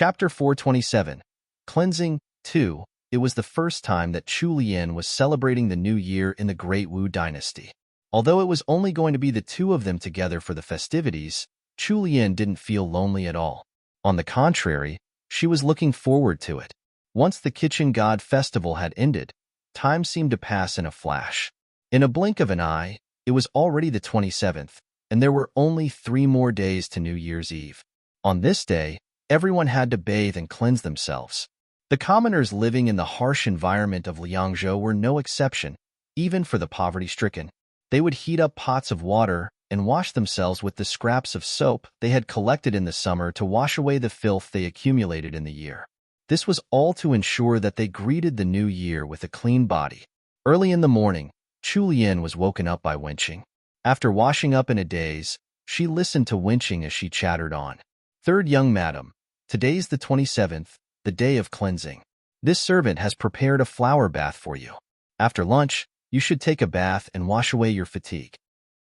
Chapter 427. Cleansing 2. It was the first time that Chu Lian was celebrating the new year in the Great Wu dynasty. Although it was only going to be the two of them together for the festivities, Chu Lian didn't feel lonely at all. On the contrary, she was looking forward to it. Once the Kitchen God Festival had ended, time seemed to pass in a flash. In a blink of an eye, it was already the 27th, and there were only 3 more days to New Year's Eve. On this day, everyone had to bathe and cleanse themselves. The commoners living in the harsh environment of Liangzhou were no exception, even for the poverty-stricken. They would heat up pots of water and wash themselves with the scraps of soap they had collected in the summer to wash away the filth they accumulated in the year. This was all to ensure that they greeted the new year with a clean body. Early in the morning, Chu Lian was woken up by Wenqing. After washing up in a daze, she listened to Wenqing as she chattered on. "Third young madam, today's the 27th, the day of cleansing. This servant has prepared a flower bath for you. After lunch, you should take a bath and wash away your fatigue."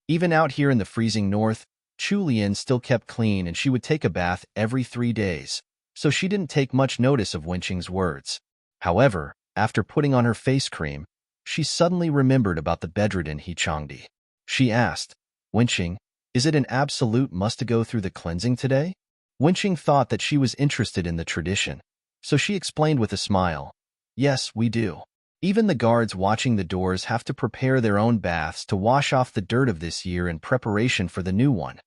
Even out here in the freezing north, Chu Lian still kept clean and she would take a bath every 3 days, so she didn't take much notice of Wenqing's words. However, after putting on her face cream, she suddenly remembered about the bedridden He Changdi. She asked, "Wenqing, is it an absolute must to go through the cleansing today?" Wenqing thought that she was interested in the tradition, so she explained with a smile, "Yes, we do. Even the guards watching the doors have to prepare their own baths to wash off the dirt of this year in preparation for the new one."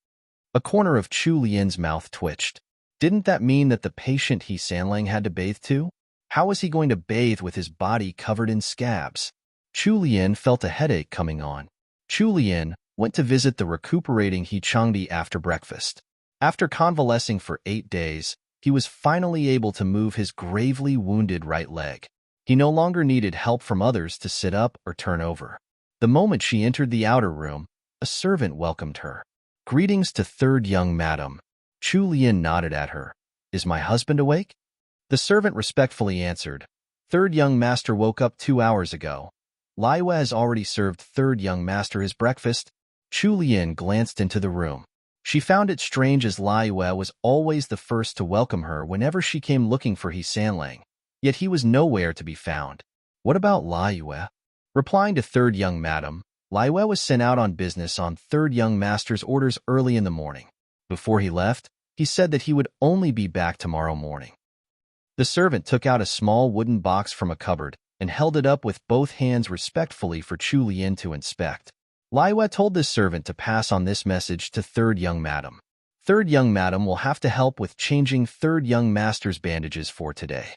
A corner of Chu Lian's mouth twitched. Didn't that mean that the patient He Sanlang had to bathe too? How was he going to bathe with his body covered in scabs? Chu Lian felt a headache coming on. Chu Lian went to visit the recuperating He Changdi after breakfast. After convalescing for 8 days, he was finally able to move his gravely wounded right leg. He no longer needed help from others to sit up or turn over. The moment she entered the outer room, a servant welcomed her. "Greetings to third young madam." Chu Lian nodded at her. "Is my husband awake?" The servant respectfully answered, "Third young master woke up 2 hours ago. Lai Wei has already served third young master his breakfast." Chu Lian glanced into the room. She found it strange as Lai Wei was always the first to welcome her whenever she came looking for He Sanlang, yet he was nowhere to be found. What about Lai Wei? Replying to third young madam, Lai Wei was sent out on business on third young master's orders early in the morning. Before he left, he said that he would only be back tomorrow morning. The servant took out a small wooden box from a cupboard and held it up with both hands respectfully for Chu Lian to inspect. Lai Wei told this servant to pass on this message to third young madam. "Third young madam will have to help with changing third young master's bandages for today."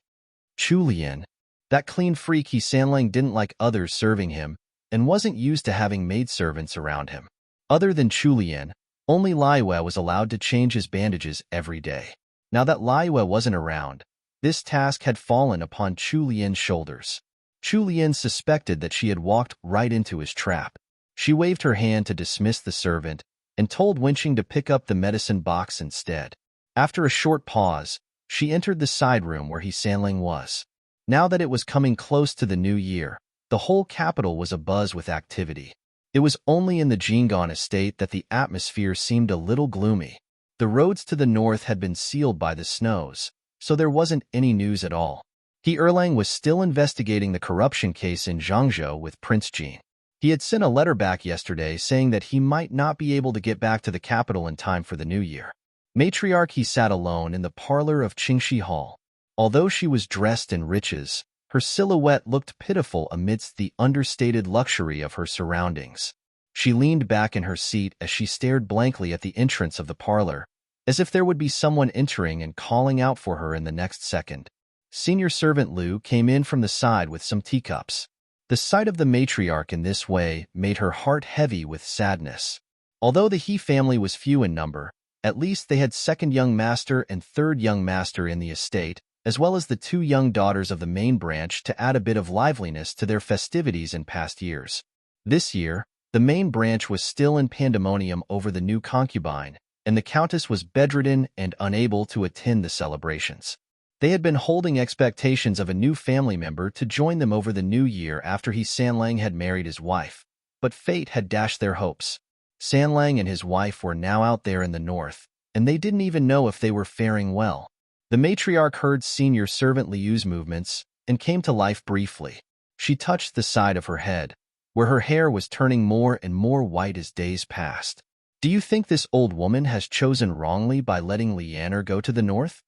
Chu Lian, that clean freak He Sanlang didn't like others serving him and wasn't used to having maidservants around him. Other than Chu Lian, only Lai Wei was allowed to change his bandages every day. Now that Lai Wei wasn't around, this task had fallen upon Chu Lian's shoulders. Chu Lian suspected that she had walked right into his trap. She waved her hand to dismiss the servant and told Wenqing to pick up the medicine box instead. After a short pause, she entered the side room where He Sanlang was. Now that it was coming close to the new year, the whole capital was abuzz with activity. It was only in the Jinggan estate that the atmosphere seemed a little gloomy. The roads to the north had been sealed by the snows, so there wasn't any news at all. He Erlang was still investigating the corruption case in Zhangzhou with Prince Jin. He had sent a letter back yesterday saying that he might not be able to get back to the capital in time for the new year. Matriarch He sat alone in the parlor of Qingxi Hall. Although she was dressed in riches, her silhouette looked pitiful amidst the understated luxury of her surroundings. She leaned back in her seat as she stared blankly at the entrance of the parlor, as if there would be someone entering and calling out for her in the next second. Senior servant Liu came in from the side with some teacups. The sight of the matriarch in this way made her heart heavy with sadness. Although the He family was few in number, at least they had second young master and third young master in the estate, as well as the 2 young daughters of the main branch to add a bit of liveliness to their festivities in past years. This year, the main branch was still in pandemonium over the new concubine, and the countess was bedridden and unable to attend the celebrations. They had been holding expectations of a new family member to join them over the new year after He Sanlang had married his wife, but fate had dashed their hopes. Sanlang and his wife were now out there in the north, and they didn't even know if they were faring well. The matriarch heard senior servant Liu's movements and came to life briefly. She touched the side of her head, where her hair was turning more and more white as days passed. Do you think this old woman has chosen wrongly by letting Leanner go to the north?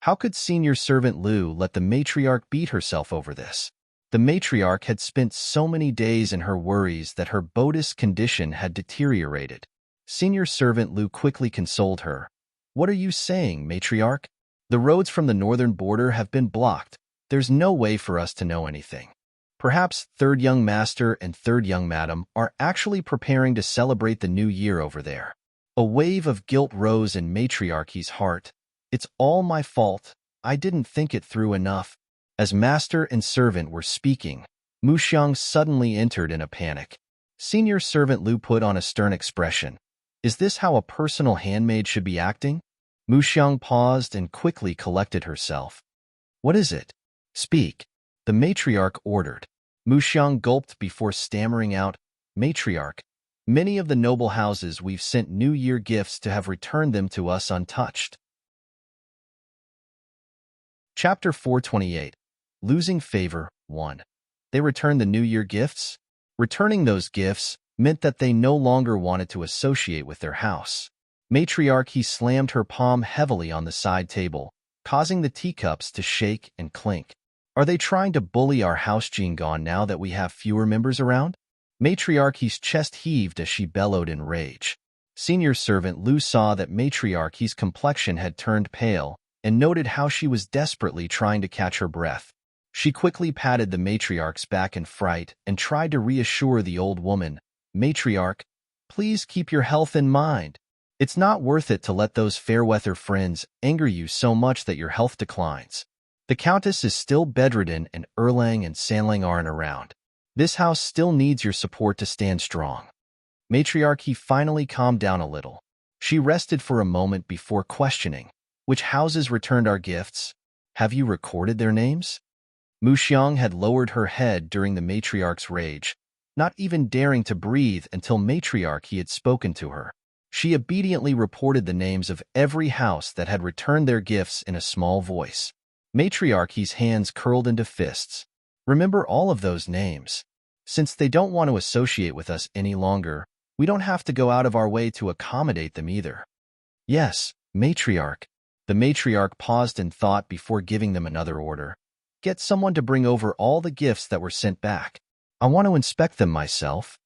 How could senior servant Liu let the matriarch beat herself over this? The matriarch had spent so many days in her worries that her Bodhi's condition had deteriorated. Senior servant Liu quickly consoled her. What are you saying, matriarch? The roads from the northern border have been blocked. There's no way for us to know anything. Perhaps third young master and third young madam are actually preparing to celebrate the new year over there. A wave of guilt rose in matriarchy's heart. It's all my fault. I didn't think it through enough. As master and servant were speaking, Mu Xiang suddenly entered in a panic. Senior servant Liu put on a stern expression. Is this how a personal handmaid should be acting? Mu Xiang paused and quickly collected herself. What is it? Speak. The matriarch ordered. Mu Xiang gulped before stammering out, Matriarch, many of the noble houses we've sent New Year gifts to have returned them to us untouched. Chapter 428. Losing Favor 1. They returned the New Year gifts? Returning those gifts meant that they no longer wanted to associate with their house. Matriarchy slammed her palm heavily on the side table, causing the teacups to shake and clink. Are they trying to bully our house Jingon now that we have fewer members around? Matriarchy's chest heaved as she bellowed in rage. Senior servant Liu saw that Matriarchy's complexion had turned pale and noted how she was desperately trying to catch her breath. She quickly patted the matriarch's back in fright and tried to reassure the old woman, Matriarch, please keep your health in mind. It's not worth it to let those fair-weather friends anger you so much that your health declines. The Countess is still bedridden and Erlang and Sanlang aren't around. This house still needs your support to stand strong. Matriarchy finally calmed down a little. She rested for a moment before questioning, which houses returned our gifts? Have you recorded their names? Mu Xiang had lowered her head during the matriarch's rage, not even daring to breathe until Matriarchy had spoken to her. She obediently reported the names of every house that had returned their gifts in a small voice. Matriarchy's hands curled into fists. Remember all of those names. Since they don't want to associate with us any longer, we don't have to go out of our way to accommodate them either. Yes, matriarch. The matriarch paused in thought before giving them another order. Get someone to bring over all the gifts that were sent back. I want to inspect them myself.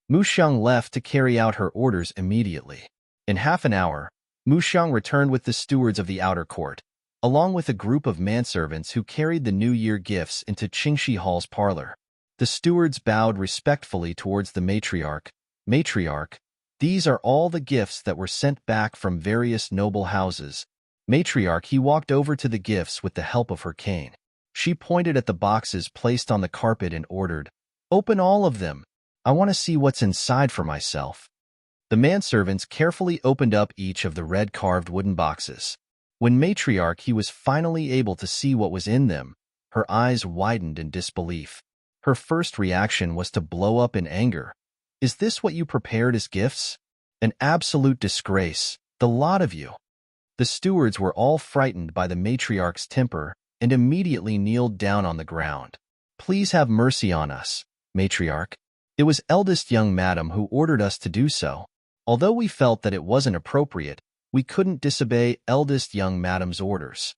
Mu Xiang left to carry out her orders immediately. In half an hour, Mu Xiang returned with the stewards of the outer court, along with a group of manservants who carried the New Year gifts into Qingxi Hall's parlor. The stewards bowed respectfully towards the matriarch. Matriarch, these are all the gifts that were sent back from various noble houses. Matriarch, he walked over to the gifts with the help of her cane. She pointed at the boxes placed on the carpet and ordered, Open all of them. I want to see what's inside for myself. The manservants carefully opened up each of the red carved wooden boxes. When Matriarch he was finally able to see what was in them, her eyes widened in disbelief. Her first reaction was to blow up in anger. Is this what you prepared as gifts? An absolute disgrace, the lot of you. The stewards were all frightened by the matriarch's temper and immediately kneeled down on the ground. Please have mercy on us, matriarch. It was eldest young madam who ordered us to do so. Although we felt that it wasn't appropriate, we couldn't disobey eldest young madam's orders.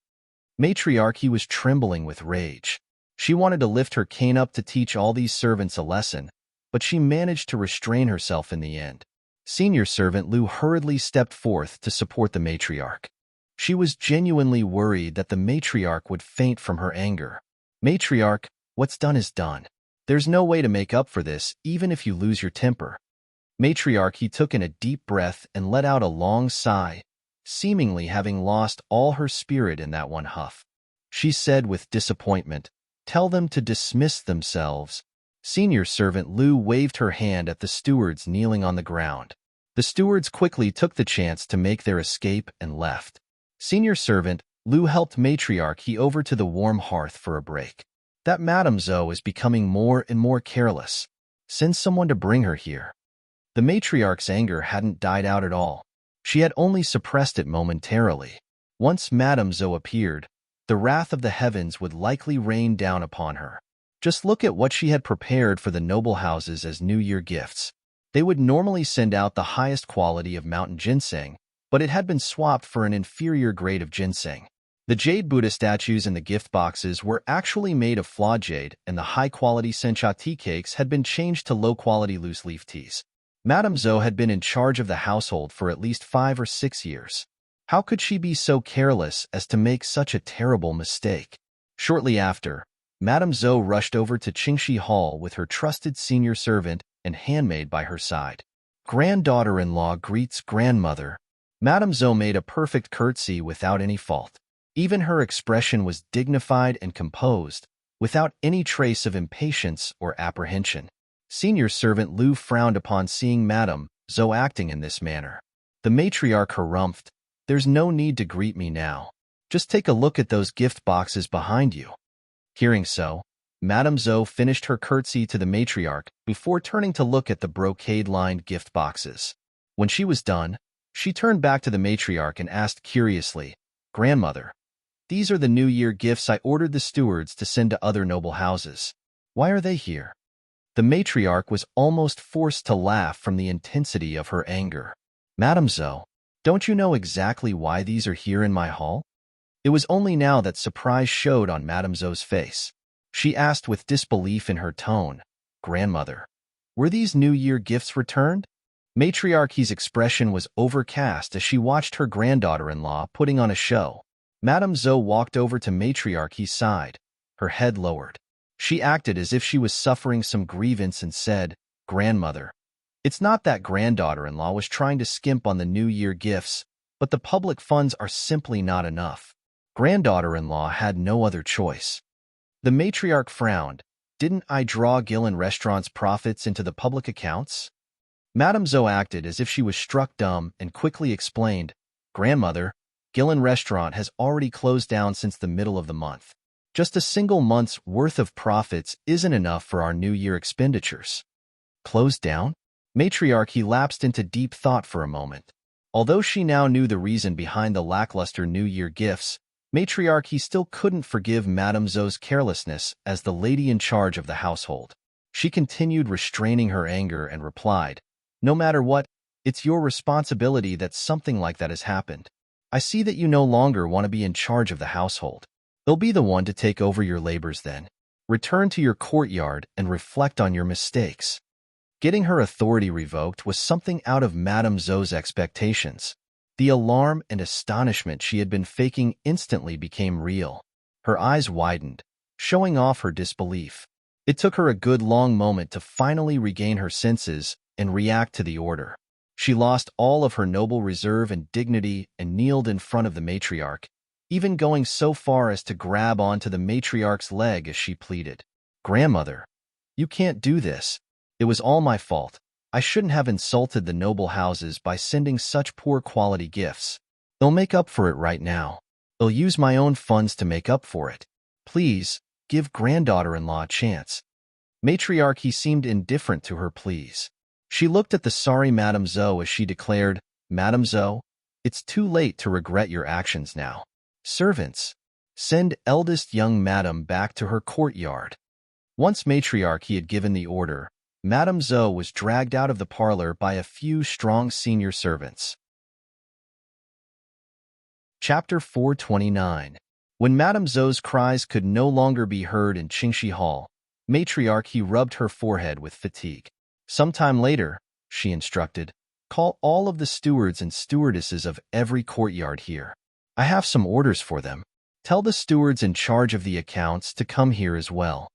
Matriarch he was trembling with rage. She wanted to lift her cane up to teach all these servants a lesson, but she managed to restrain herself in the end. Senior servant Liu hurriedly stepped forth to support the matriarch. She was genuinely worried that the matriarch would faint from her anger. Matriarch, what's done is done. There's no way to make up for this, even if you lose your temper. Matriarch he took in a deep breath and let out a long sigh, seemingly having lost all her spirit in that one huff. She said with disappointment, Tell them to dismiss themselves. Senior servant Liu waved her hand at the stewards kneeling on the ground. The stewards quickly took the chance to make their escape and left. Senior servant Liu helped Matriarch he over to the warm hearth for a break. That Madame Zhou is becoming more and more careless. Send someone to bring her here. The matriarch's anger hadn't died out at all. She had only suppressed it momentarily. Once Madame Zhou appeared, the wrath of the heavens would likely rain down upon her. Just look at what she had prepared for the noble houses as New Year gifts. They would normally send out the highest quality of mountain ginseng, but it had been swapped for an inferior grade of ginseng. The jade Buddha statues in the gift boxes were actually made of flawed jade, and the high-quality sencha tea cakes had been changed to low-quality loose-leaf teas. Madame Zhou had been in charge of the household for at least 5 or 6 years. How could she be so careless as to make such a terrible mistake? Shortly after, Madame Zhou rushed over to Qingxi Hall with her trusted senior servant and handmaid by her side. Granddaughter-in-law greets grandmother. Madame Zhou made a perfect curtsy without any fault. Even her expression was dignified and composed, without any trace of impatience or apprehension. Senior servant Liu frowned upon seeing Madame Zhou acting in this manner. The matriarch harumphed, "There's no need to greet me now. Just take a look at those gift boxes behind you." Hearing so, Madame Zhou finished her curtsy to the matriarch before turning to look at the brocade-lined gift boxes. When she was done, she turned back to the matriarch and asked curiously, "Grandmother, these are the New Year gifts I ordered the stewards to send to other noble houses. Why are they here?" The matriarch was almost forced to laugh from the intensity of her anger. "Madame Zhou, don't you know exactly why these are here in my hall?" It was only now that surprise showed on Madame Zhou's face. She asked with disbelief in her tone, "Grandmother, were these New Year gifts returned?" Matriarchy's expression was overcast as she watched her granddaughter-in-law putting on a show. Madame Zhou walked over to Matriarchy's side, her head lowered. She acted as if she was suffering some grievance and said, "Grandmother, it's not that granddaughter-in-law was trying to skimp on the New Year gifts, but the public funds are simply not enough. Granddaughter-in-law had no other choice." The matriarch frowned. "Didn't I draw Gillen Restaurant's profits into the public accounts?" Madame Zhou acted as if she was struck dumb and quickly explained, "Grandmother, Gillen Restaurant has already closed down since the middle of the month. Just a single month's worth of profits isn't enough for our New Year expenditures." "Closed down?" Matriarchy lapsed into deep thought for a moment. Although she now knew the reason behind the lackluster New Year gifts, Matriarchy still couldn't forgive Madame Zhou's carelessness as the lady in charge of the household. She continued restraining her anger and replied, "No matter what, it's your responsibility that something like that has happened. I see that you no longer want to be in charge of the household. They'll be the one to take over your labors then. Return to your courtyard and reflect on your mistakes." Getting her authority revoked was something out of Madame Zhou's expectations. The alarm and astonishment she had been faking instantly became real. Her eyes widened, showing off her disbelief. It took her a good long moment to finally regain her senses and react to the order. She lost all of her noble reserve and dignity and kneeled in front of the matriarch, even going so far as to grab onto the matriarch's leg as she pleaded, "Grandmother, you can't do this. It was all my fault. I shouldn't have insulted the noble houses by sending such poor quality gifts. They'll make up for it right now. They'll use my own funds to make up for it. Please, give granddaughter-in-law a chance." Matriarchy seemed indifferent to her pleas. She looked at the sorry Madame Zhou as she declared, "Madame Zhou, it's too late to regret your actions now. Servants, send eldest young Madame back to her courtyard." Once Matriarchy had given the order, Madame Zhou was dragged out of the parlor by a few strong senior servants. Chapter 429. When Madame Zhou's cries could no longer be heard in Qingxi Hall, Matriarchy rubbed her forehead with fatigue. "Sometime later," she instructed, "call all of the stewards and stewardesses of every courtyard here. I have some orders for them. Tell the stewards in charge of the accounts to come here as well."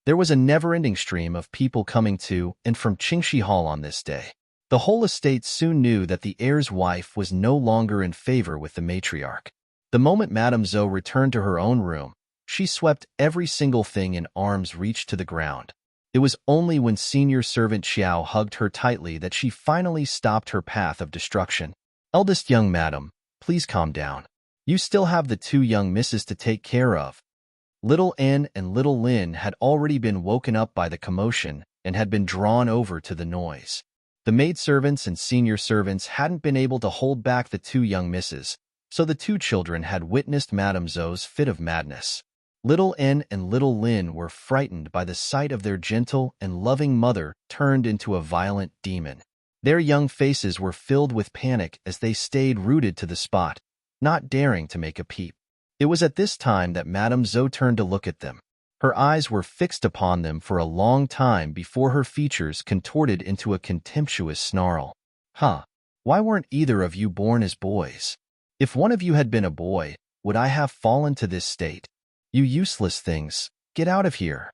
There was a never-ending stream of people coming to and from Qingxi Hall on this day. The whole estate soon knew that the heir's wife was no longer in favor with the matriarch. The moment Madame Zhou returned to her own room, she swept every single thing in arm's reach to the ground. It was only when senior servant Xiao hugged her tightly that she finally stopped her path of destruction. "Eldest young madam, please calm down. You still have the 2 young misses to take care of." Little N and Little Lin had already been woken up by the commotion and had been drawn over to the noise. The maidservants and senior servants hadn't been able to hold back the 2 young misses, So the two children had witnessed Madame Zhou's fit of madness. Little N and little Lin were frightened by the sight of their gentle and loving mother turned into a violent demon. Their young faces were filled with panic as they stayed rooted to the spot, not daring to make a peep. It was at this time that Madame Zhou turned to look at them. Her eyes were fixed upon them for a long time before her features contorted into a contemptuous snarl. Huh, why weren't either of you born as boys? If one of you had been a boy, would I have fallen to this state? You useless things, get out of here.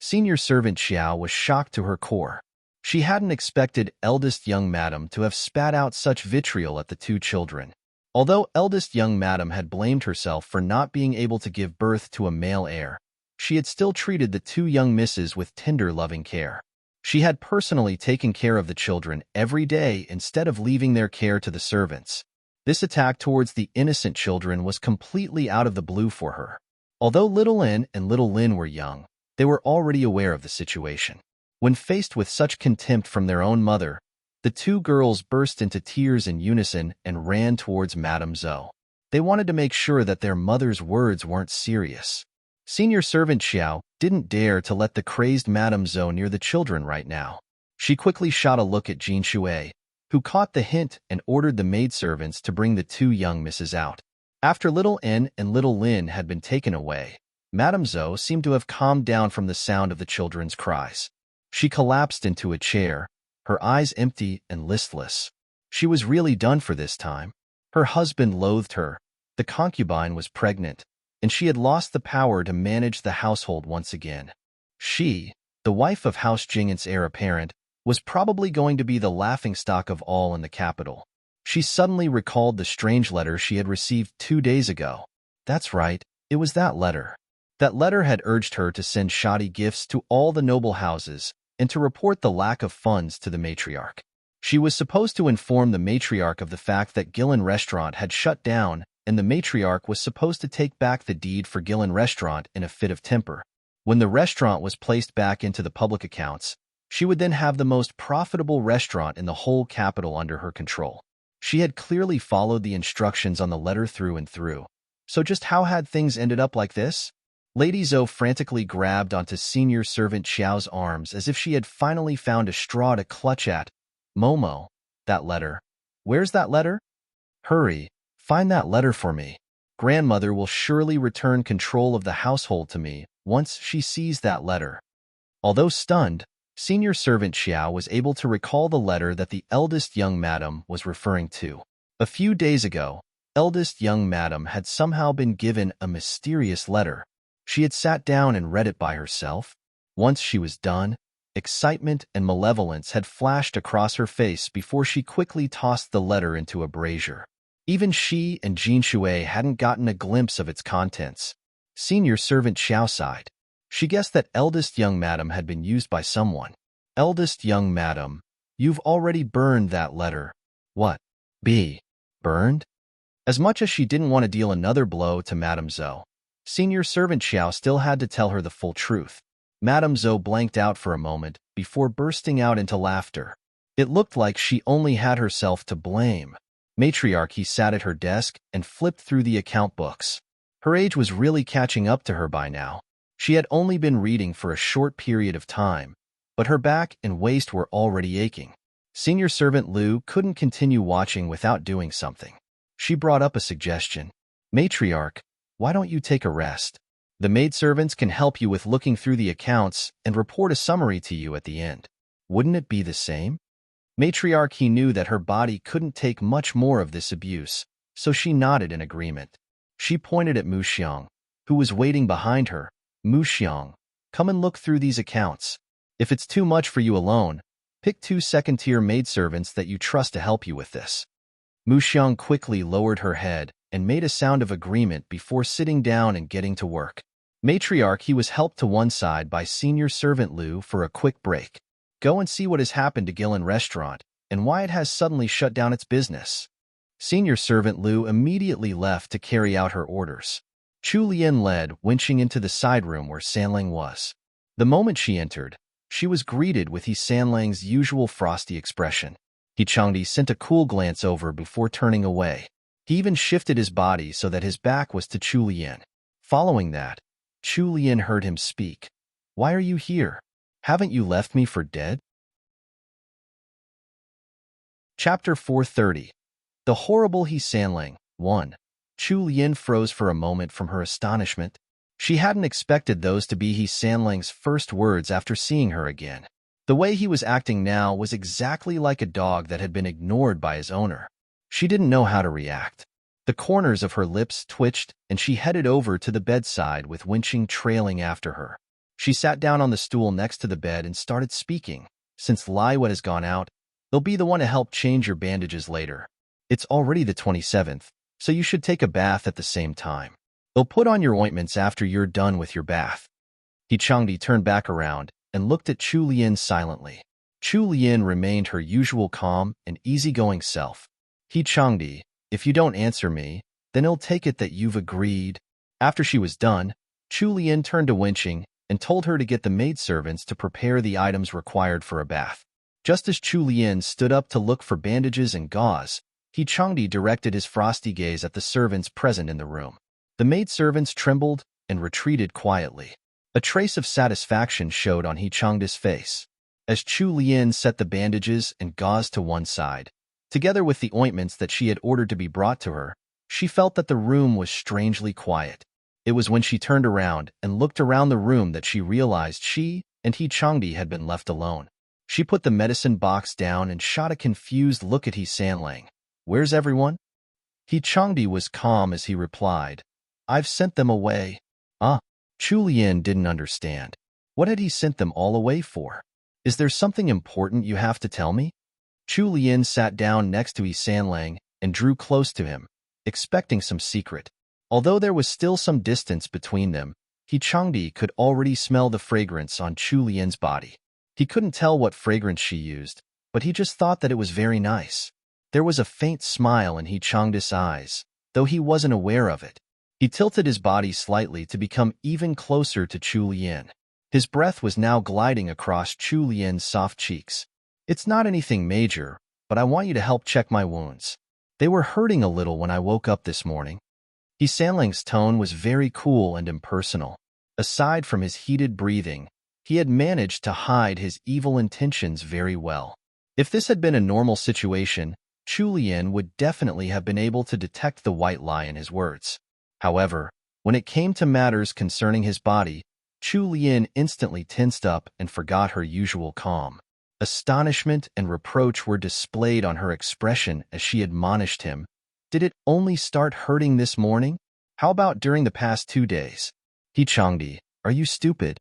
Senior servant Xiao was shocked to her core. She hadn't expected eldest young madam to have spat out such vitriol at the two children. Although eldest young madam had blamed herself for not being able to give birth to a male heir, she had still treated the two young misses with tender, loving care. She had personally taken care of the children every day instead of leaving their care to the servants. This attack towards the innocent children was completely out of the blue for her. Although little N and little Lin were young, they were already aware of the situation. When faced with such contempt from their own mother, the two girls burst into tears in unison and ran towards Madame Zhou. They wanted to make sure that their mother's words weren't serious. Senior servant Xiao didn't dare to let the crazed Madame Zhou near the children right now. She quickly shot a look at Jin Shui, who caught the hint and ordered the maidservants to bring the two young misses out. After little N and little Lin had been taken away, Madame Zhou seemed to have calmed down from the sound of the children's cries. She collapsed into a chair, her eyes empty and listless. She was really done for this time. Her husband loathed her, the concubine was pregnant, and she had lost the power to manage the household once again. She, the wife of House Jingant's heir apparent, was probably going to be the laughingstock of all in the capital. She suddenly recalled the strange letter she had received 2 days ago. That's right, it was that letter. That letter had urged her to send shoddy gifts to all the noble houses and to report the lack of funds to the matriarch. She was supposed to inform the matriarch of the fact that Gillen Restaurant had shut down, and the matriarch was supposed to take back the deed for Gillen Restaurant in a fit of temper. When the restaurant was placed back into the public accounts, she would then have the most profitable restaurant in the whole capital under her control. She had clearly followed the instructions on the letter through and through. So just how had things ended up like this? Lady Zhou frantically grabbed onto senior servant Xiao's arms as if she had finally found a straw to clutch at. Momo, that letter. Where's that letter? Hurry, find that letter for me. Grandmother will surely return control of the household to me once she sees that letter. Although stunned, senior servant Xiao was able to recall the letter that the eldest young madam was referring to. A few days ago, eldest young madam had somehow been given a mysterious letter. She had sat down and read it by herself. Once she was done, excitement and malevolence had flashed across her face before she quickly tossed the letter into a brazier. Even she and Jin Shui hadn't gotten a glimpse of its contents. Senior servant Xiao sighed. She guessed that eldest young madam had been used by someone. Eldest young madam, you've already burned that letter. What? Burned? As much as she didn't want to deal another blow to Madame Zhou, senior servant Xiao still had to tell her the full truth. Madame Zhou blanked out for a moment before bursting out into laughter. It looked like she only had herself to blame. Matriarchy sat at her desk and flipped through the account books. Her age was really catching up to her by now. She had only been reading for a short period of time, but her back and waist were already aching. Senior servant Liu couldn't continue watching without doing something. She brought up a suggestion. Matriarch, why don't you take a rest? The maidservants can help you with looking through the accounts and report a summary to you at the end. Wouldn't it be the same? Matriarch knew that her body couldn't take much more of this abuse, so she nodded in agreement. She pointed at Mu Xiang, who was waiting behind her. Mu Xiang, come and look through these accounts. If it's too much for you alone, pick 2 second-tier maidservants that you trust to help you with this. Mu Xiang quickly lowered her head and made a sound of agreement before sitting down and getting to work. Matriarch was helped to one side by senior servant Liu for a quick break. Go and see what has happened to Gillen Restaurant and why it has suddenly shut down its business. Senior servant Liu immediately left to carry out her orders. Chu Lian led, winching into the side room where Sanlang was. The moment she entered, she was greeted with He Sanlang's usual frosty expression. He Changdi sent a cool glance over before turning away. He even shifted his body so that his back was to Chu Lian. Following that, Chu Lian heard him speak. "Why are you here? Haven't you left me for dead?" Chapter 430. The Horrible He Sanlang. 1. Chu Lian froze for a moment from her astonishment. She hadn't expected those to be He Sanlang's first words after seeing her again. The way he was acting now was exactly like a dog that had been ignored by his owner. She didn't know how to react. The corners of her lips twitched, and she headed over to the bedside with Winching trailing after her. She sat down on the stool next to the bed and started speaking. "Since Liwet has gone out, they'll be the one to help change your bandages later. It's already the 27th, so you should take a bath at the same time. They'll put on your ointments after you're done with your bath." He Changdi turned back around and looked at Chu Lian silently. Chu Lian remained her usual calm and easygoing self. "He Changdi, if you don't answer me, then I'll take it that you've agreed." After she was done, Chu Lian turned to Winching and told her to get the maidservants to prepare the items required for a bath. Just as Chu Lian stood up to look for bandages and gauze, He Changdi directed his frosty gaze at the servants present in the room. The maidservants trembled and retreated quietly. A trace of satisfaction showed on He Changdi's face. As Chu Lian set the bandages and gauze to one side, together with the ointments that she had ordered to be brought to her, she felt that the room was strangely quiet. It was when she turned around and looked around the room that she realized she and He Changdi had been left alone. She put the medicine box down and shot a confused look at He Sanlang. "Where's everyone?" He Changdi was calm as he replied, "I've sent them away." Ah, Chu Lian didn't understand. What had he sent them all away for? "Is there something important you have to tell me?" Chu Lian sat down next to He Sanlang and drew close to him, expecting some secret. Although there was still some distance between them, He Changdi could already smell the fragrance on Chu Lian's body. He couldn't tell what fragrance she used, but he just thought that it was very nice. There was a faint smile in He Changdi's eyes, though he wasn't aware of it. He tilted his body slightly to become even closer to Chu Lian. His breath was now gliding across Chu Lian's soft cheeks. "It's not anything major, but I want you to help check my wounds. They were hurting a little when I woke up this morning." He Sanlang's tone was very cool and impersonal. Aside from his heated breathing, he had managed to hide his evil intentions very well. If this had been a normal situation, Chu Lian would definitely have been able to detect the white lie in his words. However, when it came to matters concerning his body, Chu Lian instantly tensed up and forgot her usual calm. Astonishment and reproach were displayed on her expression as she admonished him. "Did it only start hurting this morning? How about during the past 2 days? He Changdi, are you stupid?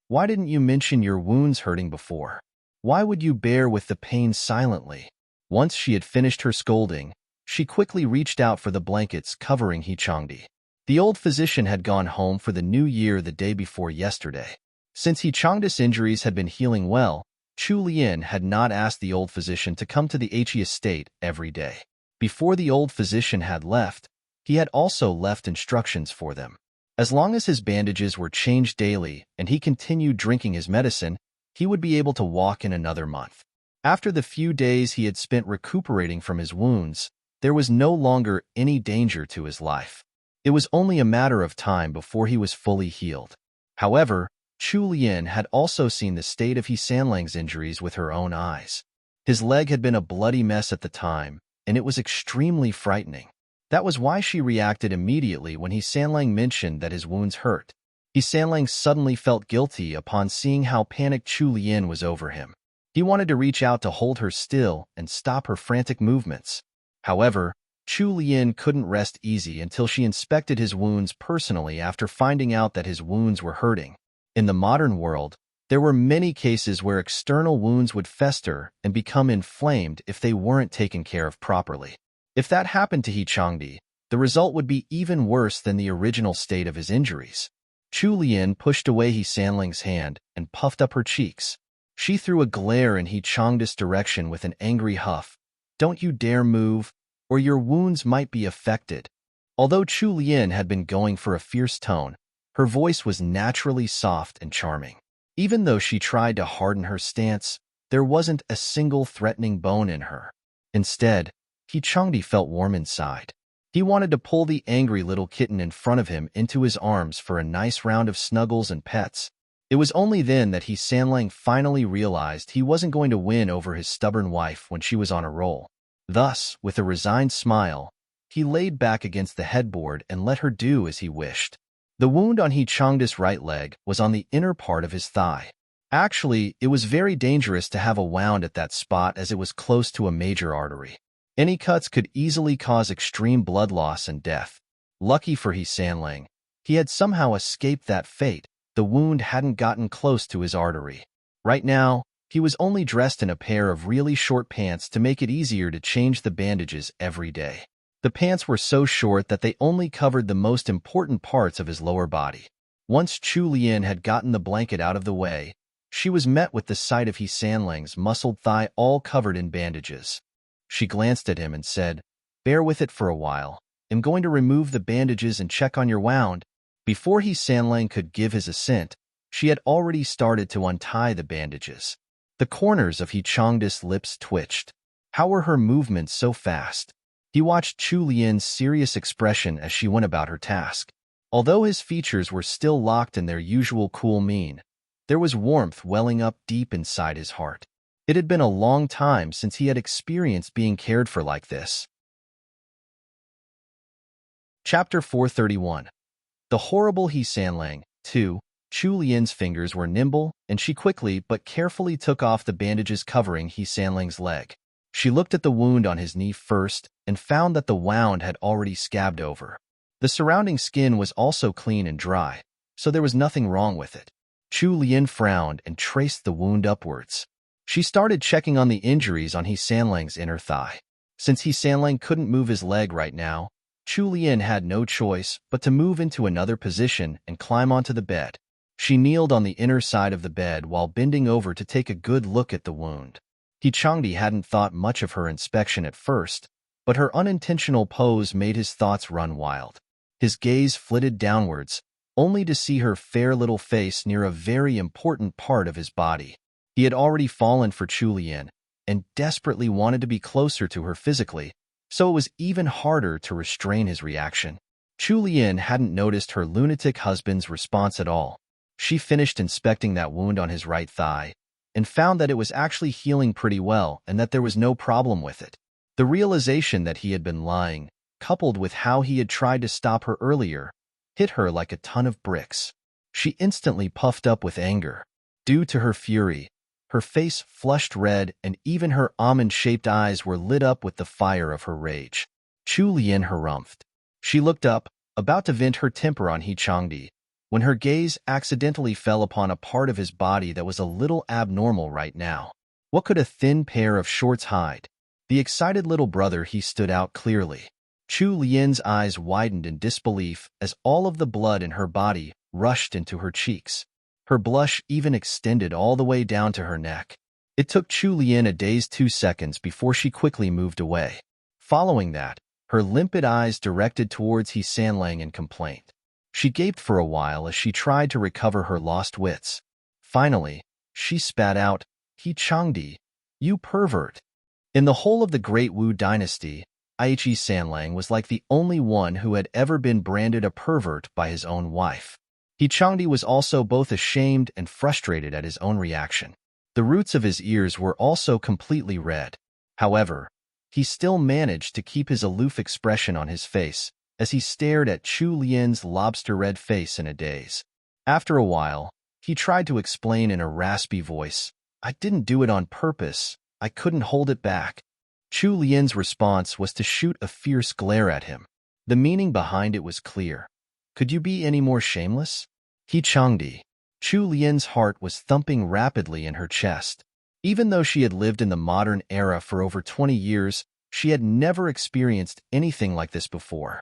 Why didn't you mention your wounds hurting before? Why would you bear with the pain silently?" Once she had finished her scolding, she quickly reached out for the blankets covering He Changdi. The old physician had gone home for the new year the day before yesterday. Since He Changdi's injuries had been healing well, Chu Lian had not asked the old physician to come to the He estate every day. Before the old physician had left, he had also left instructions for them. As long as his bandages were changed daily and he continued drinking his medicine, he would be able to walk in another month. After the few days he had spent recuperating from his wounds, there was no longer any danger to his life. It was only a matter of time before he was fully healed. However, Chu Lian had also seen the state of He Sanlang's injuries with her own eyes. His leg had been a bloody mess at the time, and it was extremely frightening. That was why she reacted immediately when He Sanlang mentioned that his wounds hurt. He Sanlang suddenly felt guilty upon seeing how panicked Chu Lian was over him. He wanted to reach out to hold her still and stop her frantic movements. However, Chu Lian couldn't rest easy until she inspected his wounds personally after finding out that his wounds were hurting. In the modern world, there were many cases where external wounds would fester and become inflamed if they weren't taken care of properly. If that happened to He Changdi, the result would be even worse than the original state of his injuries. Chu Lian pushed away He Sanlang's hand and puffed up her cheeks. She threw a glare in He Changdi's direction with an angry huff. "Don't you dare move, or your wounds might be affected." Although Chu Lian had been going for a fierce tone, her voice was naturally soft and charming. Even though she tried to harden her stance, there wasn't a single threatening bone in her. Instead, He Changdi felt warm inside. He wanted to pull the angry little kitten in front of him into his arms for a nice round of snuggles and pets. It was only then that Sanlang finally realized he wasn't going to win over his stubborn wife when she was on a roll. Thus, with a resigned smile, he laid back against the headboard and let her do as he wished. The wound on Changda's right leg was on the inner part of his thigh. Actually, it was very dangerous to have a wound at that spot as it was close to a major artery. Any cuts could easily cause extreme blood loss and death. Lucky for Sanlang, he had somehow escaped that fate. The wound hadn't gotten close to his artery. Right now, he was only dressed in a pair of really short pants to make it easier to change the bandages every day. The pants were so short that they only covered the most important parts of his lower body. Once Chu Lian had gotten the blanket out of the way, she was met with the sight of Sanlang's muscled thigh all covered in bandages. She glanced at him and said, "Bear with it for a while. I'm going to remove the bandages and check on your wound." Before Sanlang could give his assent, she had already started to untie the bandages. The corners of Changda's lips twitched. How were her movements so fast? He watched Chu Lian's serious expression as she went about her task. Although his features were still locked in their usual cool mien, there was warmth welling up deep inside his heart. It had been a long time since he had experienced being cared for like this. Chapter 431. The horrible Sanlang. 2. Chu Lian's fingers were nimble, and she quickly but carefully took off the bandages covering Sanlang's leg. She looked at the wound on his knee first and found that the wound had already scabbed over. The surrounding skin was also clean and dry, so there was nothing wrong with it. Chu Lian frowned and traced the wound upwards. She started checking on the injuries on Sanlang's inner thigh. Since Sanlang couldn't move his leg right now, Chu Lian had no choice but to move into another position and climb onto the bed. She kneeled on the inner side of the bed while bending over to take a good look at the wound. Changdi hadn't thought much of her inspection at first, but her unintentional pose made his thoughts run wild. His gaze flitted downwards, only to see her fair little face near a very important part of his body. He had already fallen for Chu Lian and desperately wanted to be closer to her physically, so it was even harder to restrain his reaction. Chu Lian hadn't noticed her lunatic husband's response at all. She finished inspecting that wound on his right thigh and found that it was actually healing pretty well and that there was no problem with it. The realization that he had been lying, coupled with how he had tried to stop her earlier, hit her like a ton of bricks. She instantly puffed up with anger. Due to her fury, her face flushed red and even her almond-shaped eyes were lit up with the fire of her rage. Chu Lian harumphed. She looked up, about to vent her temper on Changdi, when her gaze accidentally fell upon a part of his body that was a little abnormal right now. What could a thin pair of shorts hide? The excited little brother stood out clearly. Chu Lian's eyes widened in disbelief as all of the blood in her body rushed into her cheeks. Her blush even extended all the way down to her neck. It took Chu Lian a dazed 2 seconds before she quickly moved away. Following that, her limpid eyes directed towards Sanlang in complaint. She gaped for a while as she tried to recover her lost wits. Finally, she spat out, "Changdi, you pervert." In the whole of the Great Wu dynasty, Sanlang was like the only one who had ever been branded a pervert by his own wife. Changdi was also both ashamed and frustrated at his own reaction. The roots of his ears were also completely red. However, he still managed to keep his aloof expression on his face as he stared at Chu Lian's lobster-red face in a daze. After a while, he tried to explain in a raspy voice, "I didn't do it on purpose. I couldn't hold it back." Chu Lian's response was to shoot a fierce glare at him. The meaning behind it was clear. Could you be any more shameless? Changdi. Chu Lian's heart was thumping rapidly in her chest. Even though she had lived in the modern era for over 20 years, she had never experienced anything like this before.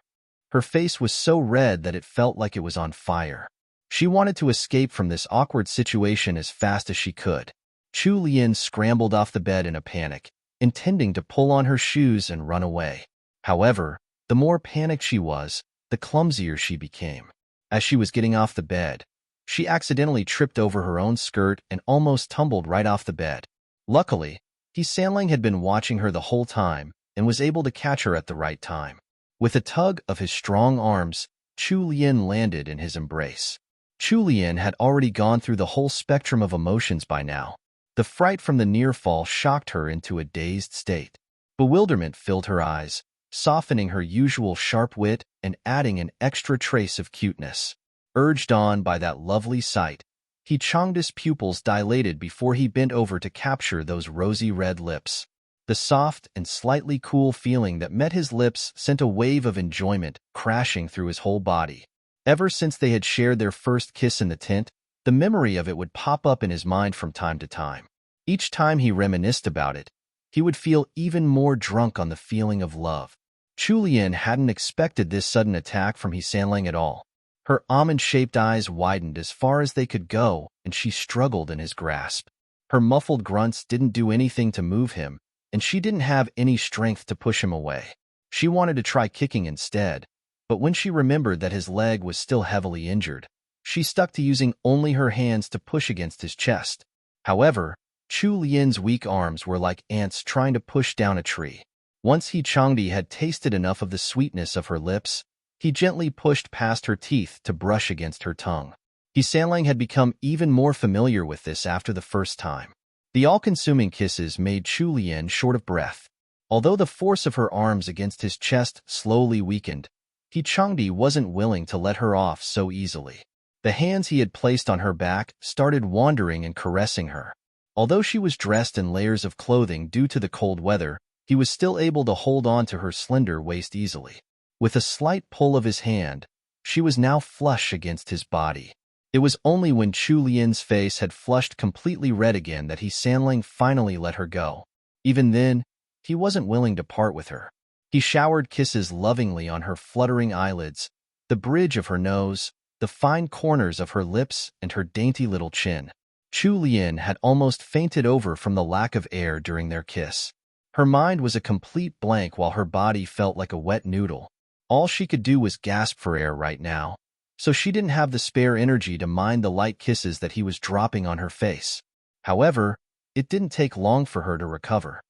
Her face was so red that it felt like it was on fire. She wanted to escape from this awkward situation as fast as she could. Chu Lian scrambled off the bed in a panic, intending to pull on her shoes and run away. However, the more panicked she was, the clumsier she became. As she was getting off the bed, she accidentally tripped over her own skirt and almost tumbled right off the bed. Luckily, Sanlang had been watching her the whole time and was able to catch her at the right time. With a tug of his strong arms, Chu Lian landed in his embrace. Chu Lian had already gone through the whole spectrum of emotions by now. The fright from the near fall shocked her into a dazed state. Bewilderment filled her eyes, softening her usual sharp wit and adding an extra trace of cuteness. Urged on by that lovely sight, Changda's pupils dilated before he bent over to capture those rosy red lips. The soft and slightly cool feeling that met his lips sent a wave of enjoyment crashing through his whole body. Ever since they had shared their first kiss in the tent, the memory of it would pop up in his mind from time to time. Each time he reminisced about it, he would feel even more drunk on the feeling of love. Chu Lian hadn't expected this sudden attack from Sanlang at all. Her almond-shaped eyes widened as far as they could go, and she struggled in his grasp. Her muffled grunts didn't do anything to move him, and she didn't have any strength to push him away. She wanted to try kicking instead, but when she remembered that his leg was still heavily injured, she stuck to using only her hands to push against his chest. However, Chu Lian's weak arms were like ants trying to push down a tree. Once Changdi had tasted enough of the sweetness of her lips, he gently pushed past her teeth to brush against her tongue. Sanlang had become even more familiar with this after the first time. The all-consuming kisses made Chu Lian short of breath. Although the force of her arms against his chest slowly weakened, Changdi wasn't willing to let her off so easily. The hands he had placed on her back started wandering and caressing her. Although she was dressed in layers of clothing due to the cold weather, he was still able to hold on to her slender waist easily. With a slight pull of his hand, she was now flush against his body. It was only when Chu Lian's face had flushed completely red again that Sanlang finally let her go. Even then, he wasn't willing to part with her. He showered kisses lovingly on her fluttering eyelids, the bridge of her nose, the fine corners of her lips, and her dainty little chin. Chu Lian had almost fainted over from the lack of air during their kiss. Her mind was a complete blank while her body felt like a wet noodle. All she could do was gasp for air right now, so she didn't have the spare energy to mind the light kisses that he was dropping on her face. However, it didn't take long for her to recover.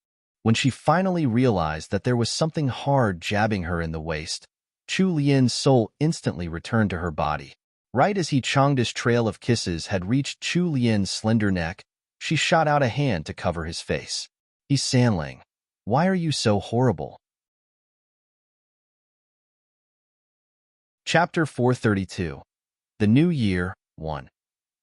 When she finally realized that there was something hard jabbing her in the waist, Chu Lian's soul instantly returned to her body. Right as Changda's trail of kisses had reached Chu Lian's slender neck, she shot out a hand to cover his face. Sanlang, why are you so horrible? Chapter 432. The New Year, 1.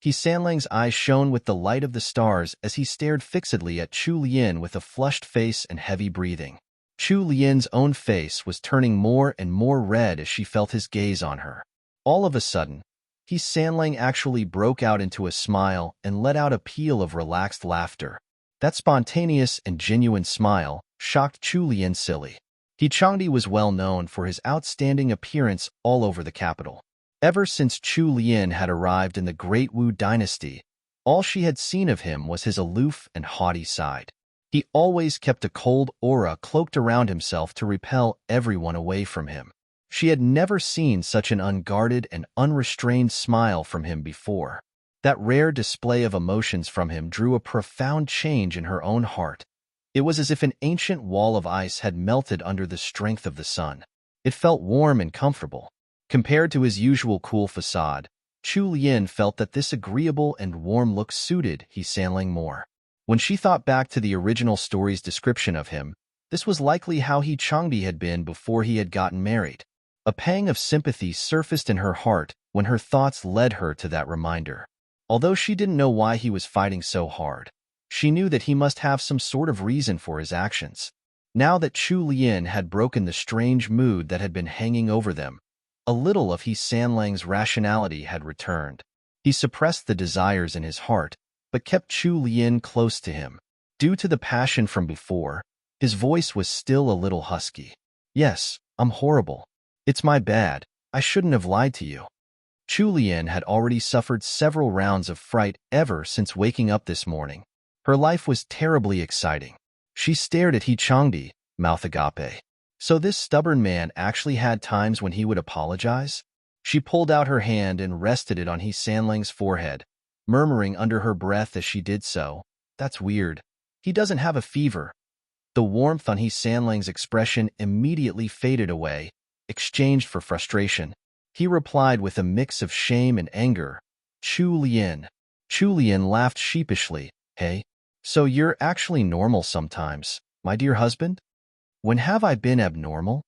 Sanlang's eyes shone with the light of the stars as he stared fixedly at Chu Lian with a flushed face and heavy breathing. Chu Lian's own face was turning more and more red as she felt his gaze on her. All of a sudden, Sanlang actually broke out into a smile and let out a peal of relaxed laughter. That spontaneous and genuine smile shocked Chu Lian silly. Changdi was well known for his outstanding appearance all over the capital. Ever since Chu Lian had arrived in the Great Wu dynasty, all she had seen of him was his aloof and haughty side. He always kept a cold aura cloaked around himself to repel everyone away from him. She had never seen such an unguarded and unrestrained smile from him before. That rare display of emotions from him drew a profound change in her own heart. It was as if an ancient wall of ice had melted under the strength of the sun. It felt warm and comfortable. Compared to his usual cool facade, Chu Lian felt that this agreeable and warm look suited Sanlang more. When she thought back to the original story's description of him, this was likely how Changdi had been before he had gotten married. A pang of sympathy surfaced in her heart when her thoughts led her to that reminder. Although she didn't know why he was fighting so hard, she knew that he must have some sort of reason for his actions. Now that Chu Lian had broken the strange mood that had been hanging over them, a little of Sanlang's rationality had returned. He suppressed the desires in his heart, but kept Chu Lian close to him. Due to the passion from before, his voice was still a little husky. Yes, I'm horrible. It's my bad. I shouldn't have lied to you. Chu Lian had already suffered several rounds of fright ever since waking up this morning. Her life was terribly exciting. She stared at Changdi, mouth agape. So this stubborn man actually had times when he would apologize? She pulled out her hand and rested it on Sanlang's forehead, murmuring under her breath as she did so, "That's weird. He doesn't have a fever." The warmth on Sanlang's expression immediately faded away, exchanged for frustration. He replied with a mix of shame and anger, Chu Lian. Chu Lian laughed sheepishly. Hey, so you're actually normal sometimes, my dear husband? When have I been abnormal?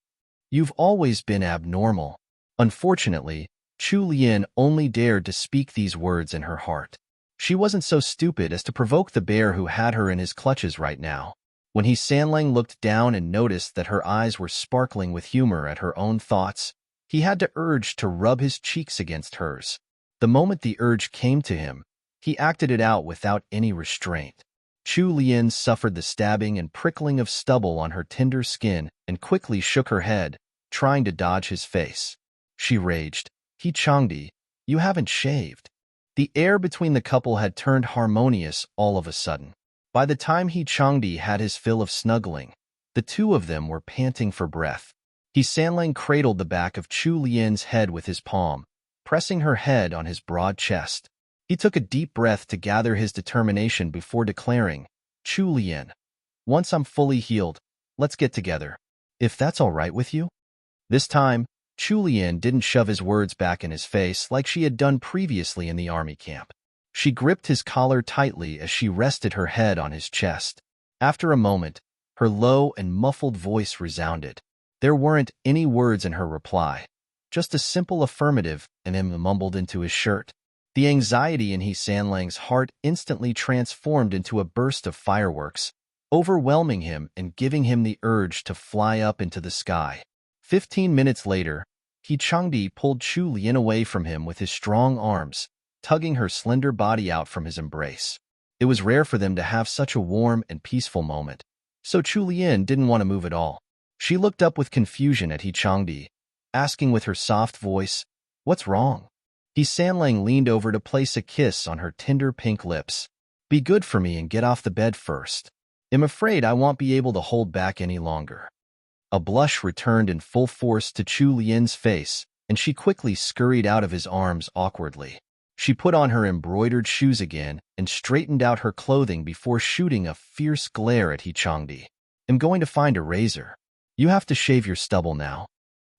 You've always been abnormal. Unfortunately, Chu Lian only dared to speak these words in her heart. She wasn't so stupid as to provoke the bear who had her in his clutches right now. When He Sanlang looked down and noticed that her eyes were sparkling with humor at her own thoughts, he had the urge to rub his cheeks against hers. The moment the urge came to him, he acted it out without any restraint. Chu Lian suffered the stabbing and prickling of stubble on her tender skin and quickly shook her head, trying to dodge his face. She raged, He Changdi, you haven't shaved. The air between the couple had turned harmonious all of a sudden. By the time He Changdi had his fill of snuggling, the two of them were panting for breath. He Sanlang cradled the back of Chu Lian's head with his palm, pressing her head on his broad chest. He took a deep breath to gather his determination before declaring, Chu Lian, once I'm fully healed, let's get together. If that's all right with you? This time, Chu Lian didn't shove his words back in his face like she had done previously in the army camp. She gripped his collar tightly as she rested her head on his chest. After a moment, her low and muffled voice resounded. There weren't any words in her reply, just a simple affirmative, and him mumbled into his shirt. The anxiety in He Sanlang's heart instantly transformed into a burst of fireworks, overwhelming him and giving him the urge to fly up into the sky. 15 minutes later, He Changdi pulled Chu Lian away from him with his strong arms, tugging her slender body out from his embrace. It was rare for them to have such a warm and peaceful moment, so Chu Lian didn't want to move at all. She looked up with confusion at He Changdi, asking with her soft voice, What's wrong? He Sanlang leaned over to place a kiss on her tender pink lips. Be good for me and get off the bed first. I'm afraid I won't be able to hold back any longer. A blush returned in full force to Chu Lian's face, and she quickly scurried out of his arms awkwardly. She put on her embroidered shoes again and straightened out her clothing before shooting a fierce glare at He Changdi. I'm going to find a razor. You have to shave your stubble now.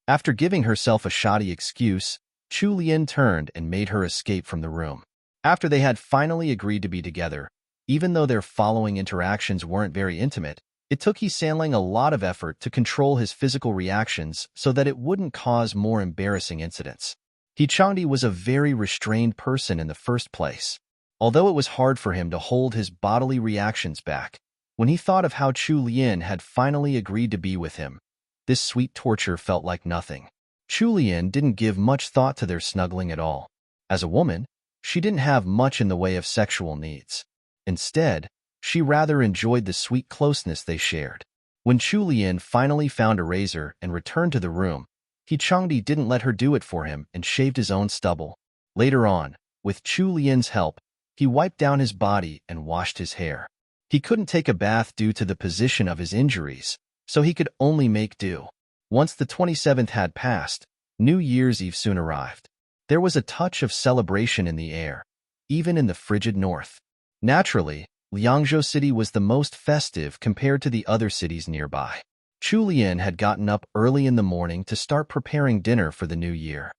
After giving herself a shoddy excuse, Chu Lian turned and made her escape from the room. After they had finally agreed to be together, even though their following interactions weren't very intimate, it took He Sanlang a lot of effort to control his physical reactions so that it wouldn't cause more embarrassing incidents. He Changdi was a very restrained person in the first place. Although it was hard for him to hold his bodily reactions back, when he thought of how Chu Lian had finally agreed to be with him, this sweet torture felt like nothing. Chu Lian didn't give much thought to their snuggling at all. As a woman, she didn't have much in the way of sexual needs. Instead, she rather enjoyed the sweet closeness they shared. When Chu Lian finally found a razor and returned to the room, He Changdi didn't let her do it for him and shaved his own stubble. Later on, with Chu Lian's help, he wiped down his body and washed his hair. He couldn't take a bath due to the position of his injuries, so he could only make do. Once the 27th had passed, New Year's Eve soon arrived. There was a touch of celebration in the air, even in the frigid north. Naturally, Liangzhou City was the most festive compared to the other cities nearby. Chu Lian had gotten up early in the morning to start preparing dinner for the new year.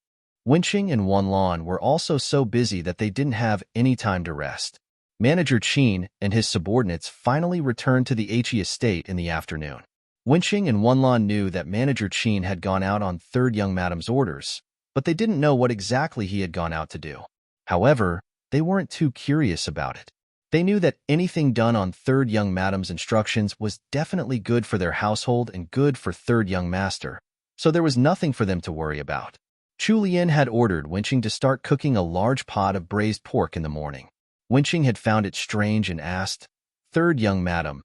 Wenqing and Wanlan were also so busy that they didn't have any time to rest. Manager Qin and his subordinates finally returned to the He estate in the afternoon. Wenqing and Wanlan knew that Manager Qin had gone out on Third Young Madam's orders, but they didn't know what exactly he had gone out to do. However, they weren't too curious about it. They knew that anything done on Third Young Madam's instructions was definitely good for their household and good for Third Young Master, so there was nothing for them to worry about. Chu Lian had ordered Wenqing to start cooking a large pot of braised pork in the morning. Wenqing had found it strange and asked, Third Young Madam,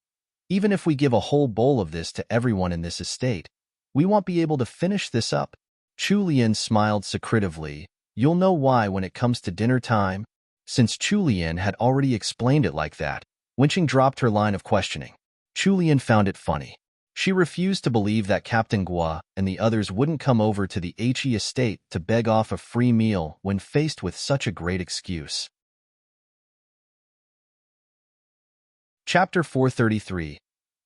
even if we give a whole bowl of this to everyone in this estate, we won't be able to finish this up. Chu Lian smiled secretively. You'll know why when it comes to dinner time. Since Chu Lian had already explained it like that, Wenqing dropped her line of questioning. Chu Lian found it funny. She refused to believe that Captain Gua and the others wouldn't come over to the He estate to beg off a free meal when faced with such a great excuse. Chapter 433.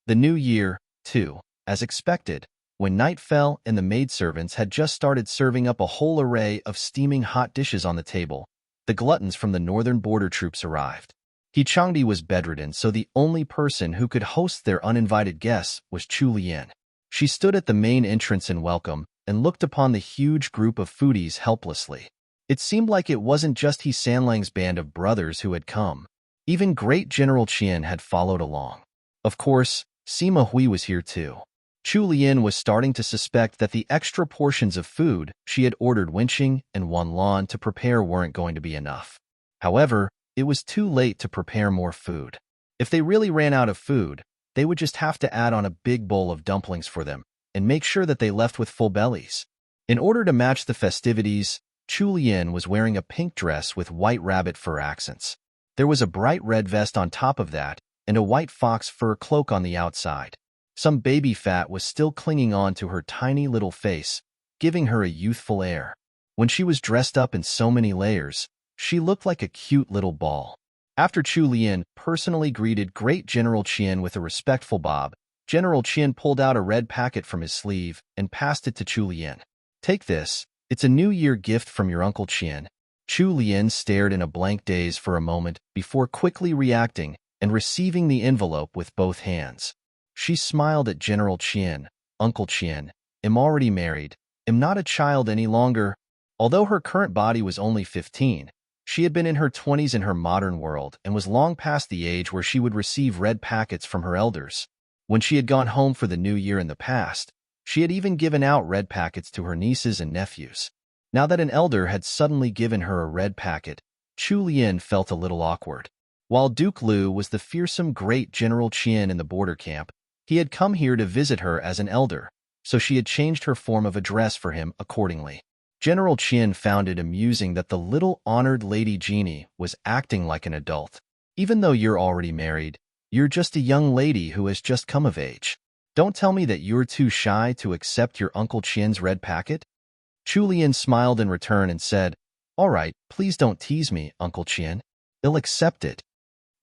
The New Year, 2. As expected, When night fell and the maidservants had just started serving up a whole array of steaming hot dishes on the table, the gluttons from the northern border troops arrived. Changdi was bedridden, so the only person who could host their uninvited guests was Chu Lian. She stood at the main entrance in welcome and looked upon the huge group of foodies helplessly. It seemed like it wasn't just He Sanlang's band of brothers who had come. Even Great General Qian had followed along. Of course, Sima Hui was here too. Chu Lian was starting to suspect that the extra portions of food she had ordered Wenqing and Wan Lan to prepare weren't going to be enough. However, it was too late to prepare more food. If they really ran out of food, they would just have to add on a big bowl of dumplings for them and make sure that they left with full bellies. In order to match the festivities, Chu Lian was wearing a pink dress with white rabbit fur accents. There was a bright red vest on top of that and a white fox fur cloak on the outside. Some baby fat was still clinging on to her tiny little face, giving her a youthful air. When she was dressed up in so many layers, she looked like a cute little ball. After Chu Lian personally greeted Great General Qian with a respectful bob, General Qian pulled out a red packet from his sleeve and passed it to Chu Lian. "Take this. It's a New Year gift from your Uncle Qian." Chu Lian stared in a blank daze for a moment before quickly reacting and receiving the envelope with both hands. She smiled at General Qian. "Uncle Qian, am already married, am not a child any longer." Although her current body was only 15, she had been in her 20s in her modern world and was long past the age where she would receive red packets from her elders. When she had gone home for the New Year in the past, she had even given out red packets to her nieces and nephews. Now that an elder had suddenly given her a red packet, Chu Lian felt a little awkward. While Duke Lu was the fearsome Great General Qian in the border camp, he had come here to visit her as an elder, so she had changed her form of address for him accordingly. General Qian found it amusing that the little honored Lady Genie was acting like an adult. "Even though you're already married, you're just a young lady who has just come of age. Don't tell me that you're too shy to accept your Uncle Qian's red packet?" Chu Lian smiled in return and said, "All right, please don't tease me, Uncle Qian. I'll accept it."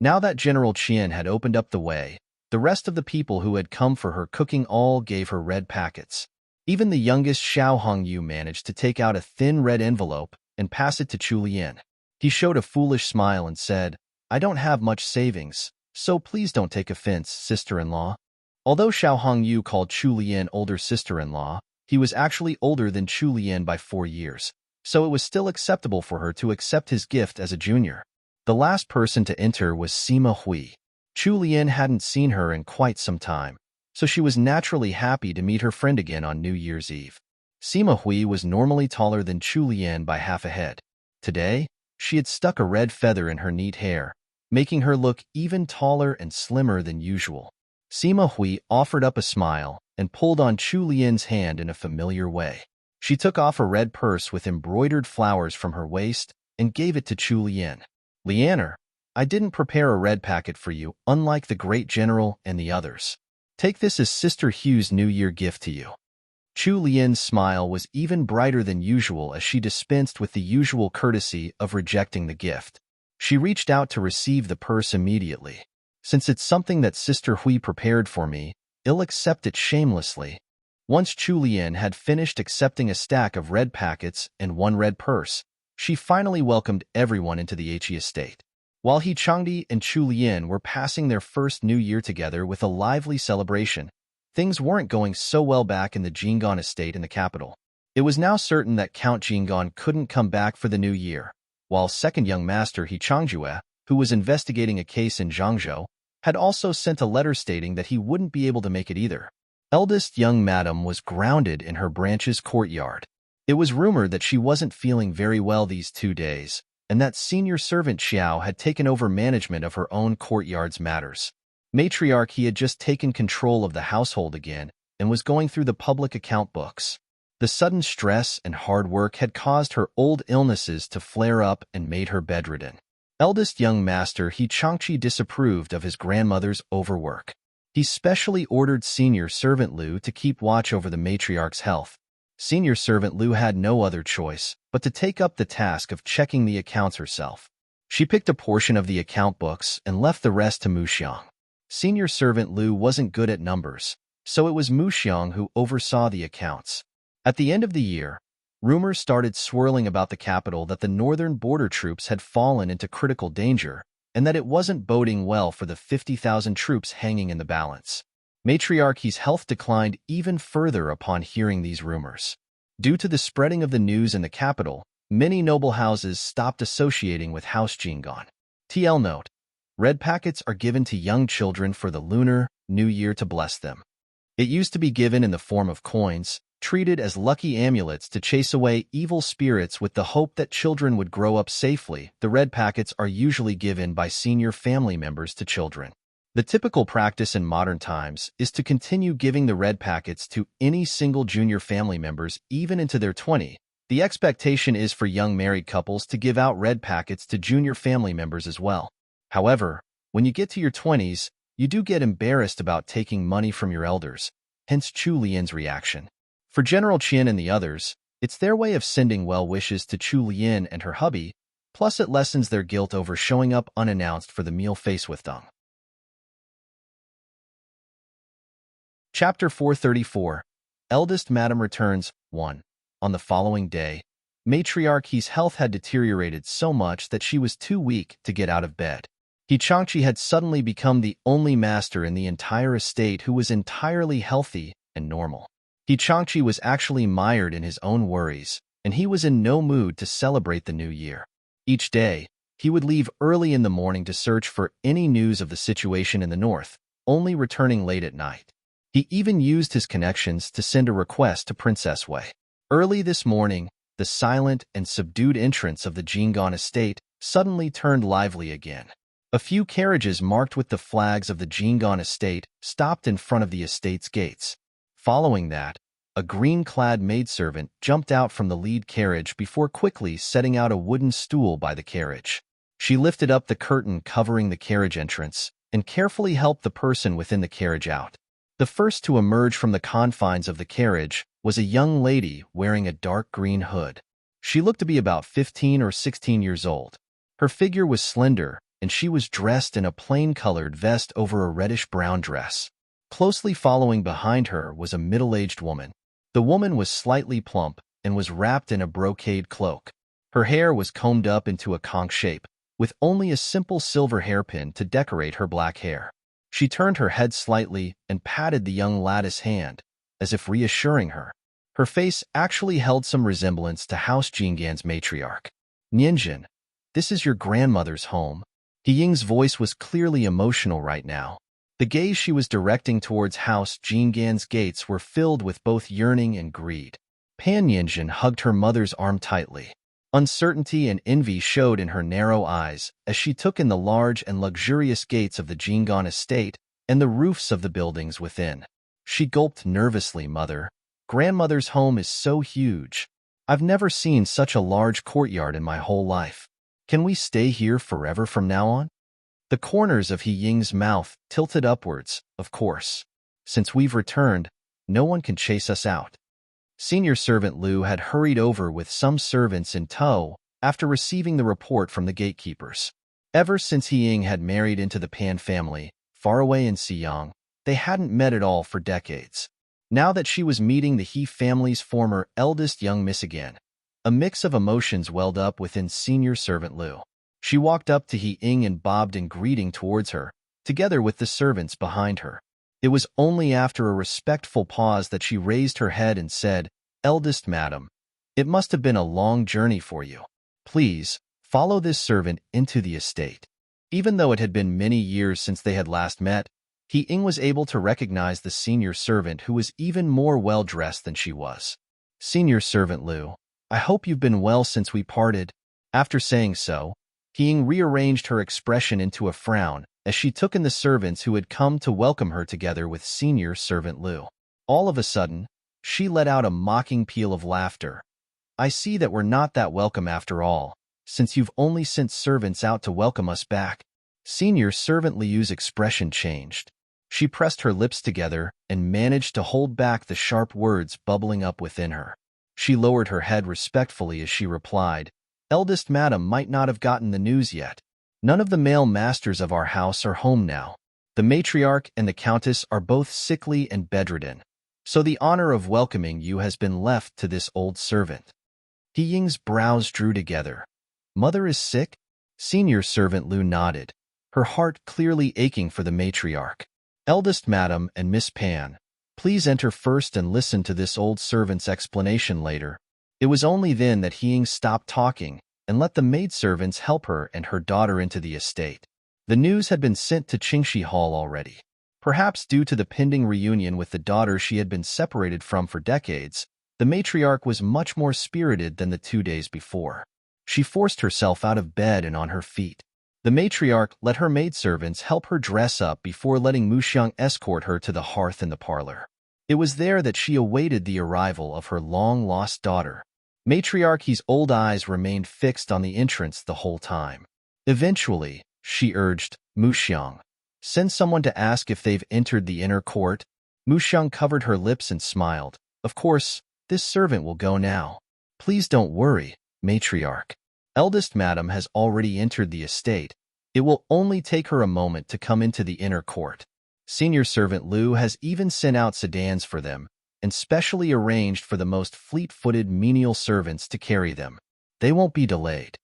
Now that General Qian had opened up the way, the rest of the people who had come for her cooking all gave her red packets. Even the youngest Xiao Hongyu managed to take out a thin red envelope and pass it to Chu Lian. He showed a foolish smile and said, "I don't have much savings, so please don't take offense, sister-in-law." Although Xiao Hongyu called Chu Lian older sister-in-law, he was actually older than Chu Lian by 4 years, so it was still acceptable for her to accept his gift as a junior. The last person to enter was Sima Hui. Chu Lian hadn't seen her in quite some time, so she was naturally happy to meet her friend again on New Year's Eve. Sima Hui was normally taller than Chu Lian by half a head. Today, she had stuck a red feather in her neat hair, making her look even taller and slimmer than usual. Sima Hui offered up a smile and pulled on Chu Lian's hand in a familiar way. She took off a red purse with embroidered flowers from her waist and gave it to Chu Lian. "Lianer, I didn't prepare a red packet for you, unlike the Great General and the others. Take this as Sister Hugh's New Year gift to you." Chu Lian's smile was even brighter than usual as she dispensed with the usual courtesy of rejecting the gift. She reached out to receive the purse immediately. "Since it's something that Sister Hui prepared for me, I'll accept it shamelessly." Once Chu Lian had finished accepting a stack of red packets and one red purse, she finally welcomed everyone into the He estate. While He Changdi and Chu Lian were passing their first New Year together with a lively celebration, things weren't going so well back in the Jinggan estate in the capital. It was now certain that Count Jinggan couldn't come back for the New Year, while second young master He Changjue, who was investigating a case in Zhangzhou, had also sent a letter stating that he wouldn't be able to make it either. Eldest young madam was grounded in her branch's courtyard. It was rumored that she wasn't feeling very well these 2 days, and that senior servant Xiao had taken over management of her own courtyard's matters. Matriarch he had just taken control of the household again and was going through the public account books. The sudden stress and hard work had caused her old illnesses to flare up and made her bedridden. Eldest young master He Changqi disapproved of his grandmother's overwork. He specially ordered senior servant Lu to keep watch over the matriarch's health. Senior servant Lu had no other choice but to take up the task of checking the accounts herself. She picked a portion of the account books and left the rest to Mu Xiang. Senior servant Lu wasn't good at numbers, so it was Mu Xiang who oversaw the accounts. At the end of the year, rumors started swirling about the capital that the northern border troops had fallen into critical danger and that it wasn't boding well for the 50,000 troops hanging in the balance. Matriarchy's health declined even further upon hearing these rumors. Due to the spreading of the news in the capital, many noble houses stopped associating with House Jinggan. TL note: red packets are given to young children for the Lunar New Year to bless them. It used to be given in the form of coins, treated as lucky amulets to chase away evil spirits with the hope that children would grow up safely. The red packets are usually given by senior family members to children. The typical practice in modern times is to continue giving the red packets to any single junior family members even into their 20s. The expectation is for young married couples to give out red packets to junior family members as well. However, when you get to your 20s, you do get embarrassed about taking money from your elders, hence Chu Lian's reaction. For General Qian and the others, it's their way of sending well wishes to Chu Lian and her hubby, plus it lessens their guilt over showing up unannounced for the meal face with Deng. Chapter 434. Eldest Madam Returns 1. On the following day, Matriarchy's health had deteriorated so much that she was too weak to get out of bed. He Changqi had suddenly become the only master in the entire estate who was entirely healthy and normal. He Changqi was actually mired in his own worries, and he was in no mood to celebrate the new year. Each day, he would leave early in the morning to search for any news of the situation in the north, only returning late at night. He even used his connections to send a request to Princess Wei. Early this morning, the silent and subdued entrance of the Jinggan estate suddenly turned lively again. A few carriages marked with the flags of the Jinggan estate stopped in front of the estate's gates. Following that, a green-clad maidservant jumped out from the lead carriage before quickly setting out a wooden stool by the carriage. She lifted up the curtain covering the carriage entrance and carefully helped the person within the carriage out. The first to emerge from the confines of the carriage was a young lady wearing a dark green hood. She looked to be about 15 or 16 years old. Her figure was slender, and she was dressed in a plain-colored vest over a reddish-brown dress. Closely following behind her was a middle-aged woman. The woman was slightly plump and was wrapped in a brocade cloak. Her hair was combed up into a conch shape, with only a simple silver hairpin to decorate her black hair. She turned her head slightly and patted the young lady's hand, as if reassuring her. Her face actually held some resemblance to House Jinggan's matriarch. Nianjin, this is your grandmother's home. He Ying's voice was clearly emotional right now. The gaze she was directing towards House Jinggan's gates were filled with both yearning and greed. Pan Nianjin hugged her mother's arm tightly. Uncertainty and envy showed in her narrow eyes as she took in the large and luxurious gates of the Jinggan estate and the roofs of the buildings within. She gulped nervously. Mother, grandmother's home is so huge. I've never seen such a large courtyard in my whole life. Can we stay here forever from now on? The corners of He Ying's mouth tilted upwards. Of course. Since we've returned, no one can chase us out. Senior servant Liu had hurried over with some servants in tow after receiving the report from the gatekeepers. Ever since He Ying had married into the Pan family, far away in Xiyang, they hadn't met at all for decades. Now that she was meeting the He family's former eldest young miss again, a mix of emotions welled up within senior servant Liu. She walked up to He Ying and bobbed in greeting towards her, together with the servants behind her. It was only after a respectful pause that she raised her head and said, "Eldest madam, it must have been a long journey for you. Please, follow this servant into the estate." Even though it had been many years since they had last met, He Ying was able to recognize the senior servant who was even more well-dressed than she was. "Senior servant Liu, I hope you've been well since we parted." After saying so, He Ying rearranged her expression into a frown as she took in the servants who had come to welcome her together with senior servant Liu. All of a sudden, she let out a mocking peal of laughter. "I see that we're not that welcome after all, since you've only sent servants out to welcome us back." Senior servant Liu's expression changed. She pressed her lips together and managed to hold back the sharp words bubbling up within her. She lowered her head respectfully as she replied, "Eldest madam might not have gotten the news yet. None of the male masters of our house are home now. The matriarch and the countess are both sickly and bedridden, so the honor of welcoming you has been left to this old servant. He Ying's brows drew together. Mother is sick? Senior servant Lu nodded, her heart clearly aching for the matriarch. Eldest madam and Miss Pan, please enter first and listen to this old servant's explanation later. It was only then that He Ying stopped talking and let the maidservants help her and her daughter into the estate. The news had been sent to Qingxi Hall already. Perhaps due to the pending reunion with the daughter she had been separated from for decades, the matriarch was much more spirited than the 2 days before. She forced herself out of bed and on her feet. The matriarch let her maidservants help her dress up before letting Mu Xiang escort her to the hearth in the parlor. It was there that she awaited the arrival of her long-lost daughter. Matriarchy's old eyes remained fixed on the entrance the whole time. Eventually, she urged, Mu Xiang, send someone to ask if they've entered the inner court. Mu Xiang covered her lips and smiled. Of course, this servant will go now. Please don't worry, matriarch. Eldest madam has already entered the estate. It will only take her a moment to come into the inner court. Senior servant Lu has even sent out sedans for them, and specially arranged for the most fleet-footed menial servants to carry them. They won't be delayed.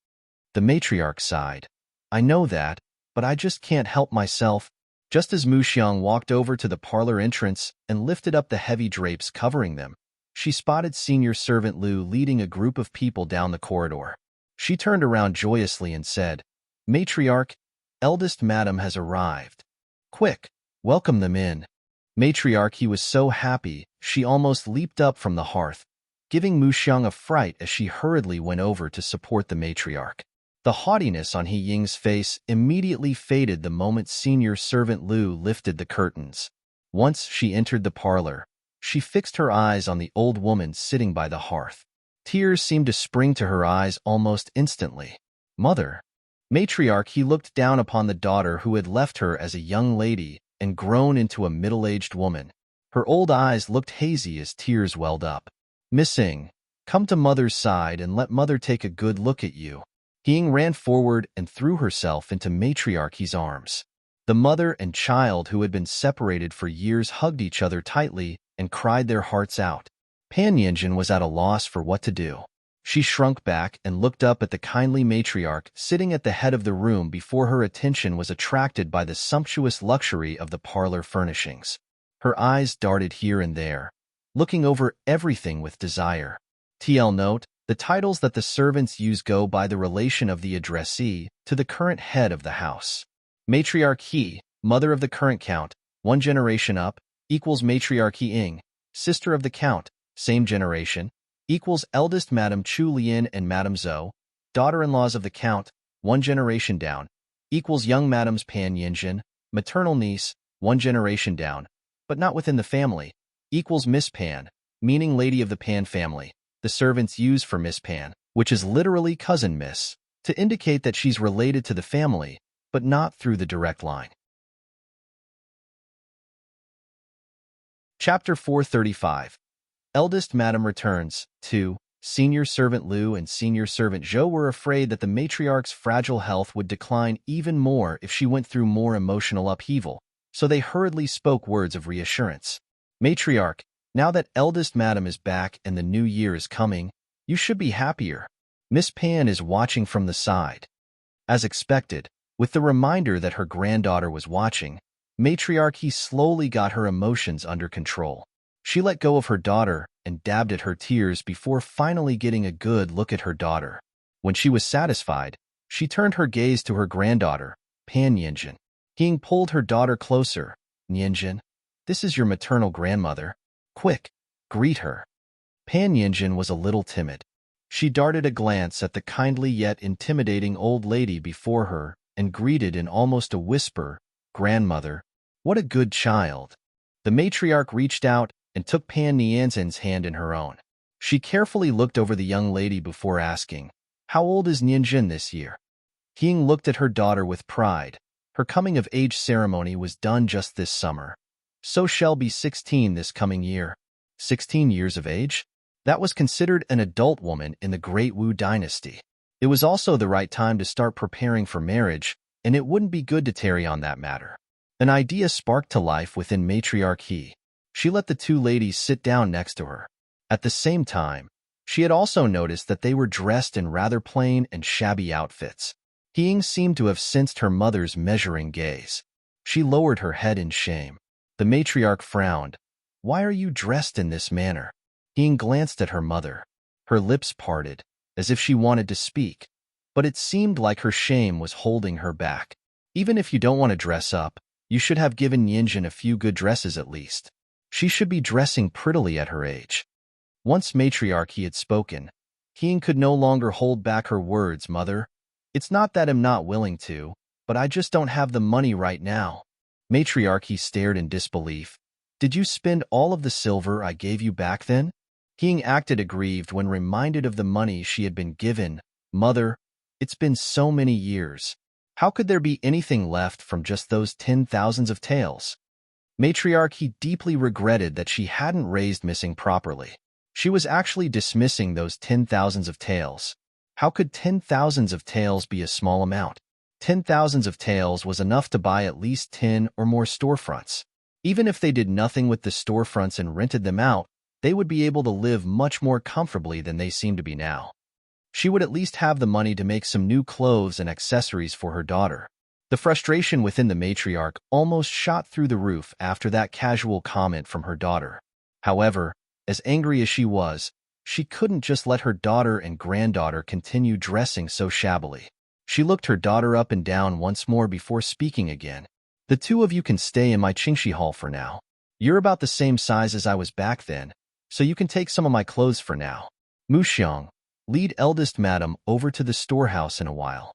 The matriarch sighed. I know that, but I just can't help myself. Just as Mu Xiang walked over to the parlor entrance and lifted up the heavy drapes covering them, she spotted senior servant Lu leading a group of people down the corridor. She turned around joyously and said, Matriarch, eldest madam has arrived. Quick, welcome them in. Matriarch, he was so happy, she almost leaped up from the hearth, giving Mu Xiang a fright as she hurriedly went over to support the matriarch. The haughtiness on He Ying's face immediately faded the moment senior servant Lu lifted the curtains. Once she entered the parlor, she fixed her eyes on the old woman sitting by the hearth. Tears seemed to spring to her eyes almost instantly. Mother. Matriarch, he looked down upon the daughter who had left her as a young lady and grown into a middle-aged woman. Her old eyes looked hazy as tears welled up. Miss Ying, come to mother's side and let mother take a good look at you. He Ying ran forward and threw herself into Matriarchy's arms. The mother and child who had been separated for years hugged each other tightly and cried their hearts out. Pan Yanjin was at a loss for what to do. She shrunk back and looked up at the kindly matriarch sitting at the head of the room before her attention was attracted by the sumptuous luxury of the parlor furnishings. Her eyes darted here and there, looking over everything with desire. TL note, the titles that the servants use go by the relation of the addressee to the current head of the house. Matriarch He, mother of the current count, 1 generation up, equals Matriarch He Ying, sister of the count, same generation, equals eldest Madam Chu Lian and Madam Zhou, daughter-in-laws of the count, 1 generation down, equals young Madams Pan Yinjin, maternal niece, 1 generation down, but not within the family, equals Miss Pan, meaning lady of the Pan family. The servants use for Miss Pan, which is literally cousin Miss, to indicate that she's related to the family, but not through the direct line. Chapter 435. Eldest Madam returns. 2. Senior servant Lu and senior servant Zhou were afraid that the matriarch's fragile health would decline even more if she went through more emotional upheaval, so they hurriedly spoke words of reassurance. Matriarch, now that eldest madam is back and the new year is coming, you should be happier. Miss Pan is watching from the side. As expected, with the reminder that her granddaughter was watching, Matriarchy slowly got her emotions under control. She let go of her daughter and dabbed at her tears before finally getting a good look at her daughter. When she was satisfied, she turned her gaze to her granddaughter, Pan Yanjin. Ying pulled her daughter closer. Yanjin, this is your maternal grandmother. Quick, greet her. Pan Yanjin was a little timid. She darted a glance at the kindly yet intimidating old lady before her and greeted in almost a whisper, Grandmother, what a good child. The matriarch reached out and took Pan Yanjin's hand in her own. She carefully looked over the young lady before asking, How old is Yanjin this year? Ying looked at her daughter with pride. Her coming-of-age ceremony was done just this summer. So she'll be 16 this coming year. 16 years of age? That was considered an adult woman in the Great Wu dynasty. It was also the right time to start preparing for marriage, and it wouldn't be good to tarry on that matter. An idea sparked to life within Matriarch He. She let the two ladies sit down next to her. At the same time, she had also noticed that they were dressed in rather plain and shabby outfits. He seemed to have sensed her mother's measuring gaze. She lowered her head in shame. The matriarch frowned. "Why are you dressed in this manner?" He glanced at her mother. Her lips parted, as if she wanted to speak, but it seemed like her shame was holding her back. "Even if you don't want to dress up, you should have given Yinjin a few good dresses at least. She should be dressing prettily at her age." Once matriarch He had spoken, Heen could no longer hold back her words. "Mother, it's not that I'm not willing to, but I just don't have the money right now." Matriarch He stared in disbelief. "Did you spend all of the silver I gave you back then?" Heen acted aggrieved when reminded of the money she had been given. "Mother, it's been so many years. How could there be anything left from just those 10,000s of taels?" Matriarch He deeply regretted that she hadn't raised Missing properly. She was actually dismissing those 10,000s of taels. How could 10,000s of taels be a small amount? 10,000s of taels was enough to buy at least 10 or more storefronts. Even if they did nothing with the storefronts and rented them out, they would be able to live much more comfortably than they seem to be now. She would at least have the money to make some new clothes and accessories for her daughter. The frustration within the matriarch almost shot through the roof after that casual comment from her daughter. However, as angry as she was, she couldn't just let her daughter and granddaughter continue dressing so shabbily. She looked her daughter up and down once more before speaking again. "The two of you can stay in my Qingxi hall for now. You're about the same size as I was back then, so you can take some of my clothes for now. Muxiang, lead eldest madam over to the storehouse in a while."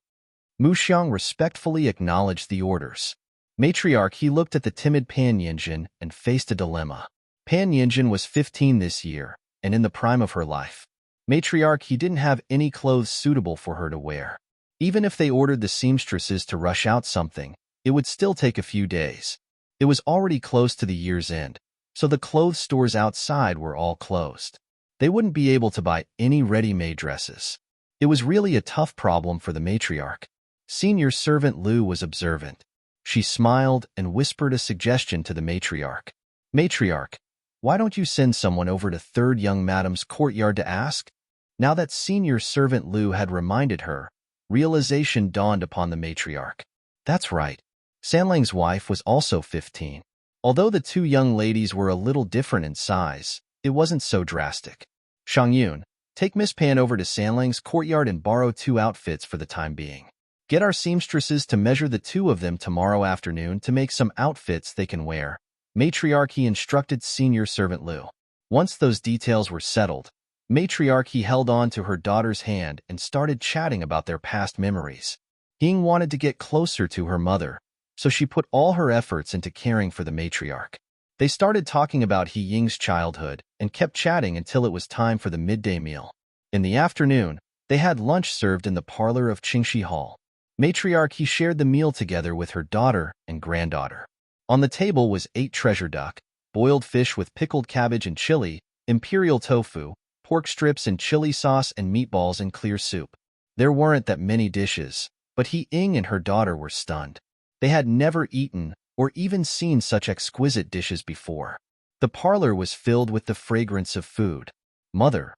Muxiang respectfully acknowledged the orders. Matriarch He looked at the timid Pan Yinjin and faced a dilemma. Pan Yinjin was 15 this year, and in the prime of her life. Matriarch He didn't have any clothes suitable for her to wear. Even if they ordered the seamstresses to rush out something, it would still take a few days. It was already close to the year's end, so the clothes stores outside were all closed. They wouldn't be able to buy any ready-made dresses. It was really a tough problem for the matriarch. Senior servant Lu was observant. She smiled and whispered a suggestion to the matriarch. "Matriarch, why don't you send someone over to third young madam's courtyard to ask?" Now that senior servant Lu had reminded her, realization dawned upon the matriarch. That's right. Sanlang's wife was also 15. Although the two young ladies were a little different in size, it wasn't so drastic. "Shangyun, take Miss Pan over to Sanlang's courtyard and borrow 2 outfits for the time being. Get our seamstresses to measure the 2 of them tomorrow afternoon to make some outfits they can wear." Matriarch He instructed senior servant Lu. Once those details were settled, Matriarch He held on to her daughter's hand and started chatting about their past memories. Ying wanted to get closer to her mother, so she put all her efforts into caring for the matriarch. They started talking about He Ying's childhood and kept chatting until it was time for the midday meal. In the afternoon, they had lunch served in the parlor of Qingxi Hall. Matriarch He shared the meal together with her daughter and granddaughter. On the table was 8 treasure duck, boiled fish with pickled cabbage and chili, imperial tofu, pork strips and chili sauce, and meatballs in clear soup. There weren't that many dishes, but He Ying and her daughter were stunned. They had never eaten or even seen such exquisite dishes before. The parlor was filled with the fragrance of food. "Mother,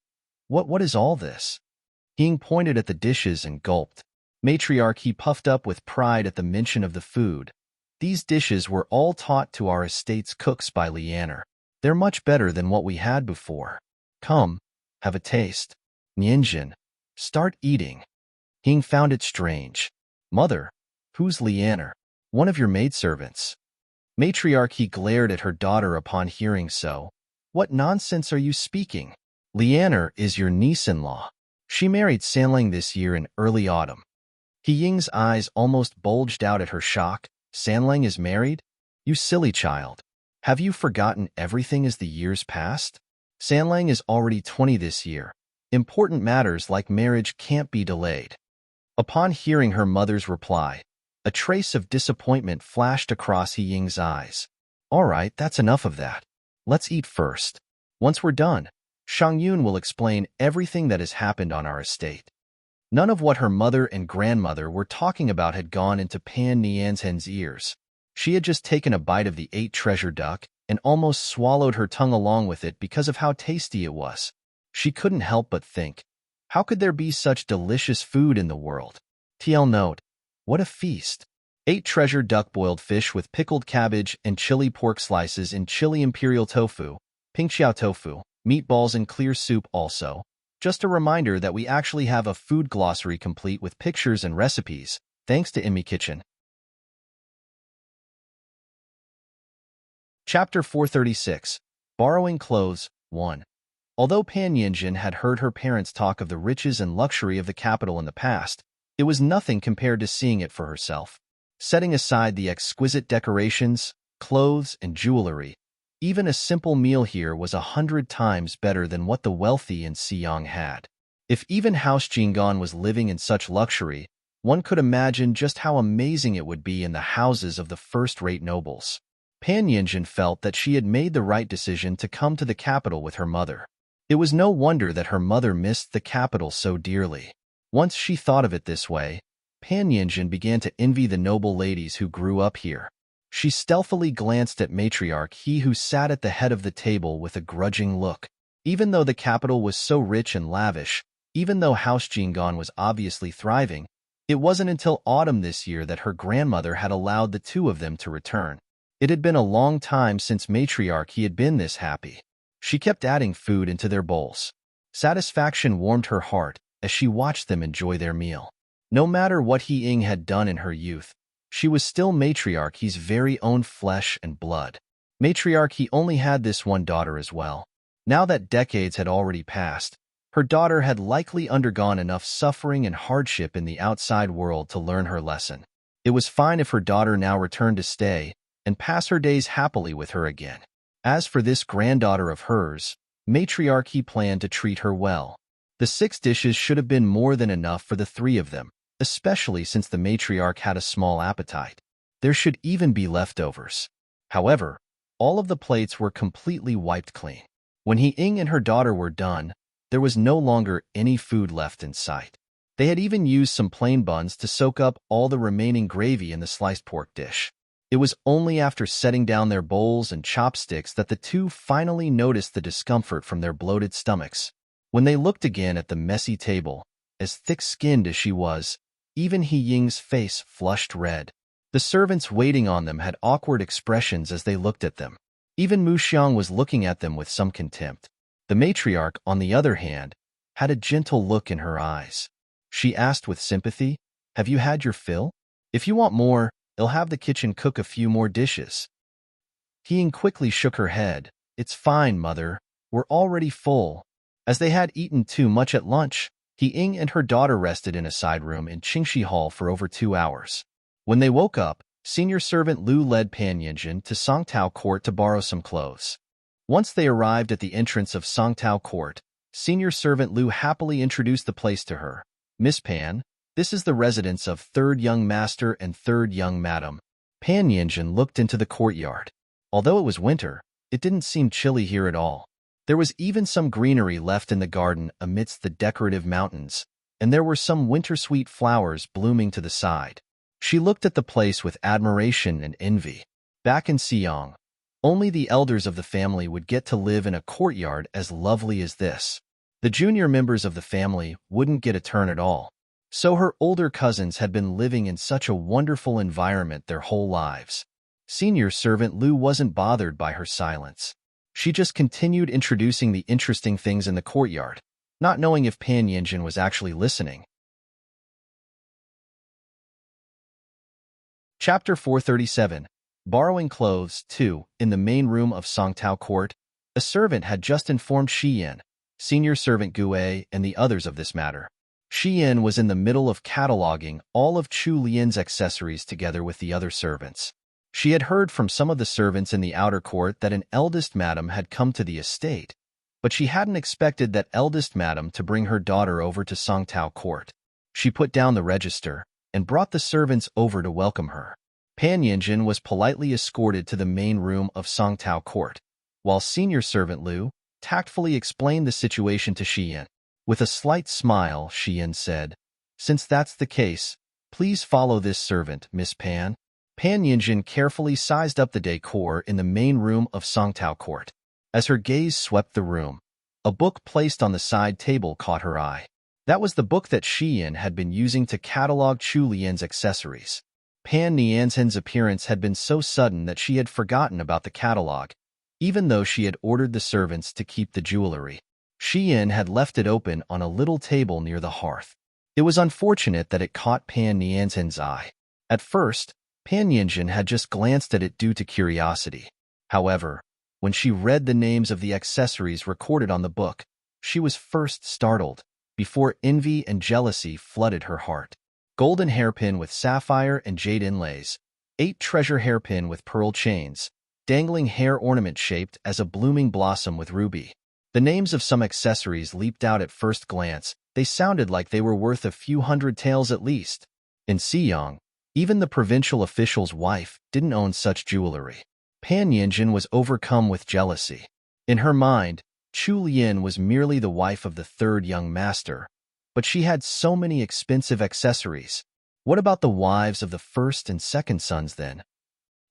what is all this?" Ying pointed at the dishes and gulped. Matriarch He puffed up with pride at the mention of the food. "These dishes were all taught to our estate's cooks by Lianer. They're much better than what we had before. Come, have a taste." "Nianjin, start eating." Ying found it strange. "Mother, who's Lianer?" "One of your maidservants." Matriarch He glared at her daughter upon hearing so. "What nonsense are you speaking? Lianer is your niece-in-law. She married Sanlang this year in early autumn." He Ying's eyes almost bulged out at her shock. "Sanlang is married? You silly child. Have you forgotten everything as the years passed? Sanlang is already 20 this year. Important matters like marriage can't be delayed." Upon hearing her mother's reply, a trace of disappointment flashed across He Ying's eyes. "All right, that's enough of that. Let's eat first. Once we're done, Shangyun will explain everything that has happened on our estate." None of what her mother and grandmother were talking about had gone into Pan Nianzhen's ears. She had just taken a bite of the 8-treasure duck and almost swallowed her tongue along with it because of how tasty it was. She couldn't help but think, how could there be such delicious food in the world? TL note, what a feast. 8-treasure duck boiled fish with pickled cabbage and chili pork slices in chili imperial tofu, pingxiao tofu, meatballs and clear soup also. Just a reminder that we actually have a food glossary complete with pictures and recipes, thanks to Immi Kitchen. Chapter 436, Borrowing Clothes, 1. Although Pan Yinjin had heard her parents talk of the riches and luxury of the capital in the past, it was nothing compared to seeing it for herself. Setting aside the exquisite decorations, clothes, and jewelry, even a simple meal here was 100 times better than what the wealthy in Xiyang had. If even House Jinggan was living in such luxury, one could imagine just how amazing it would be in the houses of the first-rate nobles. Pan Yinjin felt that she had made the right decision to come to the capital with her mother. It was no wonder that her mother missed the capital so dearly. Once she thought of it this way, Pan Yinjin began to envy the noble ladies who grew up here. She stealthily glanced at Matriarch He, who sat at the head of the table with a grudging look. Even though the capital was so rich and lavish, even though House Jinggan was obviously thriving, it wasn't until autumn this year that her grandmother had allowed the two of them to return. It had been a long time since Matriarch He had been this happy. She kept adding food into their bowls. Satisfaction warmed her heart as she watched them enjoy their meal. No matter what He Ying had done in her youth, she was still Matriarch He's very own flesh and blood. Matriarch He only had this one daughter as well. Now that decades had already passed, her daughter had likely undergone enough suffering and hardship in the outside world to learn her lesson. It was fine if her daughter now returned to stay and pass her days happily with her again. As for this granddaughter of hers, Matriarch He planned to treat her well. The 6 dishes should have been more than enough for the 3 of them, especially since the matriarch had a small appetite. There should even be leftovers. However, all of the plates were completely wiped clean. When He Ying and her daughter were done, there was no longer any food left in sight. They had even used some plain buns to soak up all the remaining gravy in the sliced pork dish. It was only after setting down their bowls and chopsticks that the two finally noticed the discomfort from their bloated stomachs. When they looked again at the messy table, as thick-skinned as she was, even He Ying's face flushed red. The servants waiting on them had awkward expressions as they looked at them. Even Mu Xiang was looking at them with some contempt. The matriarch, on the other hand, had a gentle look in her eyes. She asked with sympathy, "Have you had your fill? If you want more, they'll have the kitchen cook a few more dishes." He Ying quickly shook her head. "It's fine, mother. We're already full." As they had eaten too much at lunch, He Ying and her daughter rested in a side room in Qingxi Hall for over 2 hours. When they woke up, senior servant Lu led Pan Yinjin to Songtao Court to borrow some clothes. Once they arrived at the entrance of Songtao Court, senior servant Lu happily introduced the place to her. "Miss Pan, this is the residence of 3rd young master and 3rd young madam." Pan Yinjin looked into the courtyard. Although it was winter, it didn't seem chilly here at all. There was even some greenery left in the garden amidst the decorative mountains, and there were some winter-sweet flowers blooming to the side. She looked at the place with admiration and envy. Back in Xiyang, only the elders of the family would get to live in a courtyard as lovely as this. The junior members of the family wouldn't get a turn at all. So her older cousins had been living in such a wonderful environment their whole lives. Senior servant Lu wasn't bothered by her silence. She just continued introducing the interesting things in the courtyard, not knowing if Pan Yinjin was actually listening. Chapter 437, Borrowing Clothes 2. In the main room of Songtao Court, a servant had just informed Shi Yin, senior servant Gu Wei, and the others of this matter. Shi Yin was in the middle of cataloging all of Chu Lian's accessories together with the other servants. She had heard from some of the servants in the outer court that an eldest madam had come to the estate, but she hadn't expected that eldest madam to bring her daughter over to Songtao Court. She put down the register and brought the servants over to welcome her. Pan Yinjin was politely escorted to the main room of Songtao Court, while senior servant Lu tactfully explained the situation to Shi Yin. With a slight smile, Shi Yin said, "Since that's the case, please follow this servant, Miss Pan." Pan Yinjin carefully sized up the decor in the main room of Songtao Court. As her gaze swept the room, a book placed on the side table caught her eye. That was the book that Xian had been using to catalog Chu Lian's accessories. Pan Nianzhen's appearance had been so sudden that she had forgotten about the catalog, even though she had ordered the servants to keep the jewelry. Xian had left it open on a little table near the hearth. It was unfortunate that it caught Pan Nianzhen's eye. At first, Pan Yinjin had just glanced at it due to curiosity. However, when she read the names of the accessories recorded on the book, she was first startled, before envy and jealousy flooded her heart. Golden hairpin with sapphire and jade inlays, 8 treasure hairpin with pearl chains, dangling hair ornament shaped as a blooming blossom with ruby. The names of some accessories leaped out at first glance. They sounded like they were worth a few hundred taels at least. In Xiyang, even the provincial official's wife didn't own such jewelry. Pan Yinjin was overcome with jealousy. In her mind, Chu Lian was merely the wife of the third young master, but she had so many expensive accessories. What about the wives of the first and second sons then?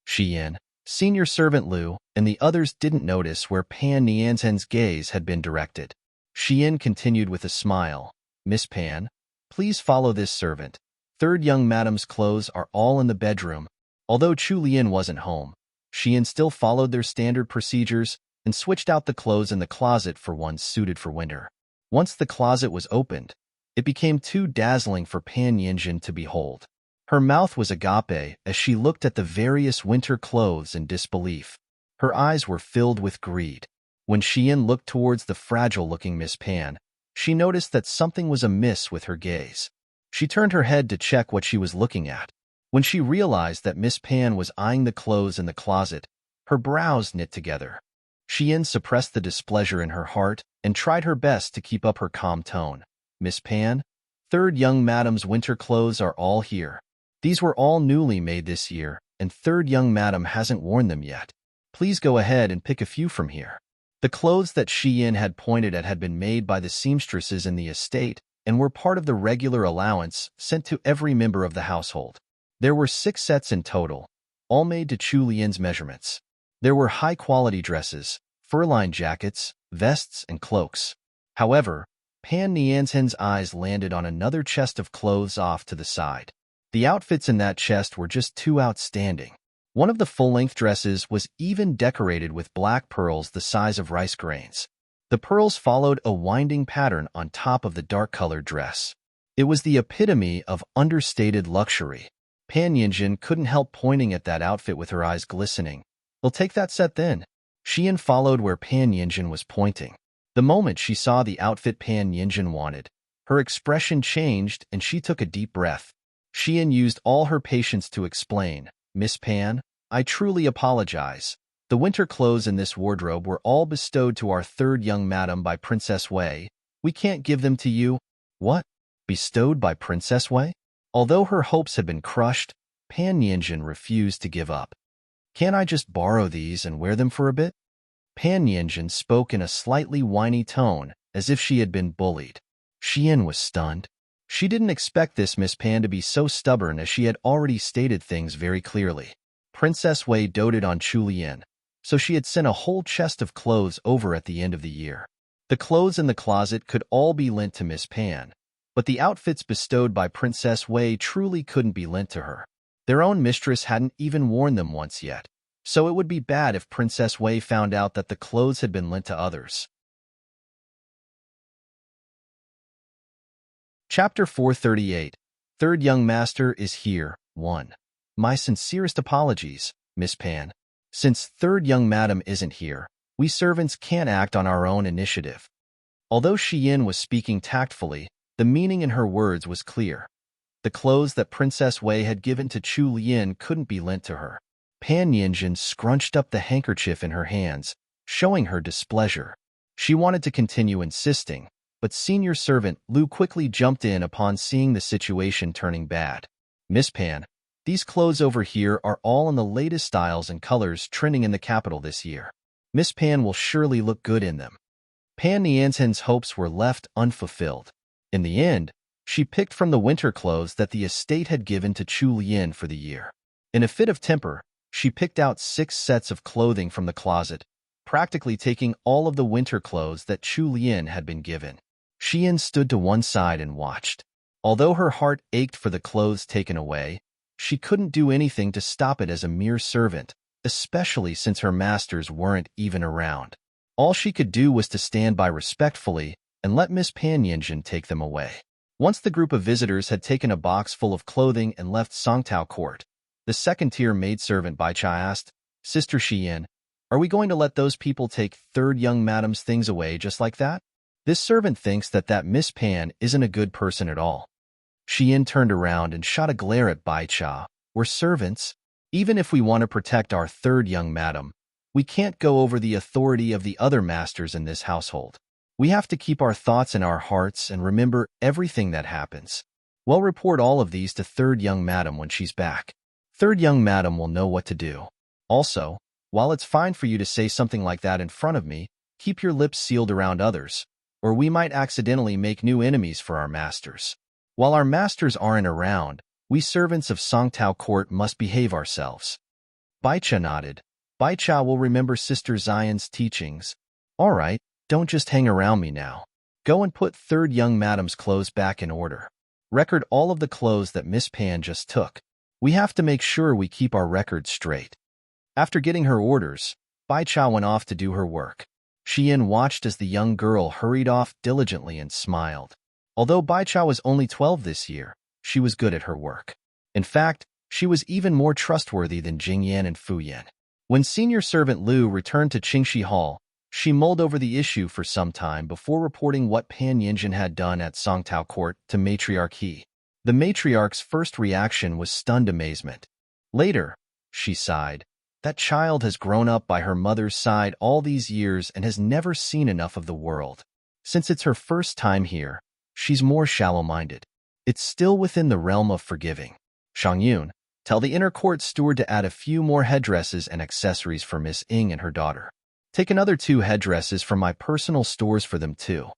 Xian, senior servant Lu, and the others didn't notice where Pan Nianzhen's gaze had been directed. Xian continued with a smile. Miss Pan, please follow this servant. Third young madam's clothes are all in the bedroom. Although Chu Lian wasn't home, Xian still followed their standard procedures and switched out the clothes in the closet for ones suited for winter. Once the closet was opened, it became too dazzling for Pan Yinjin to behold. Her mouth was agape as she looked at the various winter clothes in disbelief. Her eyes were filled with greed. When Xian looked towards the fragile-looking Miss Pan, she noticed that something was amiss with her gaze. She turned her head to check what she was looking at. When she realized that Miss Pan was eyeing the clothes in the closet, her brows knit together. Xian suppressed the displeasure in her heart and tried her best to keep up her calm tone. Miss Pan, third young madam's winter clothes are all here. These were all newly made this year, and third young madam hasn't worn them yet. Please go ahead and pick a few from here. The clothes that Xian had pointed at had been made by the seamstresses in the estate and were part of the regular allowance sent to every member of the household. There were 6 sets in total, all made to Chu Lian's measurements. There were high-quality dresses, fur-lined jackets, vests, and cloaks. However, Pan Nianzhen's eyes landed on another chest of clothes off to the side. The outfits in that chest were just too outstanding. One of the full-length dresses was even decorated with black pearls the size of rice grains. The pearls followed a winding pattern on top of the dark-colored dress. It was the epitome of understated luxury. Pan Yinjin couldn't help pointing at that outfit with her eyes glistening. "We'll take that set then." Xian followed where Pan Yinjin was pointing. The moment she saw the outfit Pan Yinjin wanted, her expression changed and she took a deep breath. Xian used all her patience to explain. "Miss Pan, I truly apologize. The winter clothes in this wardrobe were all bestowed to our third young madam by Princess Wei. We can't give them to you." "What? Bestowed by Princess Wei?" Although her hopes had been crushed, Pan Yinjin refused to give up. "Can't I just borrow these and wear them for a bit?" Pan Yinjin spoke in a slightly whiny tone, as if she had been bullied. Xian was stunned. She didn't expect this Miss Pan to be so stubborn, as she had already stated things very clearly. Princess Wei doted on Chu Lian, so she had sent a whole chest of clothes over at the end of the year. The clothes in the closet could all be lent to Miss Pan, but the outfits bestowed by Princess Wei truly couldn't be lent to her. Their own mistress hadn't even worn them once yet, so it would be bad if Princess Wei found out that the clothes had been lent to others. Chapter 438. Third Young Master is here. 1. My sincerest apologies, Miss Pan. Since third young madam isn't here, we servants can't act on our own initiative. Although Xian was speaking tactfully, the meaning in her words was clear. The clothes that Princess Wei had given to Chu Lian couldn't be lent to her. Pan Yinjin scrunched up the handkerchief in her hands, showing her displeasure. She wanted to continue insisting, but senior servant Lu quickly jumped in upon seeing the situation turning bad. "Miss Pan, these clothes over here are all in the latest styles and colors trending in the capital this year. Miss Pan will surely look good in them." Pan Nianzhen's hopes were left unfulfilled. In the end, she picked from the winter clothes that the estate had given to Chu Lian for the year. In a fit of temper, she picked out 6 sets of clothing from the closet, practically taking all of the winter clothes that Chu Lian had been given. Xian stood to one side and watched. Although her heart ached for the clothes taken away, she couldn't do anything to stop it as a mere servant, especially since her masters weren't even around. All she could do was to stand by respectfully and let Miss Pan Yinjin take them away. Once the group of visitors had taken a box full of clothing and left Songtao Court, the second-tier maidservant Baicha asked, "Sister Xian, are we going to let those people take third young madam's things away just like that? This servant thinks that Miss Pan isn't a good person at all." Xian turned around and shot a glare at Baicha. "We're servants. Even if we want to protect our third young madam, we can't go over the authority of the other masters in this household. We have to keep our thoughts in our hearts and remember everything that happens. We'll report all of these to third young madam when she's back. Third young madam will know what to do. Also, while it's fine for you to say something like that in front of me, keep your lips sealed around others, or we might accidentally make new enemies for our masters. While our masters aren't around, we servants of Songtao Court must behave ourselves." Baicha nodded. "Baicha will remember Sister Zion's teachings. All right, don't just hang around me now. Go and put third young madam's clothes back in order. Record all of the clothes that Miss Pan just took. We have to make sure we keep our records straight." After getting her orders, Baicha went off to do her work. Xian watched as the young girl hurried off diligently and smiled. Although Baicha was only 12 this year, she was good at her work. In fact, she was even more trustworthy than Jingyan and Fuyan. When senior servant Lu returned to Qingxi Hall, she mulled over the issue for some time before reporting what Pan Yinjin had done at Songtao Court to Matriarch He. The matriarch's first reaction was stunned amazement. Later, she sighed, "That child has grown up by her mother's side all these years and has never seen enough of the world. Since it's her first time here, she's more shallow-minded. It's still within the realm of forgiving. Shang Yun, tell the inner court steward to add a few more headdresses and accessories for Miss Ying and her daughter. Take another 2 headdresses from my personal stores for them too."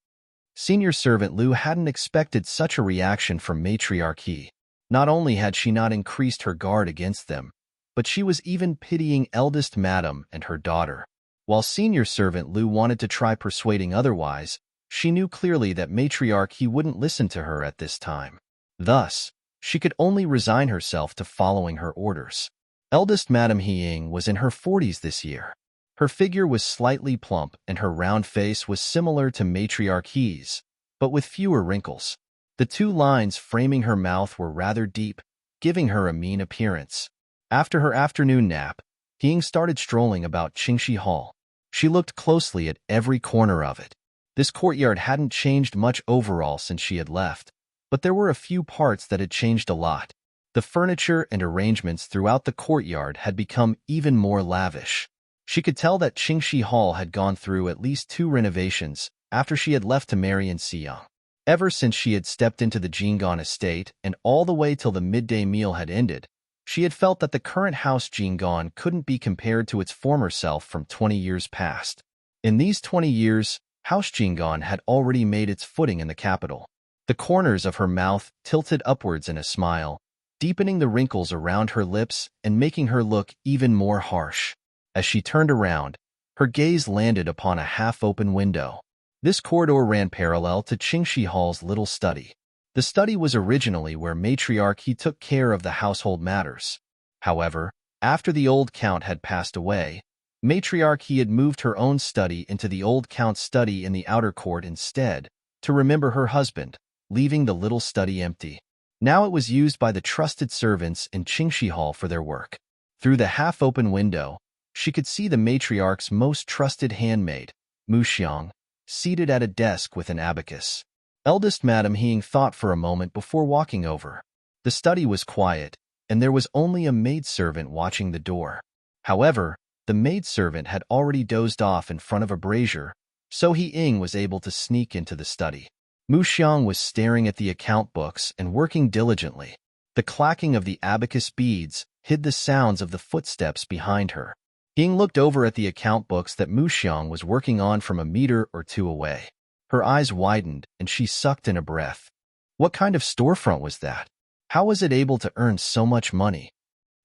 Senior servant Lu hadn't expected such a reaction from Matriarch He. Not only had she not increased her guard against them, but she was even pitying eldest madam and her daughter. While senior servant Lu wanted to try persuading otherwise, she knew clearly that Matriarch He wouldn't listen to her at this time. Thus, she could only resign herself to following her orders. Eldest Madam He Ying was in her 40s this year. Her figure was slightly plump and her round face was similar to Matriarch He's, but with fewer wrinkles. The 2 lines framing her mouth were rather deep, giving her a mean appearance. After her afternoon nap, He Ying started strolling about Qingxi Hall. She looked closely at every corner of it. This courtyard hadn't changed much overall since she had left, but there were a few parts that had changed a lot. The furniture and arrangements throughout the courtyard had become even more lavish. She could tell that Qingxi Hall had gone through at least 2 renovations after she had left to marry in Xiyang. Ever since she had stepped into the Jinggan estate and all the way till the midday meal had ended, she had felt that the current house Jinggan couldn't be compared to its former self from 20 years past. In these 20 years, House Jinggan had already made its footing in the capital. The corners of her mouth tilted upwards in a smile, deepening the wrinkles around her lips and making her look even more harsh. As she turned around, her gaze landed upon a half-open window. This corridor ran parallel to Qingxi Hall's little study. The study was originally where Matriarch He took care of the household matters. However, after the old count had passed away, Matriarch He had moved her own study into the old count's study in the outer court instead, to remember her husband, leaving the little study empty. Now it was used by the trusted servants in Qingxi Hall for their work. Through the half-open window, she could see the matriarch's most trusted handmaid, Mu Xiang, seated at a desk with an abacus. Eldest Madam He Ying thought for a moment before walking over. The study was quiet, and there was only a maidservant watching the door. However, the maidservant had already dozed off in front of a brazier, so He Ying was able to sneak into the study. Mu Xiang was staring at the account books and working diligently. The clacking of the abacus beads hid the sounds of the footsteps behind her. He Ying looked over at the account books that Mu Xiang was working on from a meter or 2 away. Her eyes widened and she sucked in a breath. What kind of storefront was that? How was it able to earn so much money?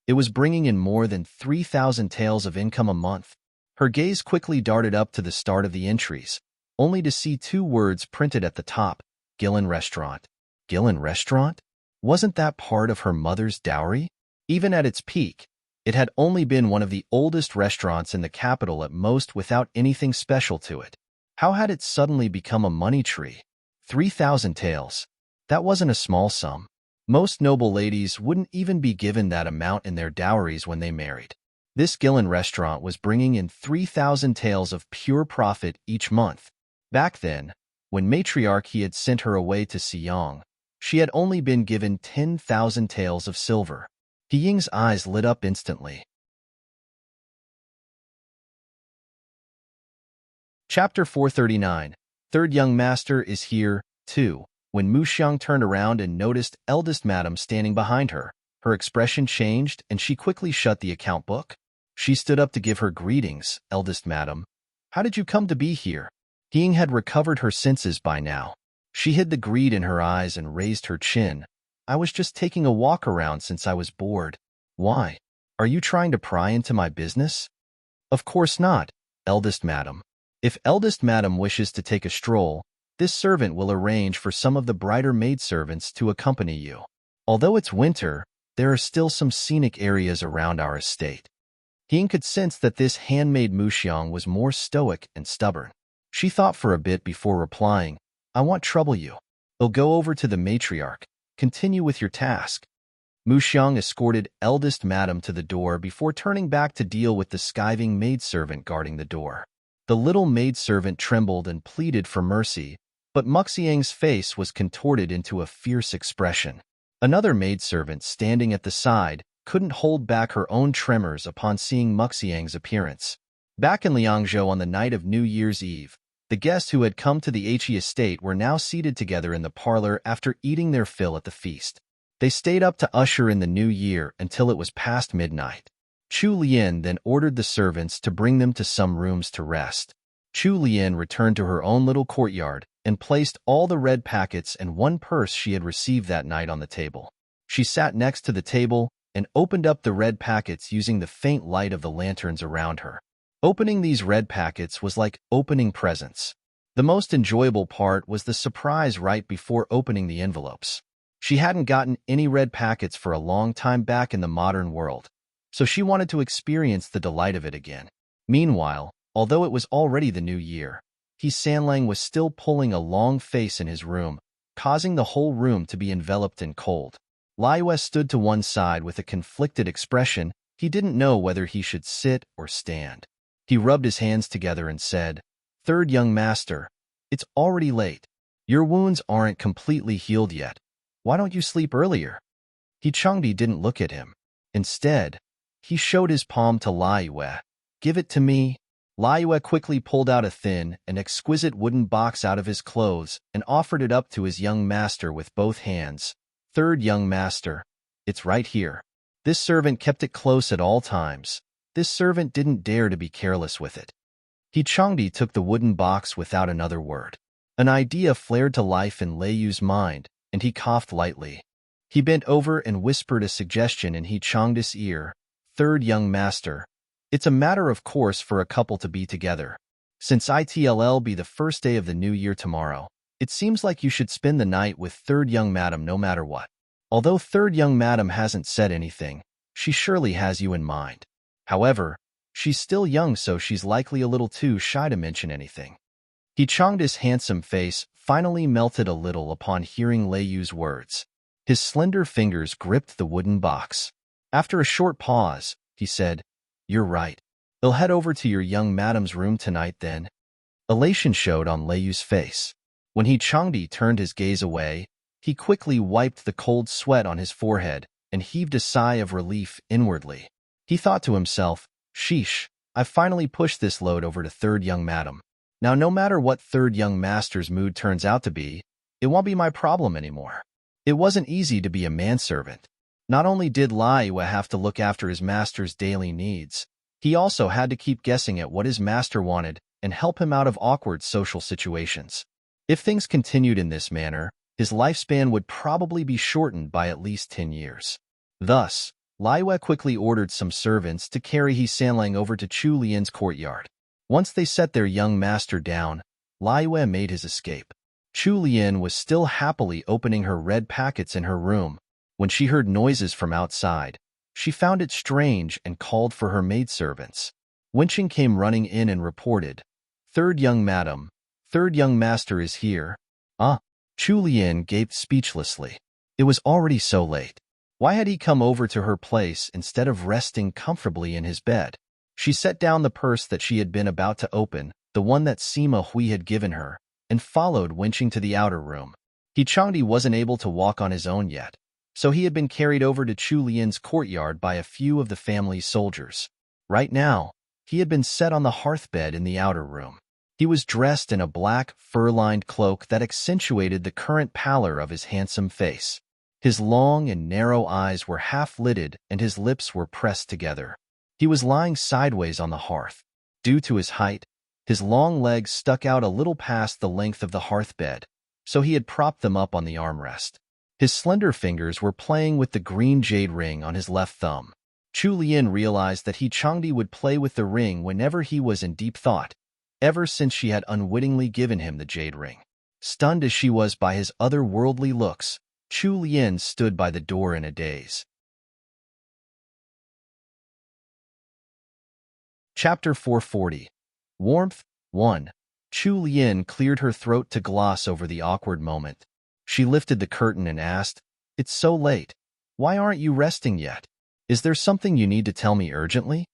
It was bringing in more than 3,000 taels of income a month. Her gaze quickly darted up to the start of the entries, only to see two words printed at the top, Gillen Restaurant. Gillen Restaurant? Wasn't that part of her mother's dowry? Even at its peak, it had only been one of the oldest restaurants in the capital at most without anything special to it. How had it suddenly become a money tree? 3,000 taels. That wasn't a small sum. Most noble ladies wouldn't even be given that amount in their dowries when they married. This Gillen restaurant was bringing in 3,000 taels of pure profit each month. Back then, when matriarch had sent her away to Siang, she had only been given 10,000 taels of silver. He Ying's eyes lit up instantly. Chapter 439. Third young master is here, too. When Mu Xiang turned around and noticed eldest madam standing behind her, her expression changed and she quickly shut the account book. She stood up to give her greetings, eldest madam. How did you come to be here? Ying had recovered her senses by now. She hid the greed in her eyes and raised her chin. I was just taking a walk around since I was bored. Why? Are you trying to pry into my business? Of course not, eldest madam. If eldest madam wishes to take a stroll, this servant will arrange for some of the brighter maidservants to accompany you. Although it's winter, there are still some scenic areas around our estate. Ying could sense that this handmaid Mu Xiang was more stoic and stubborn. She thought for a bit before replying, I won't trouble you. I'll go over to the matriarch. Continue with your task. Mu Xiang escorted eldest madam to the door before turning back to deal with the skiving maidservant guarding the door. The little maidservant trembled and pleaded for mercy, but Muxiang's face was contorted into a fierce expression. Another maidservant standing at the side couldn't hold back her own tremors upon seeing Muxiang's appearance. Back in Liangzhou on the night of New Year's Eve, the guests who had come to the He estate were now seated together in the parlor after eating their fill at the feast. They stayed up to usher in the new year until it was past midnight. Chu Lian then ordered the servants to bring them to some rooms to rest. Chu Lian returned to her own little courtyard and placed all the red packets and one purse she had received that night on the table. She sat next to the table and opened up the red packets using the faint light of the lanterns around her. Opening these red packets was like opening presents. The most enjoyable part was the surprise right before opening the envelopes. She hadn't gotten any red packets for a long time back in the modern world, so she wanted to experience the delight of it again. Meanwhile, although it was already the new year, He Sanlang was still pulling a long face in his room, causing the whole room to be enveloped in cold. Lai Yue stood to one side with a conflicted expression. He didn't know whether he should sit or stand. He rubbed his hands together and said, Third young master, it's already late. Your wounds aren't completely healed yet. Why don't you sleep earlier? He Changdi didn't look at him. Instead, he showed his palm to Lai Yue. Give it to me. Lai Yue quickly pulled out a thin and exquisite wooden box out of his clothes and offered it up to his young master with both hands. Third young master, it's right here. This servant kept it close at all times. This servant didn't dare to be careless with it. He Changdi took the wooden box without another word. An idea flared to life in Lei Yu's mind, and he coughed lightly. He bent over and whispered a suggestion in He Changdi's ear. Third young master, it's a matter of course for a couple to be together. Since it'll be the first day of the new year tomorrow, it seems like you should spend the night with third young madam no matter what. Although third young madam hasn't said anything, she surely has you in mind. However, she's still young, so she's likely a little too shy to mention anything. He Changdi's handsome face finally melted a little upon hearing Lei Yu's words. His slender fingers gripped the wooden box. After a short pause, he said, You're right. I'll head over to your young madam's room tonight then. Elation showed on Lei Yu's face. When He Changdi turned his gaze away, he quickly wiped the cold sweat on his forehead and heaved a sigh of relief inwardly. He thought to himself, Sheesh, I've finally pushed this load over to third young madam. Now no matter what third young master's mood turns out to be, it won't be my problem anymore. It wasn't easy to be a manservant. Not only did Lai Yue have to look after his master's daily needs, he also had to keep guessing at what his master wanted and help him out of awkward social situations. If things continued in this manner, his lifespan would probably be shortened by at least 10 years. Thus, Liyue quickly ordered some servants to carry He Sanlang over to Chu Lian's courtyard. Once they set their young master down, Liyue made his escape. Chu Lian was still happily opening her red packets in her room when she heard noises from outside. She found it strange and called for her maidservants. Wenqing came running in and reported, "Third young madam, third young master is here." Ah! Chu Lian gaped speechlessly. It was already so late. Why had he come over to her place instead of resting comfortably in his bed? She set down the purse that she had been about to open, the one that Sima Hui had given her, and followed Wenqing to the outer room. He Changdi wasn't able to walk on his own yet, so he had been carried over to Chu Lian's courtyard by a few of the family's soldiers. Right now, he had been set on the hearthbed in the outer room. He was dressed in a black, fur-lined cloak that accentuated the current pallor of his handsome face. His long and narrow eyes were half-lidded and his lips were pressed together. He was lying sideways on the hearth. Due to his height, his long legs stuck out a little past the length of the hearthbed, so he had propped them up on the armrest. His slender fingers were playing with the green jade ring on his left thumb. Chu Lian realized that He Changdi would play with the ring whenever he was in deep thought, ever since she had unwittingly given him the jade ring. Stunned as she was by his otherworldly looks, Chu Lian stood by the door in a daze. Chapter 440. Warmth 1. Chu Lian cleared her throat to gloss over the awkward moment. She lifted the curtain and asked, "It's so late. Why aren't you resting yet? Is there something you need to tell me urgently?"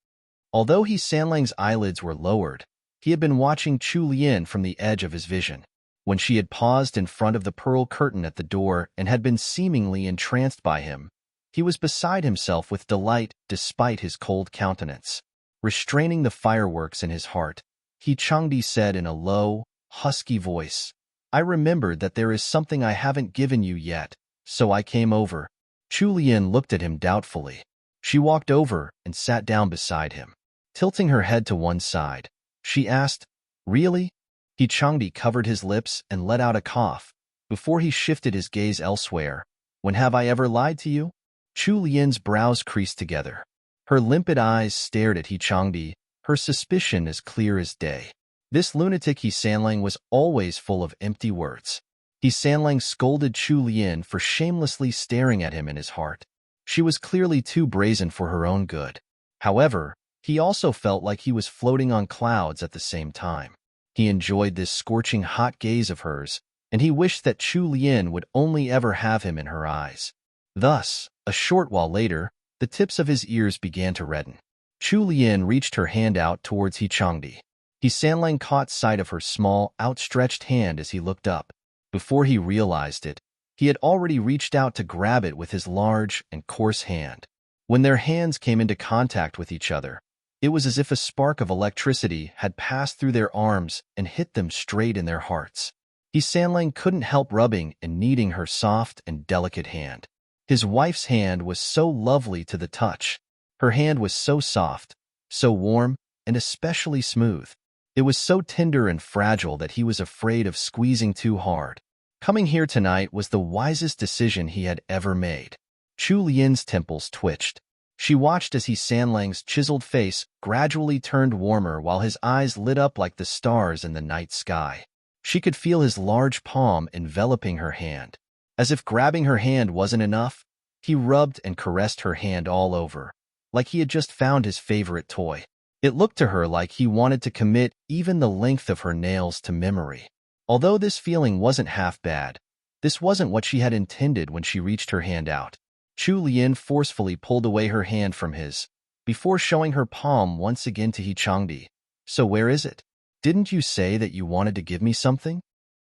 Although He Sanlang's eyelids were lowered, he had been watching Chu Lian from the edge of his vision. When she had paused in front of the pearl curtain at the door and had been seemingly entranced by him, he was beside himself with delight despite his cold countenance. Restraining the fireworks in his heart, He Changdi said in a low, husky voice, "I remembered that there is something I haven't given you yet, so I came over." Chu Lian looked at him doubtfully. She walked over and sat down beside him. Tilting her head to one side, she asked, "Really?" He Changdi covered his lips and let out a cough, before he shifted his gaze elsewhere. "When have I ever lied to you?" Chu Lian's brows creased together. Her limpid eyes stared at He Changdi, her suspicion as clear as day. This lunatic He Sanlang was always full of empty words. He Sanlang scolded Chu Lian for shamelessly staring at him in his heart. She was clearly too brazen for her own good. However, he also felt like he was floating on clouds at the same time. He enjoyed this scorching hot gaze of hers, and he wished that Chu Lian would only ever have him in her eyes. Thus, a short while later, the tips of his ears began to redden. Chu Lian reached her hand out towards He Changdi. He Sanlang caught sight of her small, outstretched hand as he looked up. Before he realized it, he had already reached out to grab it with his large and coarse hand. When their hands came into contact with each other, it was as if a spark of electricity had passed through their arms and hit them straight in their hearts. He Sanlang couldn't help rubbing and kneading her soft and delicate hand. His wife's hand was so lovely to the touch. Her hand was so soft, so warm, and especially smooth. It was so tender and fragile that he was afraid of squeezing too hard. Coming here tonight was the wisest decision he had ever made. Chu Lian's temples twitched. She watched as He Sanlang's chiseled face gradually turned warmer while his eyes lit up like the stars in the night sky. She could feel his large palm enveloping her hand. As if grabbing her hand wasn't enough, he rubbed and caressed her hand all over, like he had just found his favorite toy. It looked to her like he wanted to commit even the length of her nails to memory. Although this feeling wasn't half bad, this wasn't what she had intended when she reached her hand out. Chu Lian forcefully pulled away her hand from his, before showing her palm once again to He Changdi. "So where is it? Didn't you say that you wanted to give me something?"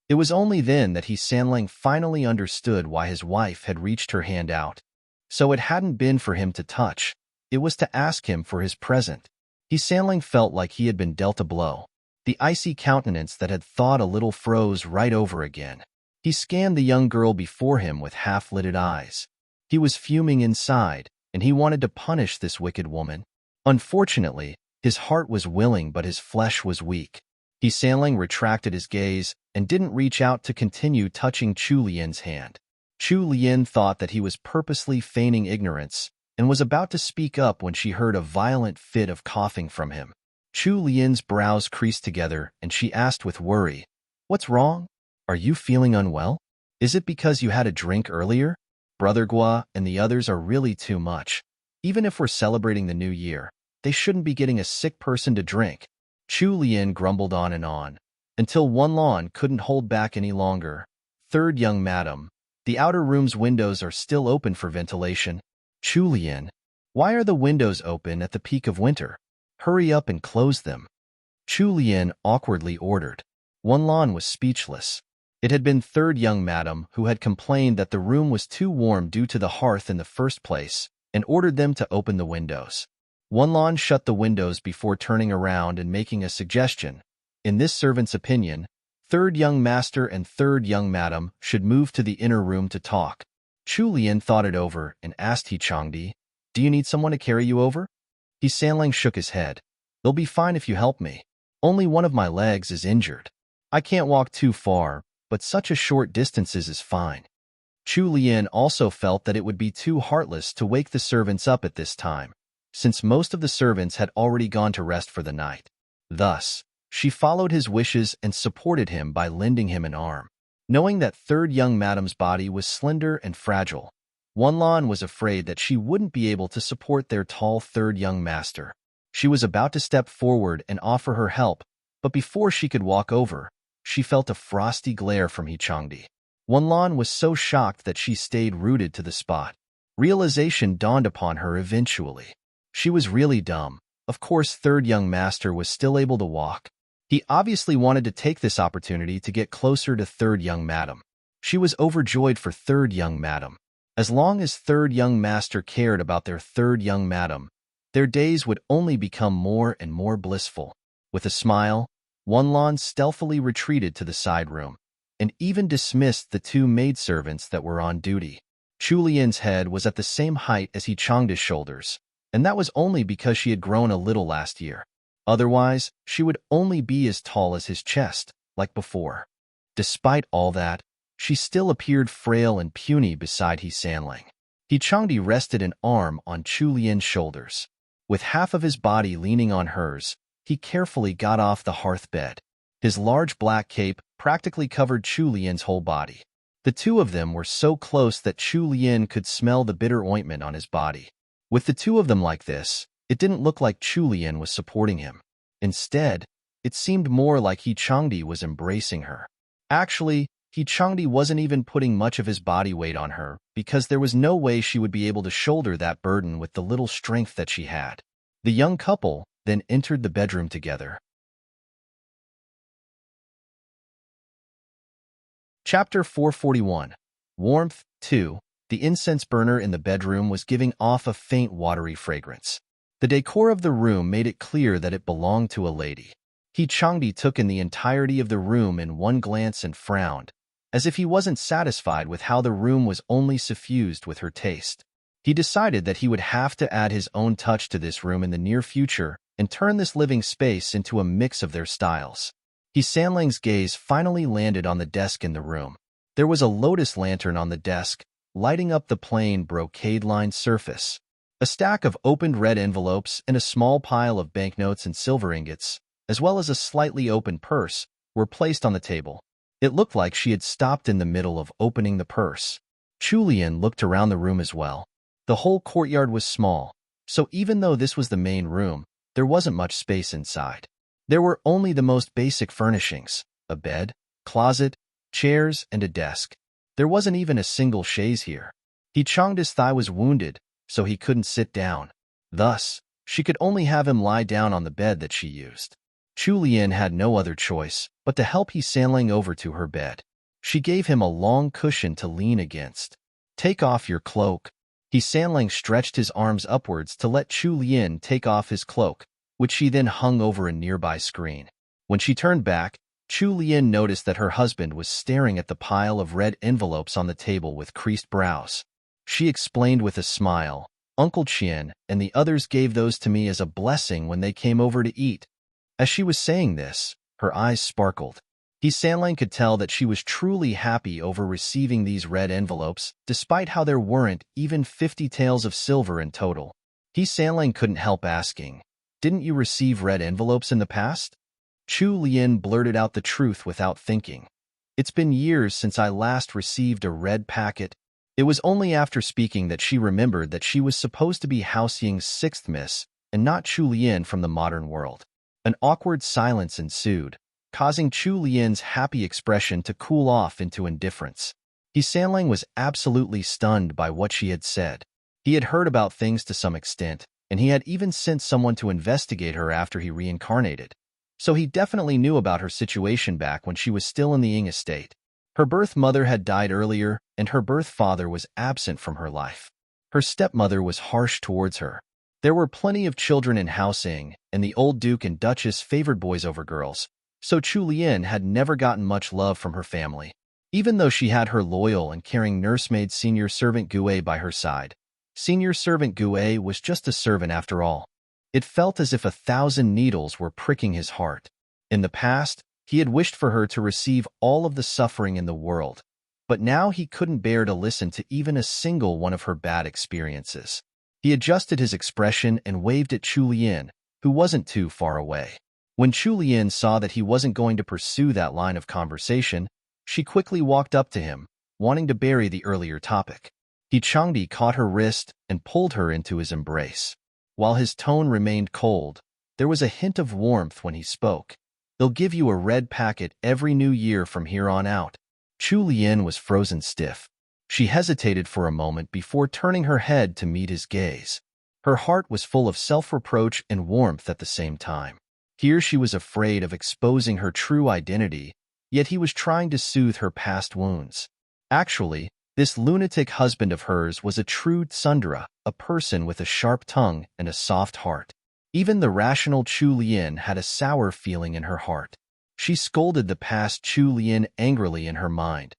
It was only then that He Sanlang finally understood why his wife had reached her hand out. So it hadn't been for him to touch, it was to ask him for his present. He Sanlang felt like he had been dealt a blow. The icy countenance that had thawed a little froze right over again. He scanned the young girl before him with half-lidded eyes. He was fuming inside, and he wanted to punish this wicked woman. Unfortunately, his heart was willing but his flesh was weak. He Sanlang retracted his gaze and didn't reach out to continue touching Chu Lian's hand. Chu Lian thought that he was purposely feigning ignorance and was about to speak up when she heard a violent fit of coughing from him. Chu Lian's brows creased together, and she asked with worry, "What's wrong? Are you feeling unwell? Is it because you had a drink earlier? Brother Gua and the others are really too much. Even if we're celebrating the new year, they shouldn't be getting a sick person to drink." Chu Lian grumbled on, until Wanlan couldn't hold back any longer. "Third young madam, the outer room's windows are still open for ventilation." "Chu Lian, why are the windows open at the peak of winter? Hurry up and close them," Chu Lian awkwardly ordered. Wanlan was speechless. It had been third young madam who had complained that the room was too warm due to the hearth in the first place, and ordered them to open the windows. Wanlan shut the windows before turning around and making a suggestion. In this servant's opinion, third young master and third young madam should move to the inner room to talk. Chu Lian thought it over and asked He Changdi, "Do you need someone to carry you over?" He Sanlang shook his head. "They'll be fine if you help me. Only one of my legs is injured. I can't walk too far, but such a short distances is fine." Chu Lian also felt that it would be too heartless to wake the servants up at this time, since most of the servants had already gone to rest for the night. Thus, she followed his wishes and supported him by lending him an arm. Knowing that third young madam's body was slender and fragile, Wanlan was afraid that she wouldn't be able to support their tall third young master. She was about to step forward and offer her help, but before she could walk over, she felt a frosty glare from He Changdi. Wanlan was so shocked that she stayed rooted to the spot. Realization dawned upon her eventually. She was really dumb. Of course, third young master was still able to walk. He obviously wanted to take this opportunity to get closer to third young madam. She was overjoyed for third young madam. As long as third young master cared about their third young madam, their days would only become more and more blissful. With a smile, Wanlan stealthily retreated to the side room, and even dismissed the two maidservants that were on duty. Chu Lian's head was at the same height as He Changdi's shoulders, and that was only because she had grown a little last year. Otherwise, she would only be as tall as his chest, like before. Despite all that, she still appeared frail and puny beside He Sanlang. He Changdi rested an arm on Chu Lian's shoulders. With half of his body leaning on hers, he carefully got off the hearth bed. His large black cape practically covered Chu Lian's whole body. The two of them were so close that Chu Lian could smell the bitter ointment on his body. With the two of them like this, it didn't look like Chu Lian was supporting him. Instead, it seemed more like He Changdi was embracing her. Actually, He Changdi wasn't even putting much of his body weight on her, because there was no way she would be able to shoulder that burden with the little strength that she had. The young couple then entered the bedroom together. Chapter 441. Warmth 2. The incense burner in the bedroom was giving off a faint watery fragrance. The decor of the room made it clear that it belonged to a lady. He Changdi took in the entirety of the room in one glance and frowned, as if he wasn't satisfied with how the room was only suffused with her taste. He decided that he would have to add his own touch to this room in the near future and turn this living space into a mix of their styles. He Sanlang's gaze finally landed on the desk in the room. There was a lotus lantern on the desk, lighting up the plain brocade-lined surface. A stack of opened red envelopes and a small pile of banknotes and silver ingots, as well as a slightly open purse, were placed on the table. It looked like she had stopped in the middle of opening the purse. Chu Lian looked around the room as well. The whole courtyard was small, so even though this was the main room, there wasn't much space inside. There were only the most basic furnishings: a bed, closet, chairs, and a desk. There wasn't even a single chaise here. He Changdi's thigh was wounded, so he couldn't sit down. Thus, she could only have him lie down on the bed that she used. Chu Lian had no other choice but to help He Sanlang over to her bed. She gave him a long cushion to lean against. "Take off your cloak." He Sanlang stretched his arms upwards to let Chu Lian take off his cloak, which she then hung over a nearby screen. When she turned back, Chu Lian noticed that her husband was staring at the pile of red envelopes on the table with creased brows. She explained with a smile, "Uncle Qian and the others gave those to me as a blessing when they came over to eat." As she was saying this, her eyes sparkled. Sanlang could tell that she was truly happy over receiving these red envelopes, despite how there weren't even 50 taels of silver in total. Sanlang couldn't help asking, "Didn't you receive red envelopes in the past?" Chu Lien blurted out the truth without thinking. "It's been years since I last received a red packet." It was only after speaking that she remembered that she was supposed to be House Ying's sixth miss, and not Chu Lien from the modern world. An awkward silence ensued, causing Chu Lien's happy expression to cool off into indifference. Sanlang was absolutely stunned by what she had said. He had heard about things to some extent, and he had even sent someone to investigate her after he reincarnated. So he definitely knew about her situation back when she was still in the Ying estate. Her birth mother had died earlier, and her birth father was absent from her life. Her stepmother was harsh towards her. There were plenty of children in House Ying, and the old duke and duchess favored boys over girls, so Chu Lien had never gotten much love from her family. Even though she had her loyal and caring nursemaid senior servant Gue by her side, senior servant Gue was just a servant after all. It felt as if 1,000 needles were pricking his heart. In the past, he had wished for her to receive all of the suffering in the world, but now he couldn't bear to listen to even a single one of her bad experiences. He adjusted his expression and waved at Chu Lien, who wasn't too far away. When Chu Lien saw that he wasn't going to pursue that line of conversation, she quickly walked up to him, wanting to bury the earlier topic. Changdi caught her wrist and pulled her into his embrace. While his tone remained cold, there was a hint of warmth when he spoke. "They'll give you a red packet every new year from here on out." Chu Lien was frozen stiff. She hesitated for a moment before turning her head to meet his gaze. Her heart was full of self-reproach and warmth at the same time. Here she was afraid of exposing her true identity, yet he was trying to soothe her past wounds. Actually, this lunatic husband of hers was a true tsundere, a person with a sharp tongue and a soft heart. Even the rational Chu Lien had a sour feeling in her heart. She scolded the past Chu Lien angrily in her mind.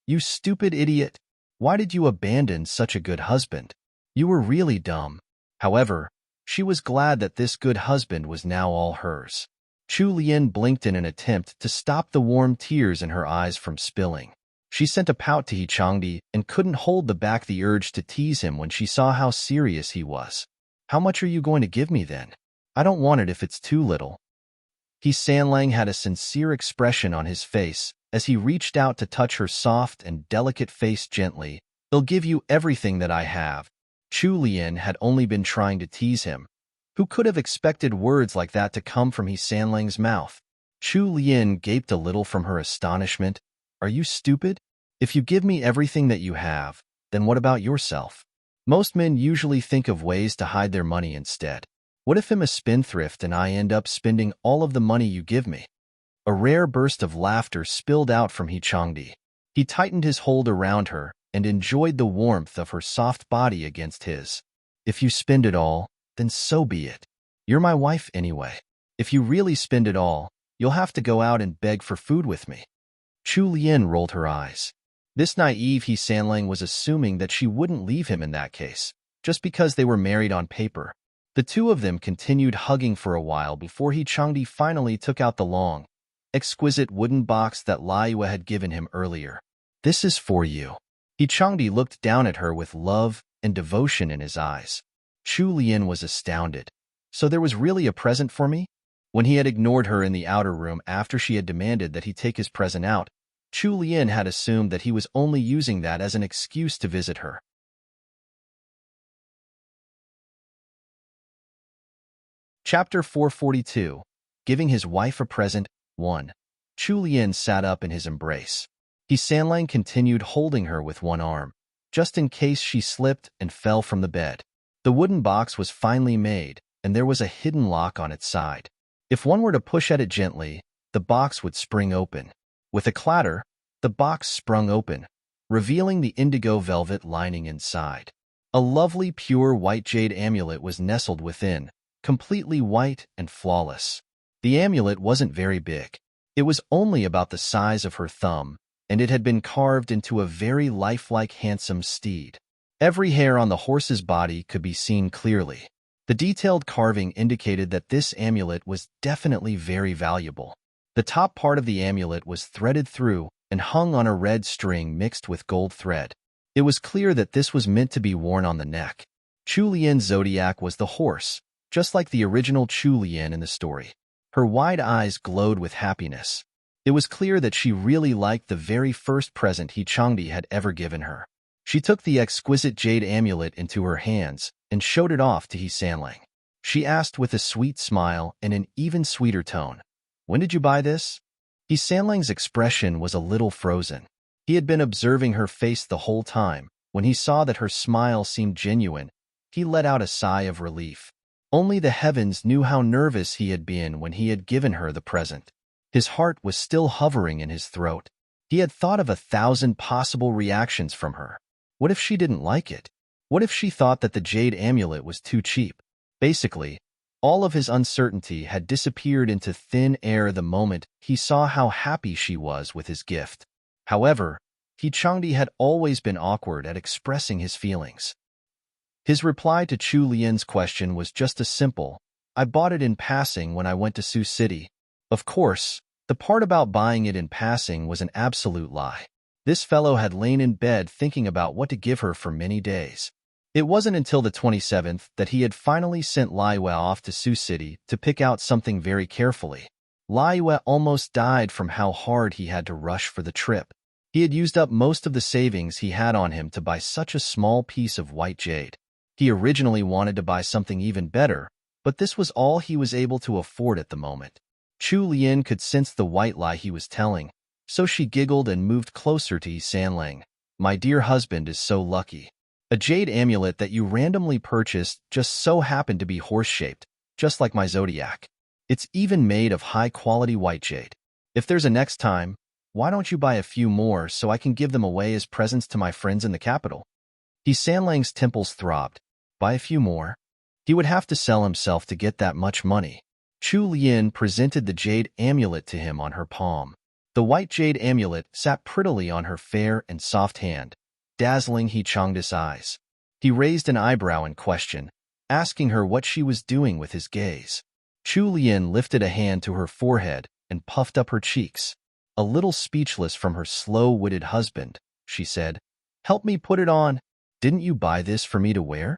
"You stupid idiot! Why did you abandon such a good husband? You were really dumb." However, she was glad that this good husband was now all hers. Chu Lien blinked in an attempt to stop the warm tears in her eyes from spilling. She sent a pout to Changdi and couldn't hold back the urge to tease him when she saw how serious he was. "How much are you going to give me then? I don't want it if it's too little." Sanlang had a sincere expression on his face as he reached out to touch her soft and delicate face gently. "They'll give you everything that I have." Chu Lien had only been trying to tease him. Who could have expected words like that to come from Sanlang's mouth? Chu Lien gaped a little from her astonishment. "Are you stupid? If you give me everything that you have, then what about yourself? Most men usually think of ways to hide their money instead. What if I'm a spendthrift and I end up spending all of the money you give me?" A rare burst of laughter spilled out from Changdi. He tightened his hold around her and enjoyed the warmth of her soft body against his. "If you spend it all, then so be it. You're my wife anyway. If you really spend it all, you'll have to go out and beg for food with me." Chu Lien rolled her eyes. This naive Sanlang was assuming that she wouldn't leave him in that case, just because they were married on paper. The two of them continued hugging for a while before Changdi finally took out the long, exquisite wooden box that Liyue had given him earlier. "This is for you." Changdi looked down at her with love and devotion in his eyes. Chu Lien was astounded. So there was really a present for me? When he had ignored her in the outer room after she had demanded that he take his present out, Chu Lien had assumed that he was only using that as an excuse to visit her. Chapter 442. Giving His Wife a Present, 1. Chu Lien sat up in his embrace. Sanlang continued holding her with one arm, just in case she slipped and fell from the bed. The wooden box was finely made, and there was a hidden lock on its side. If one were to push at it gently, the box would spring open. With a clatter, the box sprung open, revealing the indigo velvet lining inside. A lovely pure white jade amulet was nestled within, completely white and flawless. The amulet wasn't very big. It was only about the size of her thumb, and it had been carved into a very lifelike handsome steed. Every hair on the horse's body could be seen clearly. The detailed carving indicated that this amulet was definitely very valuable. The top part of the amulet was threaded through and hung on a red string mixed with gold thread. It was clear that this was meant to be worn on the neck. Chu Lian's zodiac was the horse, just like the original Chu Lian in the story. Her wide eyes glowed with happiness. It was clear that she really liked the very first present He Changdi had ever given her. She took the exquisite jade amulet into her hands and showed it off to He Sanlang. She asked with a sweet smile and an even sweeter tone, "When did you buy this?" He Sanlang's expression was a little frozen. He had been observing her face the whole time. When he saw that her smile seemed genuine, he let out a sigh of relief. Only the heavens knew how nervous he had been when he had given her the present. His heart was still hovering in his throat. He had thought of 1,000 possible reactions from her. What if she didn't like it? What if she thought that the jade amulet was too cheap? Basically, all of his uncertainty had disappeared into thin air the moment he saw how happy she was with his gift. However, He Changdi had always been awkward at expressing his feelings. His reply to Chu Lian's question was just a simple, "I bought it in passing when I went to Sioux City." Of course, the part about buying it in passing was an absolute lie. This fellow had lain in bed thinking about what to give her for many days. It wasn't until the 27th that he had finally sent Lai Yue off to Sioux City to pick out something very carefully. Lai Yue almost died from how hard he had to rush for the trip. He had used up most of the savings he had on him to buy such a small piece of white jade. He originally wanted to buy something even better, but this was all he was able to afford at the moment. Chu Lian could sense the white lie he was telling, so she giggled and moved closer to He Sanlang. "My dear husband is so lucky. A jade amulet that you randomly purchased just so happened to be horse-shaped, just like my zodiac. It's even made of high-quality white jade. If there's a next time, why don't you buy a few more so I can give them away as presents to my friends in the capital?" He Sanlang's temples throbbed. Buy a few more? He would have to sell himself to get that much money. Chu Lian presented the jade amulet to him on her palm. The white jade amulet sat prettily on her fair and soft hand, dazzling He Changdi's eyes. He raised an eyebrow in question, asking her what she was doing with his gaze. Chu Lian lifted a hand to her forehead and puffed up her cheeks. A little speechless from her slow-witted husband, she said, "Help me put it on. Didn't you buy this for me to wear?"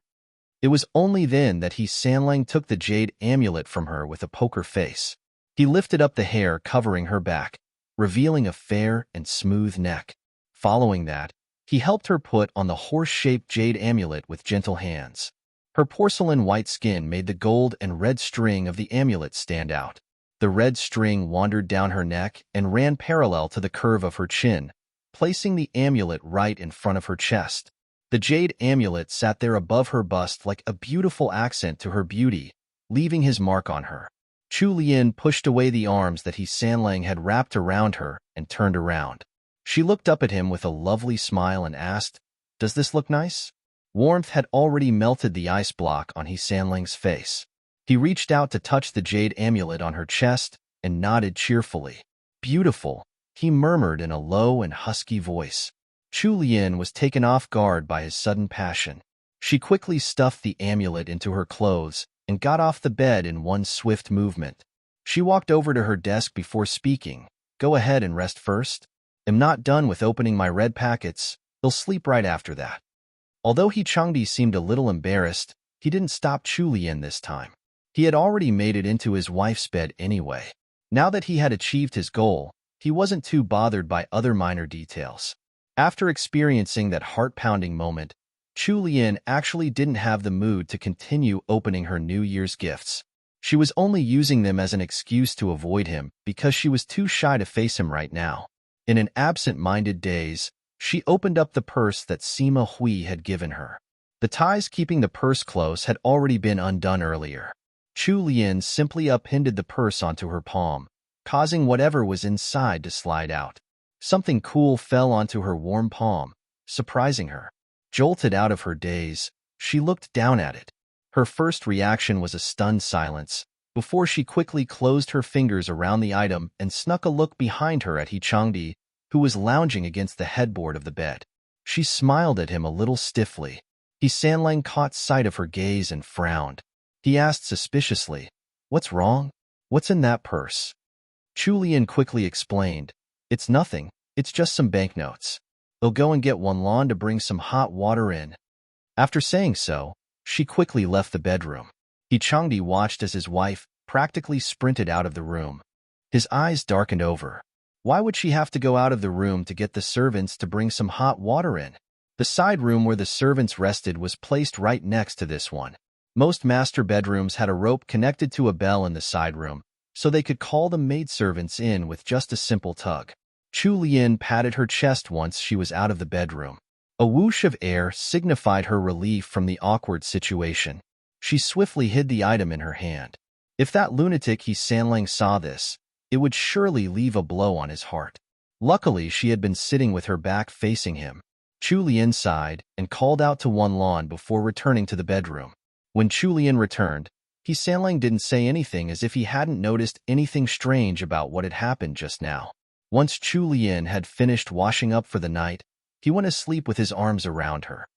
It was only then that He Sanlang took the jade amulet from her with a poker face. He lifted up the hair covering her back, revealing a fair and smooth neck. Following that, he helped her put on the horse-shaped jade amulet with gentle hands. Her porcelain white skin made the gold and red string of the amulet stand out. The red string wandered down her neck and ran parallel to the curve of her chin, placing the amulet right in front of her chest. The jade amulet sat there above her bust like a beautiful accent to her beauty, leaving his mark on her. Chu Lian pushed away the arms that He Sanlang had wrapped around her and turned around. She looked up at him with a lovely smile and asked, "Does this look nice?" Warmth had already melted the ice block on He Sanlang's face. He reached out to touch the jade amulet on her chest and nodded cheerfully. "Beautiful," he murmured in a low and husky voice. Chu Lian was taken off guard by his sudden passion. She quickly stuffed the amulet into her clothes and got off the bed in one swift movement. She walked over to her desk before speaking. "Go ahead and rest first. I'm not done with opening my red packets. They'll sleep right after that." Although He Changdi seemed a little embarrassed, he didn't stop Chu Lian this time. He had already made it into his wife's bed anyway. Now that he had achieved his goal, he wasn't too bothered by other minor details. After experiencing that heart-pounding moment, Chu Lian actually didn't have the mood to continue opening her New Year's gifts. She was only using them as an excuse to avoid him because she was too shy to face him right now. In an absent-minded daze, she opened up the purse that Sima Hui had given her. The ties keeping the purse close had already been undone earlier. Chu Lian simply upended the purse onto her palm, causing whatever was inside to slide out. Something cool fell onto her warm palm, surprising her. Jolted out of her daze, she looked down at it. Her first reaction was a stunned silence, before she quickly closed her fingers around the item and snuck a look behind her at He Changdi, who was lounging against the headboard of the bed. She smiled at him a little stiffly. He Sanlang caught sight of her gaze and frowned. He asked suspiciously, "What's wrong? What's in that purse?" Chu Lian quickly explained, "It's nothing, it's just some banknotes. They'll go and get Wanlan to bring some hot water in." After saying so, she quickly left the bedroom. He Changdi watched as his wife practically sprinted out of the room. His eyes darkened over. Why would she have to go out of the room to get the servants to bring some hot water in? The side room where the servants rested was placed right next to this one. Most master bedrooms had a rope connected to a bell in the side room, so they could call the maidservants in with just a simple tug. Chu Lian patted her chest once she was out of the bedroom. A whoosh of air signified her relief from the awkward situation. She swiftly hid the item in her hand. If that lunatic He Sanlang saw this, it would surely leave a blow on his heart. Luckily, she had been sitting with her back facing him. Chu Lian sighed and called out to Wanlan before returning to the bedroom. When Chu Lian returned, He Sanlang didn't say anything, as if he hadn't noticed anything strange about what had happened just now. Once Chu Lian had finished washing up for the night, he went asleep with his arms around her.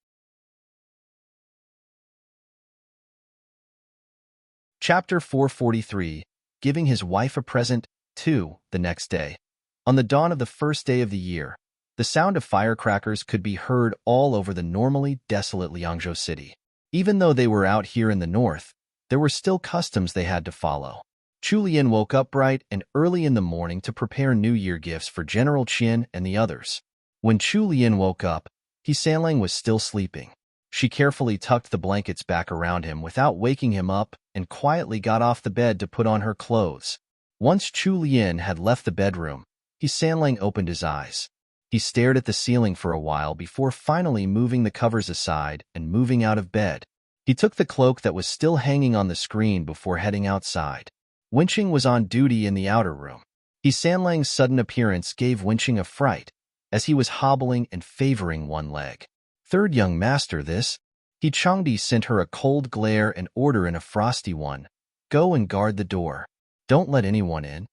Chapter 443, Giving His Wife a Present, 2, the next day. On the dawn of the first day of the year, the sound of firecrackers could be heard all over the normally desolate Liangzhou city. Even though they were out here in the north, there were still customs they had to follow. Chu Lian woke up bright and early in the morning to prepare New Year gifts for General Qian and the others. When Chu Lian woke up, He Sanlang was still sleeping. She carefully tucked the blankets back around him without waking him up and quietly got off the bed to put on her clothes. Once Chu Lian had left the bedroom, He Sanlang opened his eyes. He stared at the ceiling for a while before finally moving the covers aside and moving out of bed. He took the cloak that was still hanging on the screen before heading outside. Wenqing was on duty in the outer room. He Sanlang's sudden appearance gave Wenqing a fright, as he was hobbling and favoring one leg. "Third young master, this." He Changdi sent her a cold glare and order in a frosty one. "Go and guard the door. Don't let anyone in."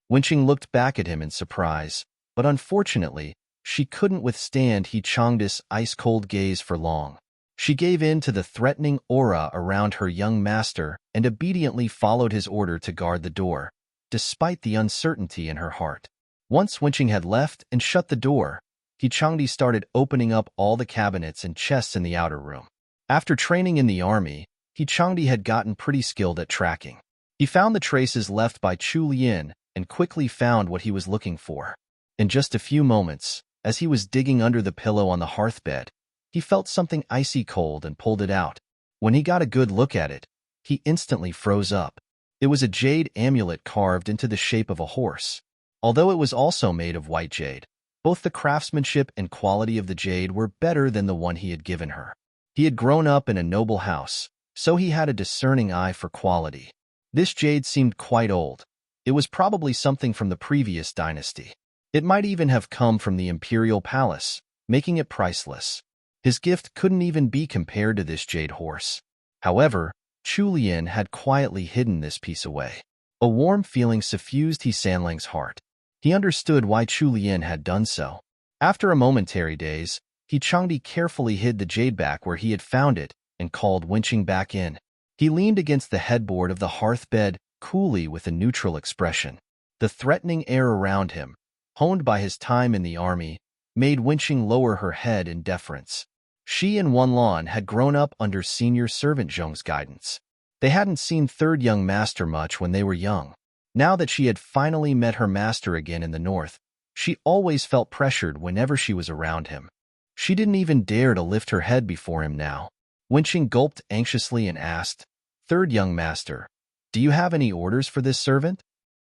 Wenqing looked back at him in surprise, but unfortunately, she couldn't withstand He Changdi's ice-cold gaze for long. She gave in to the threatening aura around her young master and obediently followed his order to guard the door, despite the uncertainty in her heart. Once Wenqing had left and shut the door, He Changdi started opening up all the cabinets and chests in the outer room. After training in the army, He Changdi had gotten pretty skilled at tracking. He found the traces left by Chu Lian and quickly found what he was looking for. In just a few moments, as he was digging under the pillow on the hearthbed, he felt something icy cold and pulled it out. When he got a good look at it, he instantly froze up. It was a jade amulet carved into the shape of a horse. Although it was also made of white jade, both the craftsmanship and quality of the jade were better than the one he had given her. He had grown up in a noble house, so he had a discerning eye for quality. This jade seemed quite old. It was probably something from the previous dynasty. It might even have come from the imperial palace, making it priceless. His gift couldn't even be compared to this jade horse. However, Chu Lian had quietly hidden this piece away. A warm feeling suffused He Sanlang's heart. He understood why Chu Lian had done so. After a momentary daze, He Changdi carefully hid the jade back where he had found it and called Wenqing back in. He leaned against the headboard of the hearthbed coolly with a neutral expression. The threatening air around him, honed by his time in the army, made Wenqing lower her head in deference. She and Wanlan had grown up under senior servant Zhong's guidance. They hadn't seen third young master much when they were young. Now that she had finally met her master again in the north, she always felt pressured whenever she was around him. She didn't even dare to lift her head before him now. Wenqing gulped anxiously and asked, "Third young master, do you have any orders for this servant?"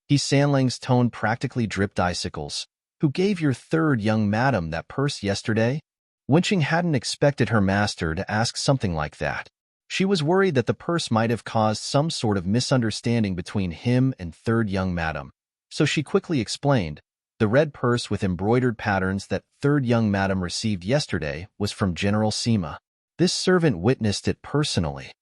He Sanlang's tone practically dripped icicles. "Who gave your third young madam that purse yesterday?" Wenqing hadn't expected her master to ask something like that. She was worried that the purse might have caused some sort of misunderstanding between him and third young madam, so she quickly explained, "The red purse with embroidered patterns that third young madam received yesterday was from General Sima. This servant witnessed it personally.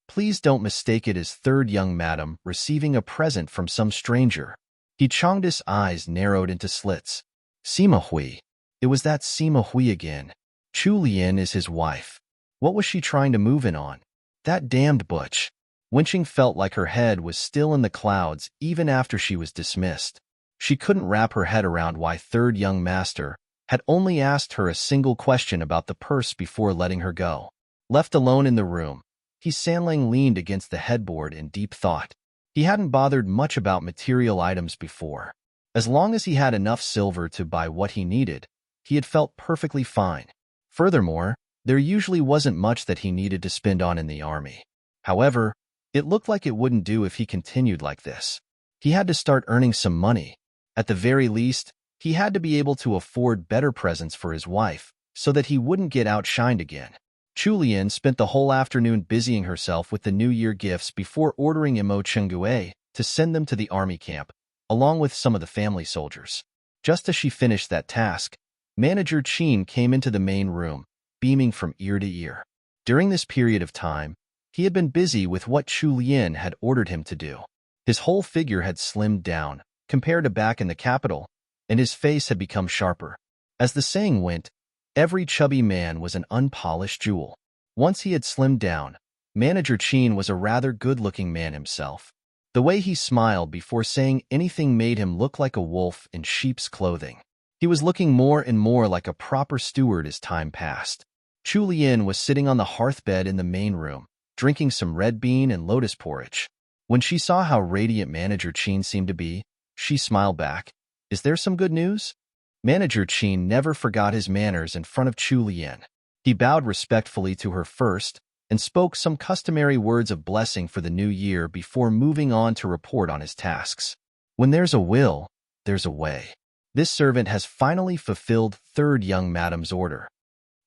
Please don't mistake it as third young madam receiving a present from some stranger." He Changdi's eyes narrowed into slits. Sima Hui. It was that Sima Hui again. Chu Lian is his wife. What was she trying to move in on? That damned butch. Wenqing felt like her head was still in the clouds even after she was dismissed. She couldn't wrap her head around why third young master had only asked her a single question about the purse before letting her go. Left alone in the room, Sanlang leaned against the headboard in deep thought. He hadn't bothered much about material items before. As long as he had enough silver to buy what he needed, he had felt perfectly fine. Furthermore, there usually wasn't much that he needed to spend on in the army. However, it looked like it wouldn't do if he continued like this. He had to start earning some money. At the very least, he had to be able to afford better presents for his wife so that he wouldn't get outshined again. Chu Lian spent the whole afternoon busying herself with the New Year gifts before ordering Imo Chengue to send them to the army camp, along with some of the family soldiers. Just as she finished that task, Manager Qin came into the main room, beaming from ear to ear. During this period of time, he had been busy with what Chu Lian had ordered him to do. His whole figure had slimmed down, compared to back in the capital, and his face had become sharper. As the saying went, every chubby man was an unpolished jewel. Once he had slimmed down, Manager Qin was a rather good-looking man himself. The way he smiled before saying anything made him look like a wolf in sheep's clothing. He was looking more and more like a proper steward as time passed. Chu Lian was sitting on the hearthbed in the main room, drinking some red bean and lotus porridge. When she saw how radiant Manager Qin seemed to be, she smiled back. "Is there some good news?" Manager Qin never forgot his manners in front of Chu Lian. He bowed respectfully to her first and spoke some customary words of blessing for the new year before moving on to report on his tasks. When there's a will, there's a way. This servant has finally fulfilled third young madam's order.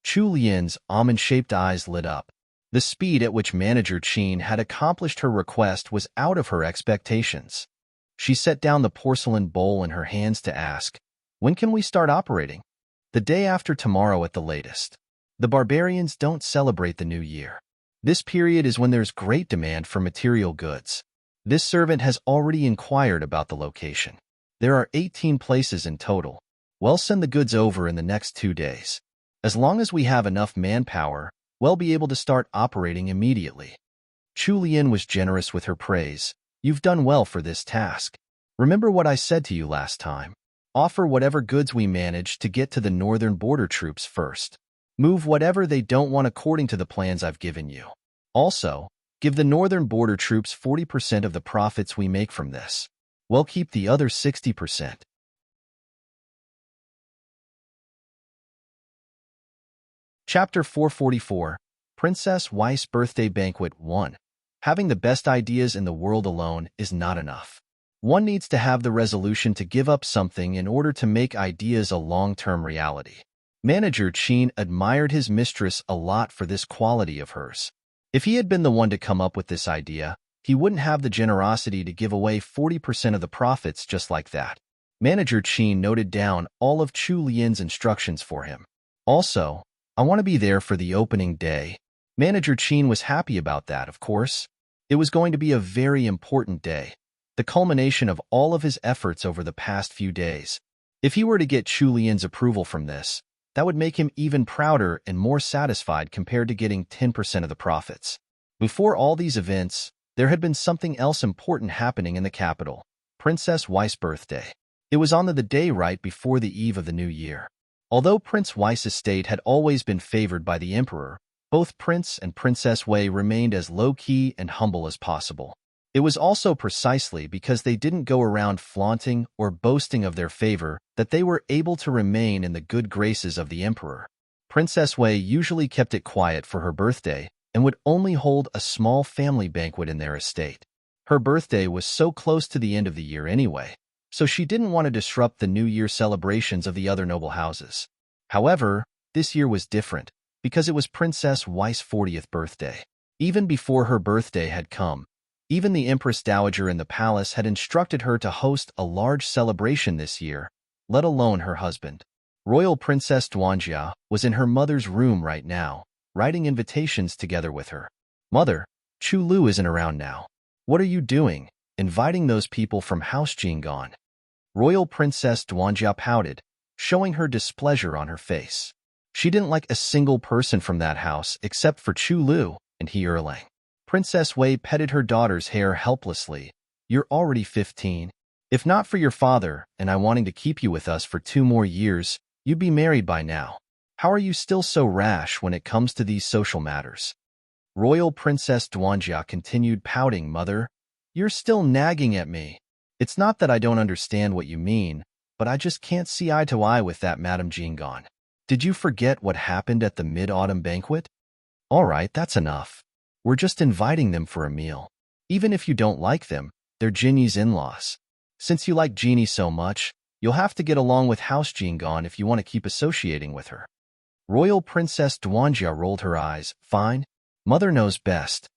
Chu Lian's almond-shaped eyes lit up. The speed at which Manager Qin had accomplished her request was out of her expectations. She set down the porcelain bowl in her hands to ask, "When can we start operating?" "The day after tomorrow at the latest." The barbarians don't celebrate the new year. This period is when there's great demand for material goods. This servant has already inquired about the location. There are 18 places in total. We'll send the goods over in the next 2 days. As long as we have enough manpower, we'll be able to start operating immediately. Chu Lian was generous with her praise. "You've done well for this task. Remember what I said to you last time. Offer whatever goods we manage to get to the northern border troops first. Move whatever they don't want according to the plans I've given you. Also, give the northern border troops 40% of the profits we make from this. We'll keep the other 60%. Chapter 444, Princess Weiss Birthday Banquet 1. Having the best ideas in the world alone is not enough. One needs to have the resolution to give up something in order to make ideas a long-term reality. Manager Qin admired his mistress a lot for this quality of hers. If he had been the one to come up with this idea, he wouldn't have the generosity to give away 40% of the profits just like that. Manager Qin noted down all of Chu Lian's instructions for him. "Also, I want to be there for the opening day." Manager Qin was happy about that, of course. It was going to be a very important day, the culmination of all of his efforts over the past few days. If he were to get Chu Lian's approval from this, that would make him even prouder and more satisfied compared to getting 10% of the profits. Before all these events, there had been something else important happening in the capital, Princess Weiss' birthday. It was on the day right before the eve of the new year. Although Prince Weiss's state had always been favored by the emperor, both Prince and Princess Wei remained as low-key and humble as possible. It was also precisely because they didn't go around flaunting or boasting of their favor that they were able to remain in the good graces of the emperor. Princess Wei usually kept it quiet for her birthday and would only hold a small family banquet in their estate. Her birthday was so close to the end of the year anyway, so she didn't want to disrupt the New Year celebrations of the other noble houses. However, this year was different because it was Princess Weiss' 40th birthday. Even before her birthday had come, even the Empress Dowager in the palace had instructed her to host a large celebration this year, let alone her husband. Royal Princess Duanjia was in her mother's room right now, writing invitations together with her. "Mother, Chu Lu isn't around now. What are you doing, inviting those people from House Jinggan?" Royal Princess Duanjia pouted, showing her displeasure on her face. She didn't like a single person from that house except for Chu Lu and He Erlang. Princess Wei petted her daughter's hair helplessly. "You're already 15. If not for your father and I wanting to keep you with us for 2 more years, you'd be married by now. How are you still so rash when it comes to these social matters? Royal Princess Duanjia continued pouting, Mother. You're still nagging at me. It's not that I don't understand what you mean, but I just can't see eye to eye with that Madame Jingon. Did you forget what happened at the mid-autumn banquet? All right, that's enough. We're just inviting them for a meal. Even if you don't like them, they're Jinyi's in-laws. Since you like Jinyi so much, you'll have to get along with House Jingon if you want to keep associating with her. Royal Princess Duanjia rolled her eyes. Fine. Mother knows best.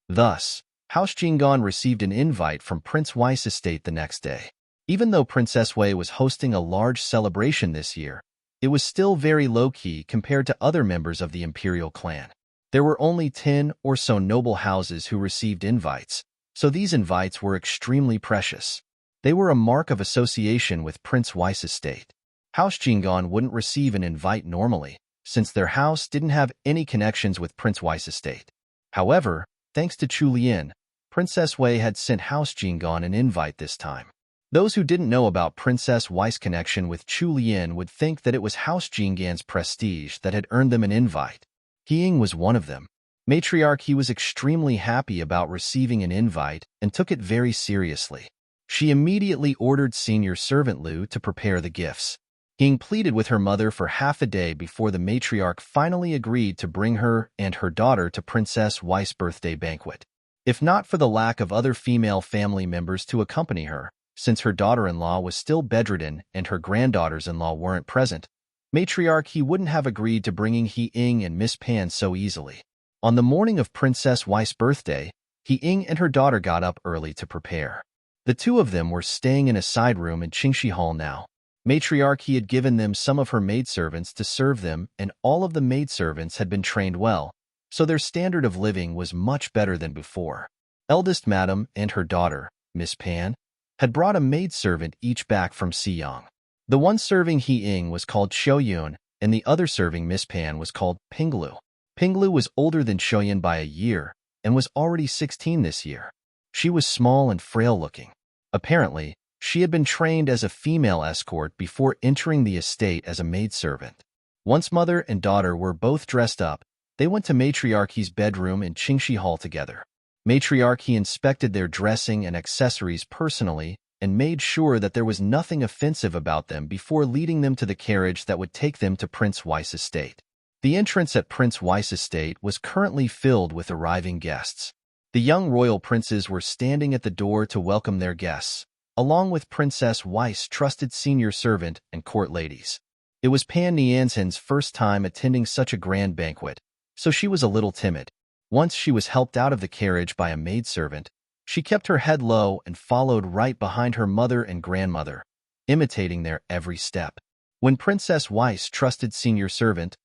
Thus, House Jingon received an invite from Prince Wei's estate the next day. Even though Princess Wei was hosting a large celebration this year, it was still very low-key compared to other members of the imperial clan. There were only 10 or so noble houses who received invites, so these invites were extremely precious. They were a mark of association with Prince Wei's estate. House Jingon wouldn't receive an invite normally, since their house didn't have any connections with Prince Wei's estate. However, thanks to Chu Lian, Princess Wei had sent House Jingon an invite this time. Those who didn't know about Princess Wei's connection with Chu Lian would think that it was House Jingan's prestige that had earned them an invite. He Ying was one of them. Matriarch He was extremely happy about receiving an invite and took it very seriously. She immediately ordered senior servant Liu to prepare the gifts. Ying pleaded with her mother for half a day before the matriarch finally agreed to bring her and her daughter to Princess Wei's birthday banquet. If not for the lack of other female family members to accompany her, since her daughter-in-law was still bedridden and her granddaughters-in-law weren't present, Matriarch He wouldn't have agreed to bringing He Ying and Miss Pan so easily. On the morning of Princess Wei's birthday, He Ying and her daughter got up early to prepare. The two of them were staying in a side room in Qingxi Hall now. Matriarch He had given them some of her maidservants to serve them, and all of the maidservants had been trained well, so their standard of living was much better than before. Eldest Madam and her daughter, Miss Pan, had brought a maidservant each back from Xiyang. The one serving He Ying was called Xiaoyun, and the other serving Miss Pan was called Pinglu. Pinglu was older than Xiaoyun by a year, and was already 16 this year. She was small and frail-looking. Apparently, she had been trained as a female escort before entering the estate as a maidservant. Once mother and daughter were both dressed up, they went to Matriarch He's bedroom in Qingxi Hall together. Matriarch He inspected their dressing and accessories personally and made sure that there was nothing offensive about them before leading them to the carriage that would take them to Prince Wei's estate. The entrance at Prince Wei's estate was currently filled with arriving guests. The young royal princes were standing at the door to welcome their guests, along with Princess Wei's trusted senior servant and court ladies. It was Pan Nianzhen's first time attending such a grand banquet, so she was a little timid. Once she was helped out of the carriage by a maidservant, she kept her head low and followed right behind her mother and grandmother, imitating their every step. When Princess Wei's trusted senior servant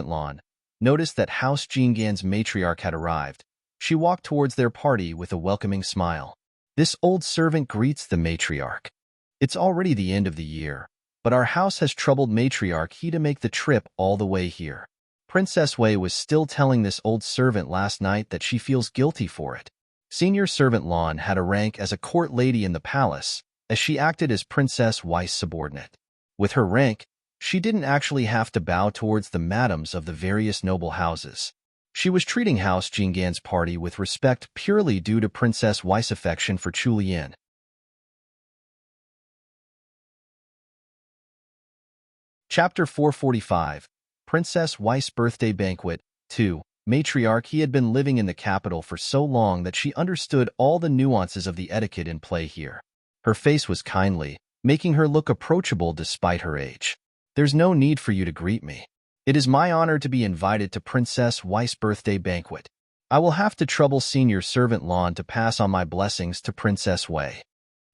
Lan, noticed that House Jingan's matriarch had arrived, she walked towards their party with a welcoming smile. This old servant greets the matriarch. It's already the end of the year, but our house has troubled Matriarch He to make the trip all the way here. Princess Wei was still telling this old servant last night that she feels guilty for it. Senior servant Lan had a rank as a court lady in the palace, as she acted as Princess Wei's subordinate. With her rank, she didn't actually have to bow towards the madams of the various noble houses. She was treating House Jingan's party with respect purely due to Princess Wei's affection for Chu Lian. Chapter 445, Princess Wei's Birthday Banquet, 2. Matriarch He had been living in the capital for so long that she understood all the nuances of the etiquette in play here. Her face was kindly, making her look approachable despite her age. There's no need for you to greet me. It is my honor to be invited to Princess Wei's birthday banquet. I will have to trouble senior servant Lan to pass on my blessings to Princess Wei.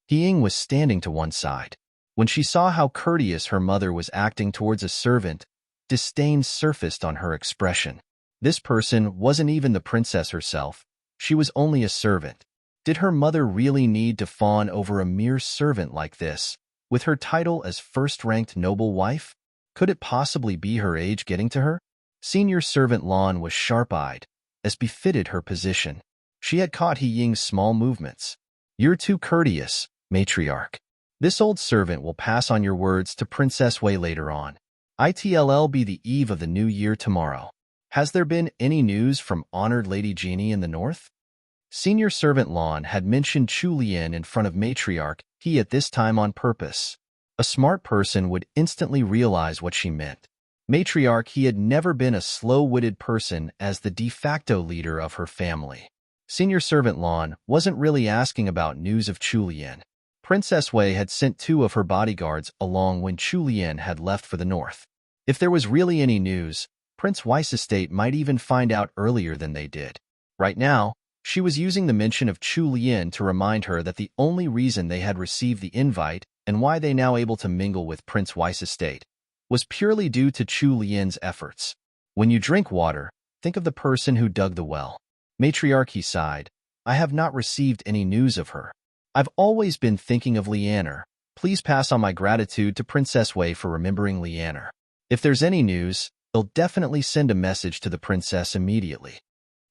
He Ying was standing to one side. When she saw how courteous her mother was acting towards a servant, disdain surfaced on her expression. This person wasn't even the princess herself. She was only a servant. Did her mother really need to fawn over a mere servant like this, with her title as first-ranked noble wife? Could it possibly be her age getting to her? Senior servant Lan was sharp-eyed, as befitted her position. She had caught He Ying's small movements. You're too courteous. Matriarch. This old servant will pass on your words to Princess Wei later on. It'll be the eve of the new year tomorrow. Has there been any news from honored Lady Jeannie in the north? Senior servant Lon had mentioned Chu Lian in front of Matriarch, he at this time on purpose. A smart person would instantly realize what she meant. Matriarch, he had never been a slow-witted person as the de facto leader of her family. Senior servant Lon wasn't really asking about news of Chu Lian. Princess Wei had sent 2 of her bodyguards along when Chu Lian had left for the north. If there was really any news, Prince Wei's estate might even find out earlier than they did. Right now, she was using the mention of Chu Lian to remind her that the only reason they had received the invite and why they now able to mingle with Prince Wei's estate was purely due to Chu Lian's efforts. When you drink water, think of the person who dug the well. Matriarch, he sighed. I have not received any news of her. I've always been thinking of Lianer. Please pass on my gratitude to Princess Wei for remembering Lianer. If there's any news, they'll definitely send a message to the princess immediately.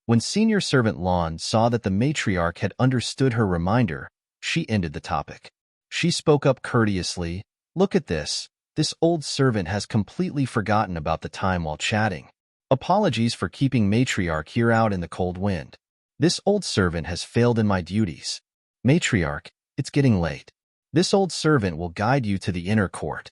When senior servant Lon saw that the matriarch had understood her reminder, she ended the topic. She spoke up courteously. Look at this. This old servant has completely forgotten about the time while chatting. Apologies for keeping matriarch here out in the cold wind. This old servant has failed in my duties. Matriarch, it's getting late. This old servant will guide you to the inner court.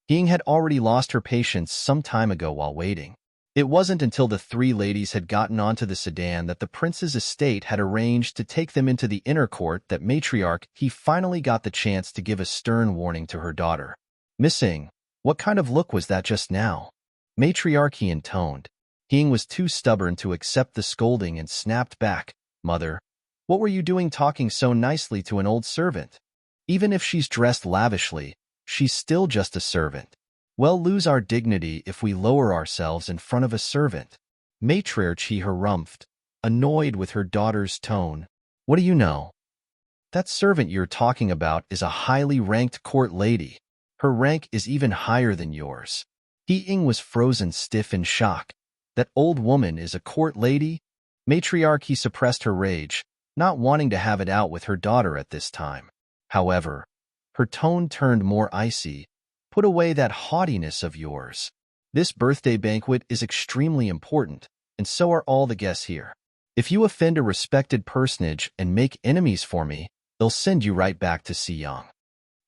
Ying had already lost her patience some time ago while waiting. It wasn't until the 3 ladies had gotten onto the sedan that the prince's estate had arranged to take them into the inner court that matriarch he finally got the chance to give a stern warning to her daughter. Miss Ying, what kind of look was that just now? Matriarch he intoned. Ying was too stubborn to accept the scolding and snapped back. Mother, what were you doing talking so nicely to an old servant? Even if she's dressed lavishly, she's still just a servant. We'll lose our dignity if we lower ourselves in front of a servant. Matriarch he harumphed, annoyed with her daughter's tone. What do you know? That servant you're talking about is a highly ranked court lady. Her rank is even higher than yours. Ying was frozen stiff in shock. That old woman is a court lady? Matriarch he suppressed her rage, not wanting to have it out with her daughter at this time. However, her tone turned more icy. Put away that haughtiness of yours. This birthday banquet is extremely important, and so are all the guests here. If you offend a respected personage and make enemies for me, they'll send you right back to Xiyang.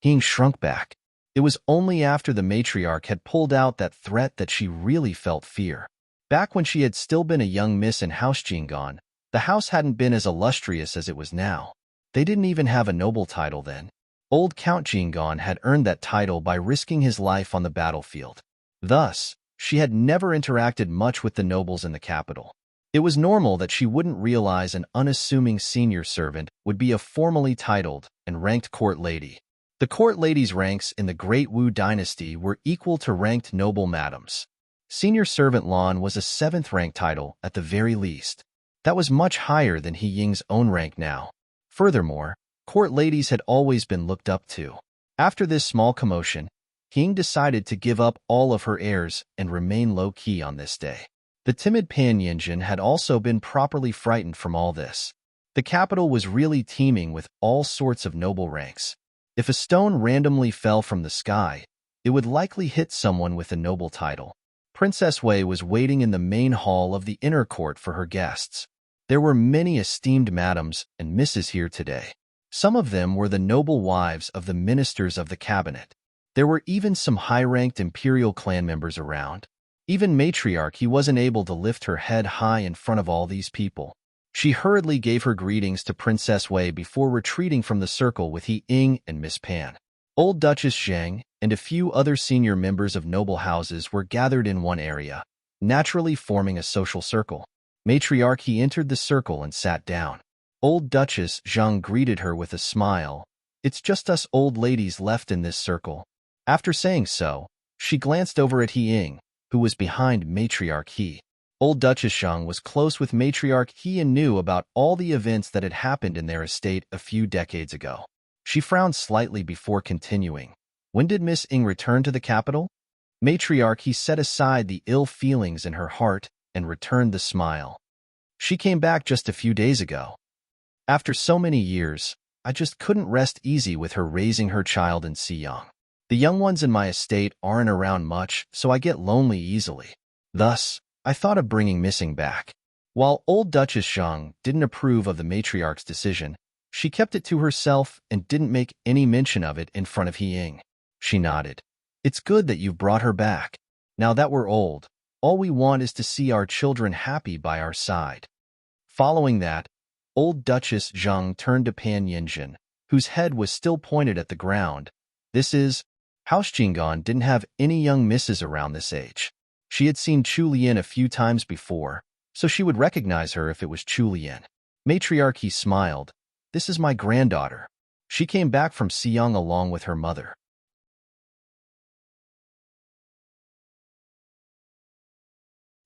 Ying shrunk back. It was only after the matriarch had pulled out that threat that she really felt fear. Back when she had still been a young miss in House Jingon, the house hadn't been as illustrious as it was now. They didn't even have a noble title then. Old Count Jingon had earned that title by risking his life on the battlefield. Thus, she had never interacted much with the nobles in the capital. It was normal that she wouldn't realize an unassuming senior servant would be a formally titled and ranked court lady. The court ladies' ranks in the Great Wu dynasty were equal to ranked noble madams. Senior servant Lon was a 7th rank title at the very least. That was much higher than Ying's own rank now. Furthermore, court ladies had always been looked up to. After this small commotion, Ying decided to give up all of her airs and remain low-key on this day. The timid Pan Yinjin had also been properly frightened from all this. The capital was really teeming with all sorts of noble ranks. If a stone randomly fell from the sky, it would likely hit someone with a noble title. Princess Wei was waiting in the main hall of the inner court for her guests. There were many esteemed madams and misses here today. Some of them were the noble wives of the ministers of the cabinet. There were even some high-ranked imperial clan members around. Even matriarch he wasn't able to lift her head high in front of all these people. She hurriedly gave her greetings to Princess Wei before retreating from the circle with Ying and Miss Pan. Old Duchess Zheng and a few other senior members of noble houses were gathered in one area, naturally forming a social circle. Matriarch he entered the circle and sat down. Old Duchess Zheng greeted her with a smile. It's just us old ladies left in this circle. After saying so, she glanced over at Ying, who was behind Matriarch He. Old Duchess Zheng was close with Matriarch He and knew about all the events that had happened in their estate a few decades ago. She frowned slightly before continuing. When did Miss Ying return to the capital? Matriarch He set aside the ill feelings in her heart and returned the smile. She came back just a few days ago. After so many years, I just couldn't rest easy with her raising her child in Siyang. The young ones in my estate aren't around much, so I get lonely easily. Thus, I thought of bringing Missing back. While old Duchess Zhang didn't approve of the matriarch's decision, she kept it to herself and didn't make any mention of it in front of He Ying. She nodded. It's good that you've brought her back. Now that we're old, all we want is to see our children happy by our side. Following that, old Duchess Zhang turned to Pan Yinjin, whose head was still pointed at the ground. This is, House Jinggan didn't have any young misses around this age. She had seen Chu Lian a few times before, so she would recognize her if it was Chu Lian. Matriarchy smiled. This is my granddaughter. She came back from Siyang along with her mother.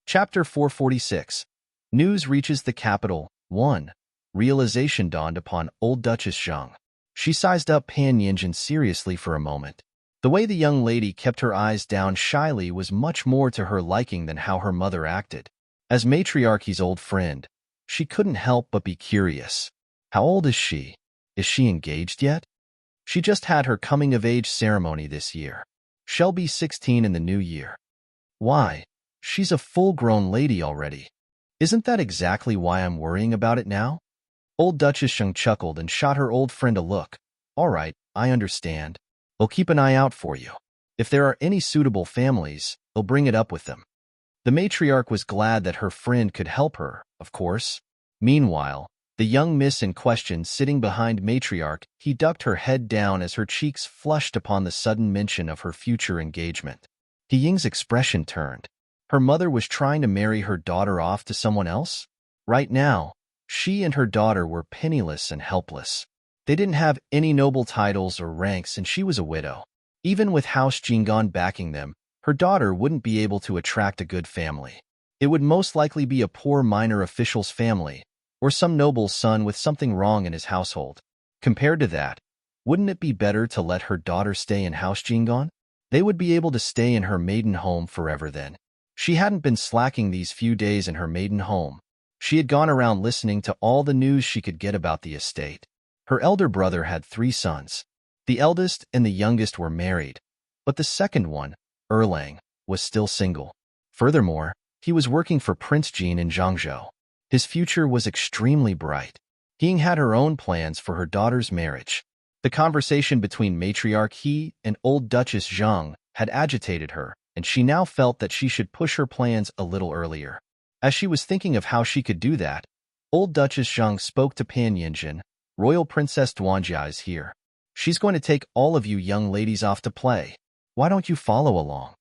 Chapter 446. News reaches the capital. 1. Realization dawned upon old Duchess Zhang. She sized up Pan Yinjin seriously for a moment. The way the young lady kept her eyes down shyly was much more to her liking than how her mother acted. As matriarchy's old friend, she couldn't help but be curious. How old is she? Is she engaged yet? She just had her coming-of-age ceremony this year. She'll be 16 in the new year. Why? She's a full-grown lady already. Isn't that exactly why I'm worrying about it now? Old Duchess Zhang chuckled and shot her old friend a look. All right, I understand. We'll keep an eye out for you. If there are any suitable families, we'll bring it up with them. The matriarch was glad that her friend could help her, of course. Meanwhile, the young miss in question sitting behind matriarch, he ducked her head down as her cheeks flushed upon the sudden mention of her future engagement. He Ying's expression turned. Her mother was trying to marry her daughter off to someone else? Right now, she and her daughter were penniless and helpless. They didn't have any noble titles or ranks, and she was a widow. Even with House Jinggan backing them, her daughter wouldn't be able to attract a good family. It would most likely be a poor minor official's family, or some noble's son with something wrong in his household. Compared to that, wouldn't it be better to let her daughter stay in House Jinggan? They would be able to stay in her maiden home forever then. She hadn't been slacking these few days in her maiden home. She had gone around listening to all the news she could get about the estate. Her elder brother had 3 sons. The eldest and the youngest were married, but the second one, Erlang, was still single. Furthermore, he was working for Prince Jin in Zhangzhou. His future was extremely bright. Ying had her own plans for her daughter's marriage. The conversation between matriarch He and old Duchess Zhang had agitated her, and she now felt that she should push her plans a little earlier. As she was thinking of how she could do that, old Duchess Zhang spoke to Pan Yinjin. Royal Princess Duanjia is here. She's going to take all of you young ladies off to play. Why don't you follow along?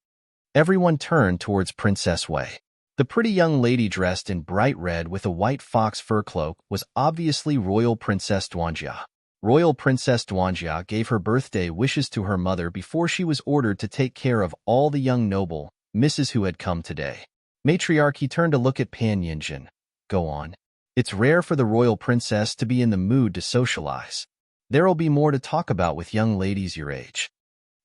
Everyone turned towards Princess Wei. The pretty young lady dressed in bright red with a white fox fur cloak was obviously Royal Princess Duanjia. Royal Princess Duanjia gave her birthday wishes to her mother before she was ordered to take care of all the young noble misses who had come today. Matriarchy turned to look at Pan Yinjin. Go on. It's rare for the royal princess to be in the mood to socialize. There'll be more to talk about with young ladies your age.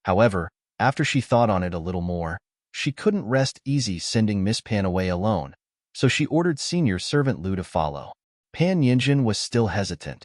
However, after she thought on it a little more, she couldn't rest easy sending Miss Pan away alone, so she ordered senior servant Lu to follow. Pan Yinjin was still hesitant.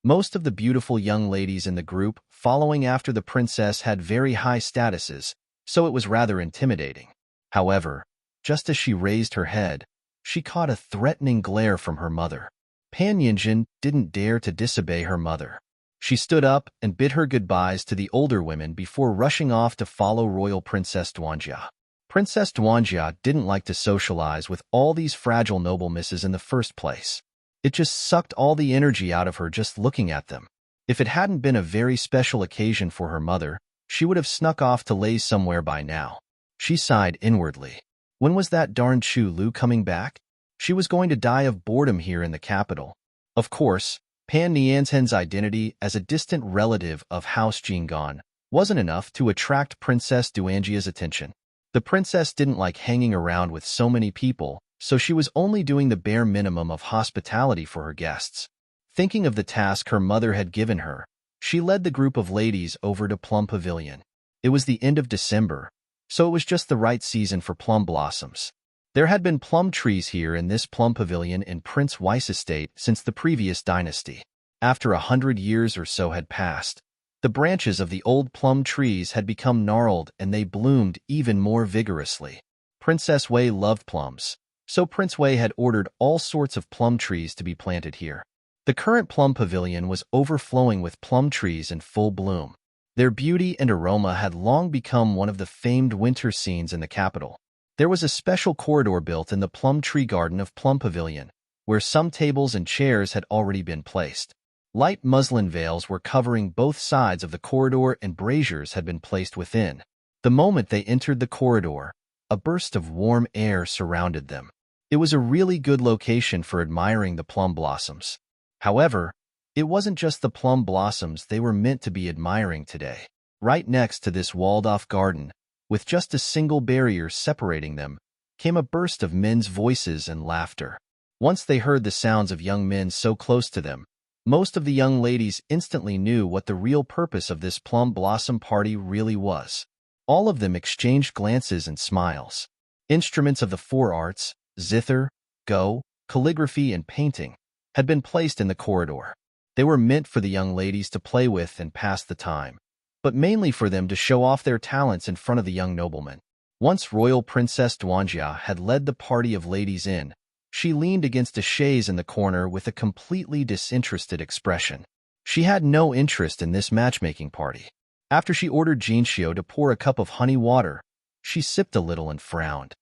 Most of the beautiful young ladies in the group following after the princess had very high statuses, so it was rather intimidating. However, just as she raised her head, she caught a threatening glare from her mother. Pan Yinjin didn't dare to disobey her mother. She stood up and bid her goodbyes to the older women before rushing off to follow Royal Princess Duanjia. Princess Duanjia didn't like to socialize with all these fragile noble misses in the first place. It just sucked all the energy out of her just looking at them. If it hadn't been a very special occasion for her mother, she would have snuck off to lay somewhere by now. She sighed inwardly. When was that darn Chu Lu coming back? She was going to die of boredom here in the capital. Of course, Pan Nianzhen's identity as a distant relative of House Jinggan wasn't enough to attract Princess Duanjia's attention. The princess didn't like hanging around with so many people, so she was only doing the bare minimum of hospitality for her guests. Thinking of the task her mother had given her, she led the group of ladies over to Plum Pavilion. It was the end of December, so it was just the right season for plum blossoms. There had been plum trees here in this plum pavilion in Prince Weiss estate since the previous dynasty. After 100 years or so had passed, the branches of the old plum trees had become gnarled and they bloomed even more vigorously. Princess Wei loved plums, so Prince Wei had ordered all sorts of plum trees to be planted here. The current plum pavilion was overflowing with plum trees in full bloom. Their beauty and aroma had long become one of the famed winter scenes in the capital. There was a special corridor built in the plum tree garden of Plum Pavilion, where some tables and chairs had already been placed. Light muslin veils were covering both sides of the corridor and braziers had been placed within. The moment they entered the corridor, a burst of warm air surrounded them. It was a really good location for admiring the plum blossoms. However, it wasn't just the plum blossoms they were meant to be admiring today. Right next to this walled-off garden, with just a single barrier separating them, came a burst of men's voices and laughter. Once they heard the sounds of young men so close to them, most of the young ladies instantly knew what the real purpose of this plum blossom party really was. All of them exchanged glances and smiles. Instruments of the four arts, zither, go, calligraphy, and painting, had been placed in the corridor. They were meant for the young ladies to play with and pass the time, but mainly for them to show off their talents in front of the young noblemen. Once Royal Princess Duanjia had led the party of ladies in, she leaned against a chaise in the corner with a completely disinterested expression. She had no interest in this matchmaking party. After she ordered Jinxiu to pour a cup of honey water, she sipped a little and frowned.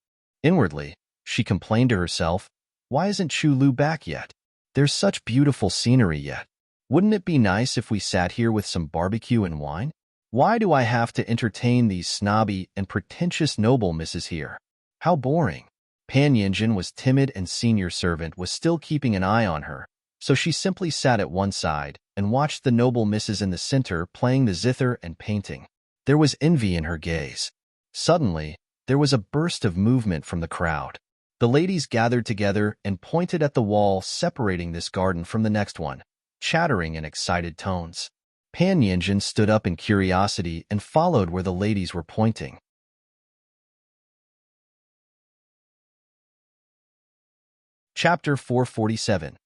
Inwardly, she complained to herself, "Why isn't Chu Lu back yet? There's such beautiful scenery yet. Wouldn't it be nice if we sat here with some barbecue and wine? Why do I have to entertain these snobby and pretentious noble misses here? How boring." Pan Yinjin was timid and senior servant was still keeping an eye on her, so she simply sat at one side and watched the noble misses in the center playing the zither and painting. There was envy in her gaze. Suddenly, there was a burst of movement from the crowd. The ladies gathered together and pointed at the wall separating this garden from the next one, chattering in excited tones. Pan Yinjin stood up in curiosity and followed where the ladies were pointing. Chapter 447.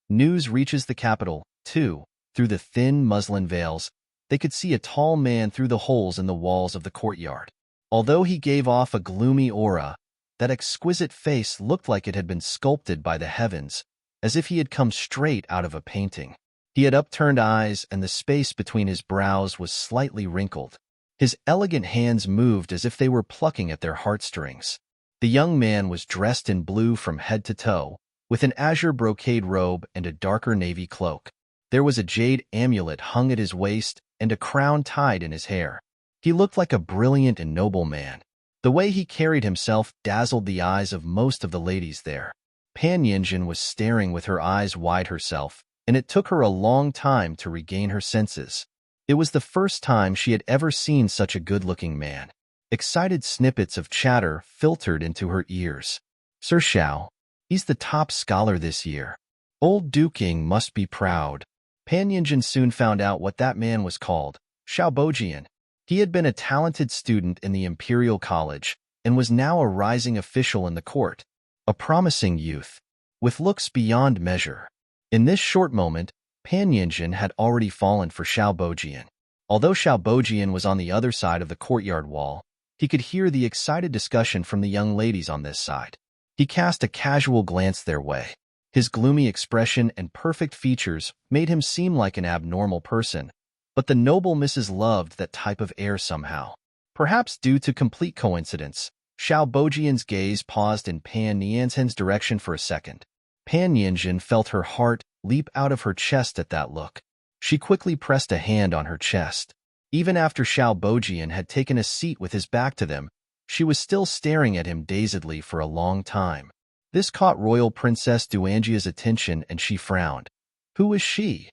News reaches the capital, too. Through the thin muslin veils, they could see a tall man through the holes in the walls of the courtyard. Although he gave off a gloomy aura, that exquisite face looked like it had been sculpted by the heavens, as if he had come straight out of a painting. He had upturned eyes, and the space between his brows was slightly wrinkled. His elegant hands moved as if they were plucking at their heartstrings. The young man was dressed in blue from head to toe, with an azure brocade robe and a darker navy cloak. There was a jade amulet hung at his waist and a crown tied in his hair. He looked like a brilliant and noble man. The way he carried himself dazzled the eyes of most of the ladies there. Pan Yinjin was staring with her eyes wide herself, and it took her a long time to regain her senses. It was the first time she had ever seen such a good-looking man. Excited snippets of chatter filtered into her ears. "Sir Xiao, he's the top scholar this year. Old Duking must be proud." Pan Yinjin soon found out what that man was called, Xiao Bojian. He had been a talented student in the Imperial College and was now a rising official in the court, a promising youth, with looks beyond measure. In this short moment, Pan Yinjin had already fallen for Xiao Bojian. Although Xiao Bojian was on the other side of the courtyard wall, he could hear the excited discussion from the young ladies on this side. He cast a casual glance their way. His gloomy expression and perfect features made him seem like an abnormal person, but the noble misses loved that type of air somehow. Perhaps due to complete coincidence, Xiao Bojian's gaze paused in Pan Yinjin's direction for a second. Pan Yinjin felt her heart leap out of her chest at that look. She quickly pressed a hand on her chest. Even after Xiao Bojian had taken a seat with his back to them, she was still staring at him dazedly for a long time. This caught Royal Princess Duanjia's attention and she frowned. Who was she?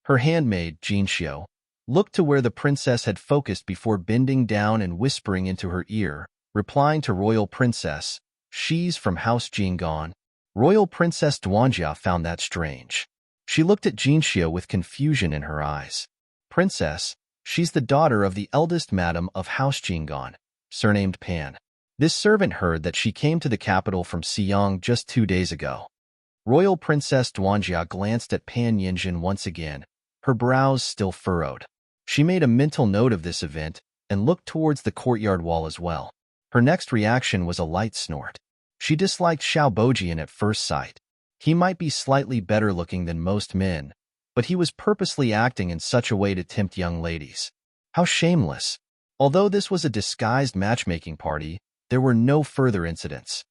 Her handmaid, Jinxiu, looked to where the princess had focused before bending down and whispering into her ear, replying to Royal Princess, "She's from House Jinggan." Royal Princess Duanjia found that strange. She looked at Jinxiu with confusion in her eyes. "Princess, she's the daughter of the eldest madam of House Jinggan, surnamed Pan. This servant heard that she came to the capital from Xiang just 2 days ago." Royal Princess Duanjia glanced at Pan Yinjin once again, her brows still furrowed. She made a mental note of this event and looked towards the courtyard wall as well. Her next reaction was a light snort. She disliked Xiao Bojian at first sight. He might be slightly better looking than most men, but he was purposely acting in such a way to tempt young ladies. How shameless! Although this was a disguised matchmaking party, there were no further incidents.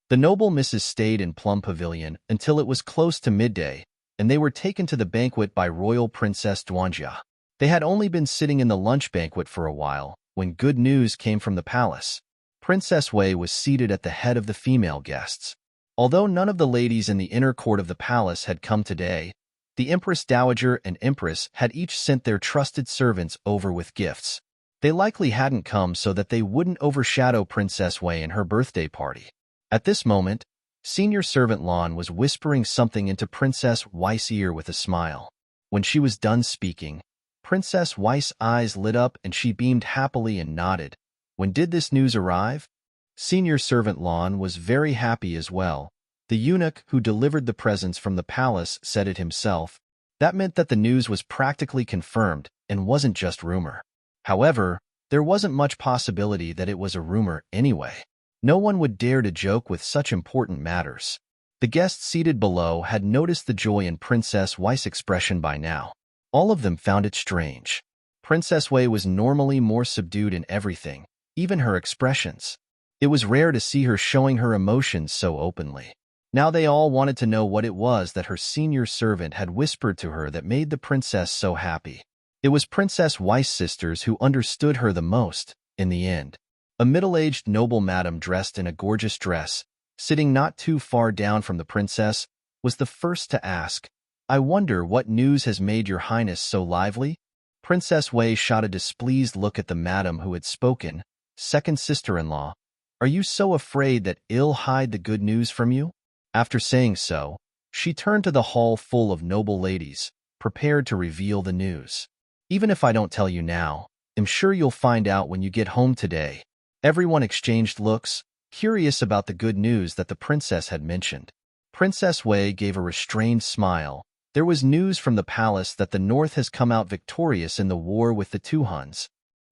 The noble misses stayed in Plum Pavilion until it was close to midday, and they were taken to the banquet by Royal Princess Duanjia. They had only been sitting in the lunch banquet for a while when good news came from the palace. Princess Wei was seated at the head of the female guests. Although none of the ladies in the inner court of the palace had come today, the Empress Dowager and Empress had each sent their trusted servants over with gifts. They likely hadn't come so that they wouldn't overshadow Princess Wei and her birthday party. At this moment, senior servant Lan was whispering something into Princess Wei's ear with a smile. When she was done speaking, Princess Wei's eyes lit up and she beamed happily and nodded. When did this news arrive? Senior servant Lan was very happy as well. The eunuch who delivered the presents from the palace said it himself. That meant that the news was practically confirmed and wasn't just rumor. However, there wasn't much possibility that it was a rumor anyway. No one would dare to joke with such important matters. The guests seated below had noticed the joy in Princess Wei's expression by now. All of them found it strange. Princess Wei was normally more subdued in everything, even her expressions. It was rare to see her showing her emotions so openly. Now they all wanted to know what it was that her senior servant had whispered to her that made the princess so happy. It was Princess Wei's sisters who understood her the most, in the end. A middle-aged noble madam dressed in a gorgeous dress, sitting not too far down from the princess, was the first to ask, "I wonder what news has made your highness so lively?" Princess Wei shot a displeased look at the madam who had spoken. "Second sister-in-law, are you so afraid that ill hide the good news from you?" After saying so, she turned to the hall full of noble ladies, prepared to reveal the news. "Even if I don't tell you now, I'm sure you'll find out when you get home today." Everyone exchanged looks, curious about the good news that the princess had mentioned. Princess Wei gave a restrained smile. There was news from the palace that the North has come out victorious in the war with the two Huns.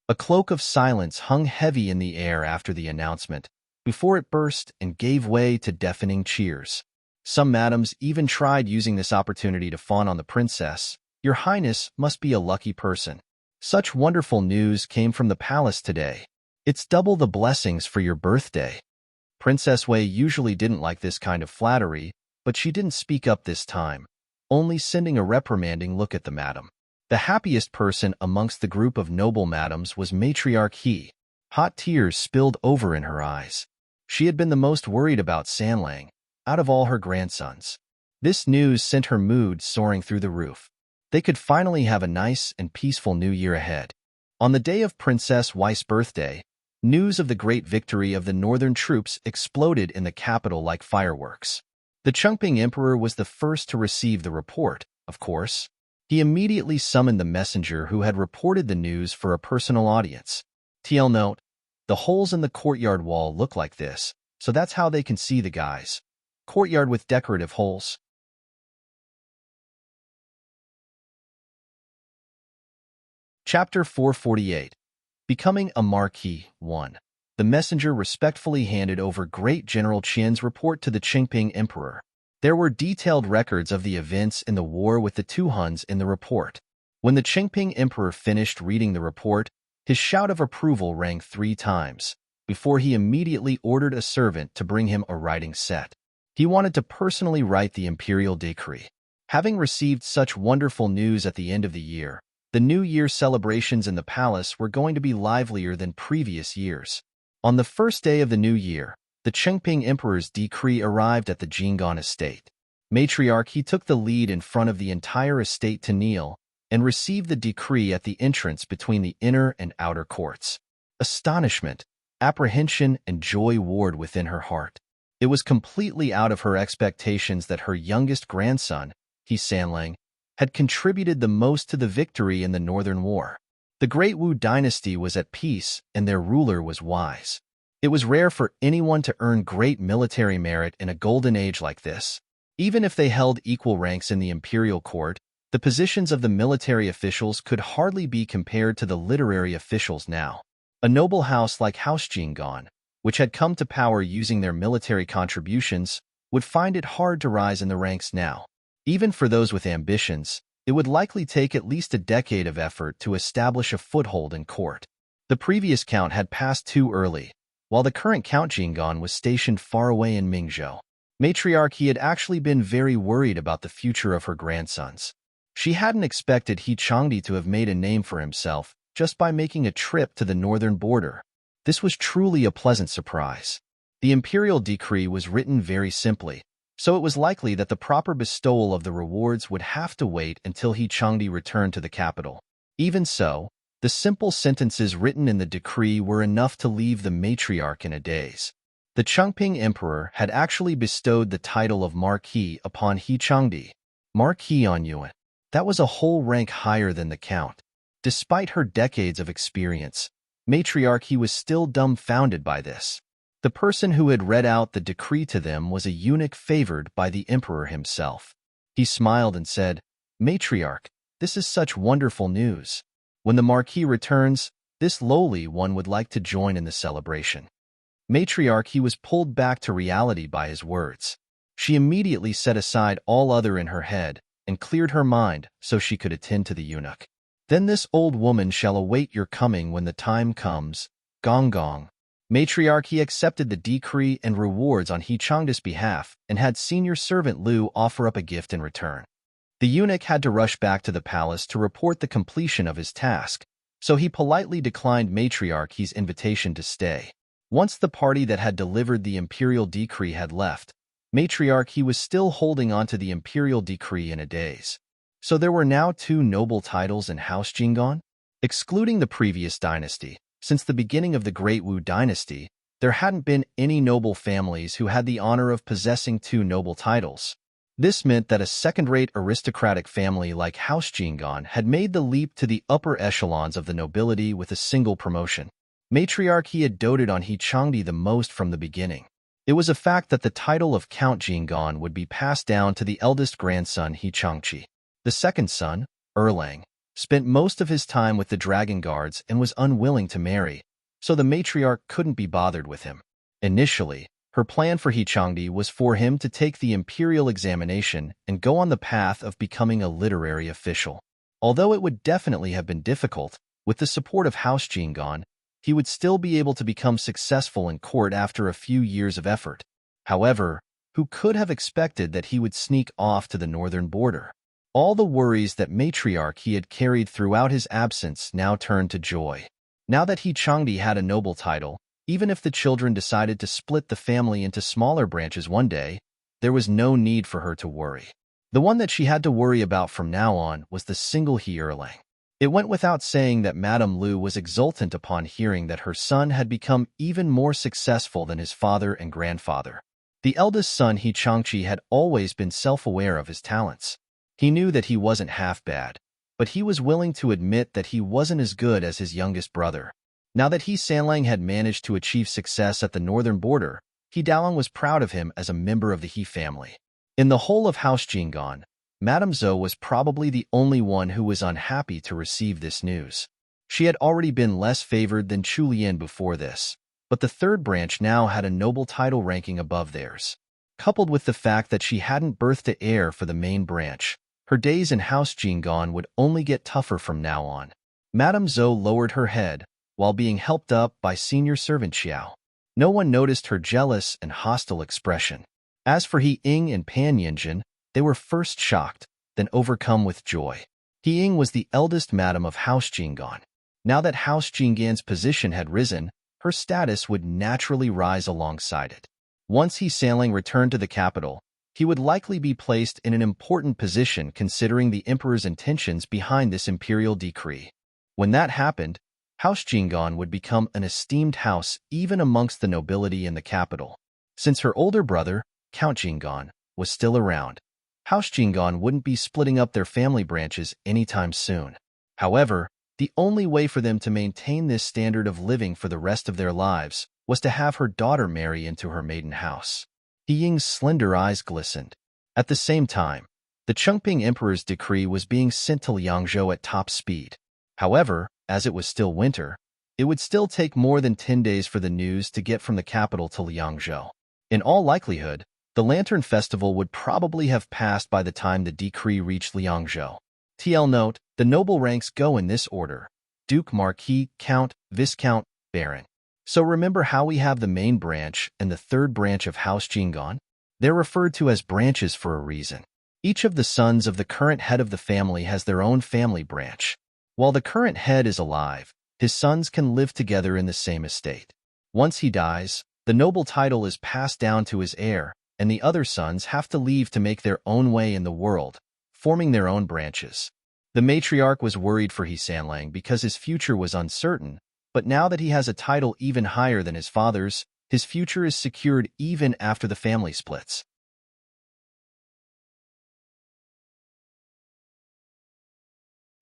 A cloak of silence hung heavy in the air after the announcement, before it burst and gave way to deafening cheers. Some madams even tried using this opportunity to fawn on the princess. "Your Highness must be a lucky person. Such wonderful news came from the palace today. It's double the blessings for your birthday." Princess Wei usually didn't like this kind of flattery, but she didn't speak up this time, only sending a reprimanding look at the madam. The happiest person amongst the group of noble madams was Matriarch He. Hot tears spilled over in her eyes. She had been the most worried about Sanlang, out of all her grandsons. This news sent her mood soaring through the roof. They could finally have a nice and peaceful new year ahead. On the day of Princess Wei's birthday, news of the great victory of the northern troops exploded in the capital like fireworks. The Chengping Emperor was the first to receive the report, of course. He immediately summoned the messenger who had reported the news for a personal audience. TL note, the holes in the courtyard wall look like this, so that's how they can see the guys. Courtyard with decorative holes. Chapter 448. Becoming a Marquis 1. The messenger respectfully handed over Great General Qian's report to the Chengping Emperor. There were detailed records of the events in the war with the two Huns in the report. When the Chengping Emperor finished reading the report, his shout of approval rang 3 times, before he immediately ordered a servant to bring him a writing set. He wanted to personally write the imperial decree. Having received such wonderful news at the end of the year, the New Year celebrations in the palace were going to be livelier than previous years. On the first day of the new year, the Chengping Emperor's decree arrived at the Jinggan estate. Matriarch He took the lead in front of the entire estate to kneel and receive the decree at the entrance between the inner and outer courts. Astonishment, apprehension, and joy warred within her heart. It was completely out of her expectations that her youngest grandson, He Sanlang, had contributed the most to the victory in the Northern War. The Great Wu dynasty was at peace, and their ruler was wise. It was rare for anyone to earn great military merit in a golden age like this. Even if they held equal ranks in the imperial court, The positions of the military officials could hardly be compared to the literary officials now. A noble house like House Jingon, which had come to power using their military contributions, would find it hard to rise in the ranks now. Even for those with ambitions, it would likely take at least a decade of effort to establish a foothold in court. The previous count had passed too early, while the current Count Jingon was stationed far away in Mingzhou. Matriarchy had actually been very worried about the future of her grandsons. She hadn't expected He Changdi to have made a name for himself just by making a trip to the northern border. This was truly a pleasant surprise. The imperial decree was written very simply, so it was likely that the proper bestowal of the rewards would have to wait until He Changdi returned to the capital. Even so, the simple sentences written in the decree were enough to leave the matriarch in a daze. The Chengping Emperor had actually bestowed the title of Marquis upon He Changdi. Marquis on Yuan. That was a whole rank higher than the Count. Despite her decades of experience, Matriarchy was still dumbfounded by this. The person who had read out the decree to them was a eunuch favored by the emperor himself. He smiled and said, "Matriarch, this is such wonderful news. When the Marquis returns, this lowly one would like to join in the celebration." Matriarchy was pulled back to reality by his words. She immediately set aside all other in her head and cleared her mind so she could attend to the eunuch. "Then this old woman shall await your coming when the time comes. Gong gong." Matriarchy accepted the decree and rewards on He Changdi's behalf and had senior servant Liu offer up a gift in return. The eunuch had to rush back to the palace to report the completion of his task, so he politely declined Matriarchy's invitation to stay. Once the party that had delivered the imperial decree had left, Matriarchy was still holding on to the imperial decree in a daze. So there were now 2 noble titles in House Jingon? Excluding the previous dynasty, since the beginning of the Great Wu dynasty, there hadn't been any noble families who had the honor of possessing 2 noble titles. This meant that a second-rate aristocratic family like House Jingon had made the leap to the upper echelons of the nobility with a single promotion. Matriarchy had doted on He Changdi the most from the beginning. It was a fact that the title of Count Jingon would be passed down to the eldest grandson He Changqi. The second son, Erlang, spent most of his time with the Dragon Guards and was unwilling to marry, so the matriarch couldn't be bothered with him. Initially, her plan for He Changdi was for him to take the imperial examination and go on the path of becoming a literary official. Although it would definitely have been difficult, with the support of House Jingon, he would still be able to become successful in court after a few years of effort. However, who could have expected that he would sneak off to the northern border? All the worries that matriarch he had carried throughout his absence now turned to joy. Now that He Changdi had a noble title, even if the children decided to split the family into smaller branches one day, there was no need for her to worry. The one that she had to worry about from now on was the single He Erlang. It went without saying that Madame Liu was exultant upon hearing that her son had become even more successful than his father and grandfather. The eldest son He Changqi had always been self-aware of his talents. He knew that he wasn't half bad, but he was willing to admit that he wasn't as good as his youngest brother. Now that He Sanlang had managed to achieve success at the northern border, He Dalang was proud of him as a member of the He family. In the whole of House Jingon, Madame Zhou was probably the only one who was unhappy to receive this news. She had already been less favored than Chu Lian before this, but the third branch now had a noble title ranking above theirs. Coupled with the fact that she hadn't birthed an heir for the main branch, her days in House Jingon would only get tougher from now on. Madame Zhou lowered her head, while being helped up by senior servant Xiao. No one noticed her jealous and hostile expression. As for He Ying and Pan Yinjin, they were first shocked, then overcome with joy. He Ying was the eldest madam of House Jingon. Now that House Jingan's position had risen, her status would naturally rise alongside it. Once He Sanlang returned to the capital, he would likely be placed in an important position considering the emperor's intentions behind this imperial decree. When that happened, House Jingon would become an esteemed house even amongst the nobility in the capital. Since her older brother, Count Jingon, was still around, House Jingon wouldn't be splitting up their family branches anytime soon. However, the only way for them to maintain this standard of living for the rest of their lives was to have her daughter marry into her maiden house. He Ying's slender eyes glistened. At the same time, The Chengping Emperor's decree was being sent to Liangzhou at top speed. However, as it was still winter, it would still take more than 10 days for the news to get from the capital to Liangzhou. In all likelihood, the Lantern Festival would probably have passed by the time the decree reached Liangzhou. TL note, the noble ranks go in this order: Duke, Marquis, Count, Viscount, Baron. So remember how we have the main branch and the third branch of House Jinggan? They're referred to as branches for a reason. Each of the sons of the current head of the family has their own family branch. While the current head is alive, his sons can live together in the same estate. Once he dies, the noble title is passed down to his heir, and the other sons have to leave to make their own way in the world, forming their own branches. The matriarch was worried for He Sanlang because his future was uncertain, but now that he has a title even higher than his father's, his future is secured even after the family splits.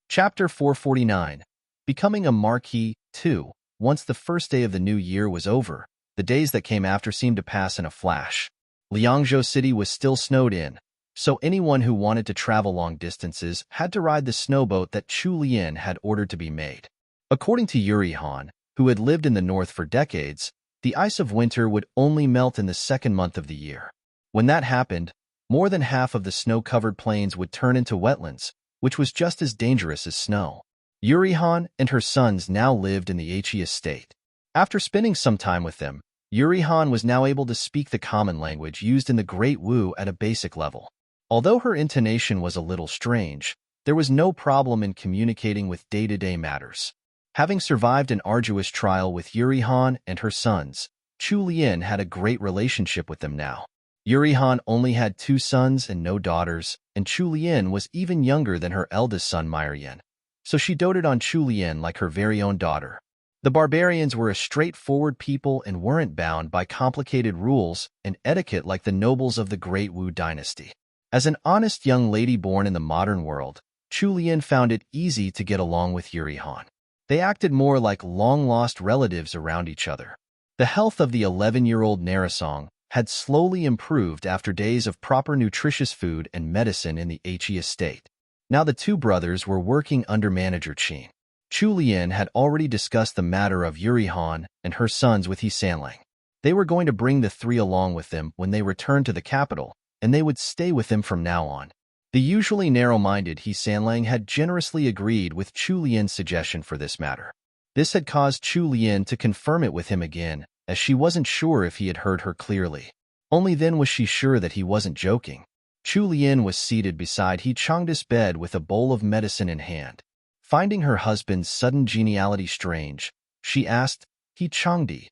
Chapter 449. Becoming a Marquis 2. Once the first day of the new year was over, the days that came after seemed to pass in a flash. Liangzhou City was still snowed in, so anyone who wanted to travel long distances had to ride the snowboat that Chu Lian had ordered to be made. According to Yuri Han, who had lived in the north for decades, the ice of winter would only melt in the second month of the year. When that happened, more than half of the snow-covered plains would turn into wetlands, which was just as dangerous as snow. Yuri Han and her sons now lived in the He estate. After spending some time with them, Yuri Han was now able to speak the common language used in the Great Wu at a basic level. Although her intonation was a little strange, there was no problem in communicating with day-to-day matters. Having survived an arduous trial with Yuri Han and her sons, Chu Lian had a great relationship with them now. Yuri Han only had 2 sons and no daughters, and Chu Lian was even younger than her eldest son Myrian, so she doted on Chu Lian like her very own daughter. The barbarians were a straightforward people and weren't bound by complicated rules and etiquette like the nobles of the Great Wu dynasty. As an honest young lady born in the modern world, Chu Lian found it easy to get along with Yuri Han. They acted more like long-lost relatives around each other. The health of the 11-year-old Narasong had slowly improved after days of proper nutritious food and medicine in the He estate. Now the 2 brothers were working under manager Qin. Chu Lian had already discussed the matter of Yuri Han and her sons with He Sanlang. They were going to bring the 3 along with them when they returned to the capital, and they would stay with them from now on. The usually narrow-minded He Sanlang had generously agreed with Chu Lian's suggestion for this matter. This had caused Chu Lian to confirm it with him again, as she wasn't sure if he had heard her clearly. Only then was she sure that he wasn't joking. Chu Lian was seated beside He Changdi's bed with a bowl of medicine in hand. Finding her husband's sudden geniality strange, she asked, "He Changdi,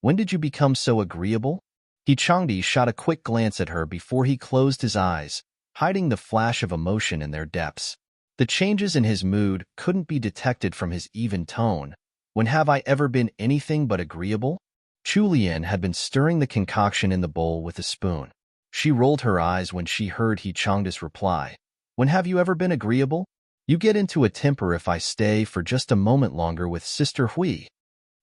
when did you become so agreeable?" He Changdi shot a quick glance at her before he closed his eyes, hiding the flash of emotion in their depths. The changes in his mood couldn't be detected from his even tone. "When have I ever been anything but agreeable?" Chu Lian had been stirring the concoction in the bowl with a spoon. She rolled her eyes when she heard He Changdi's reply. "When have you ever been agreeable? You get into a temper if I stay for just a moment longer with Sister Hui."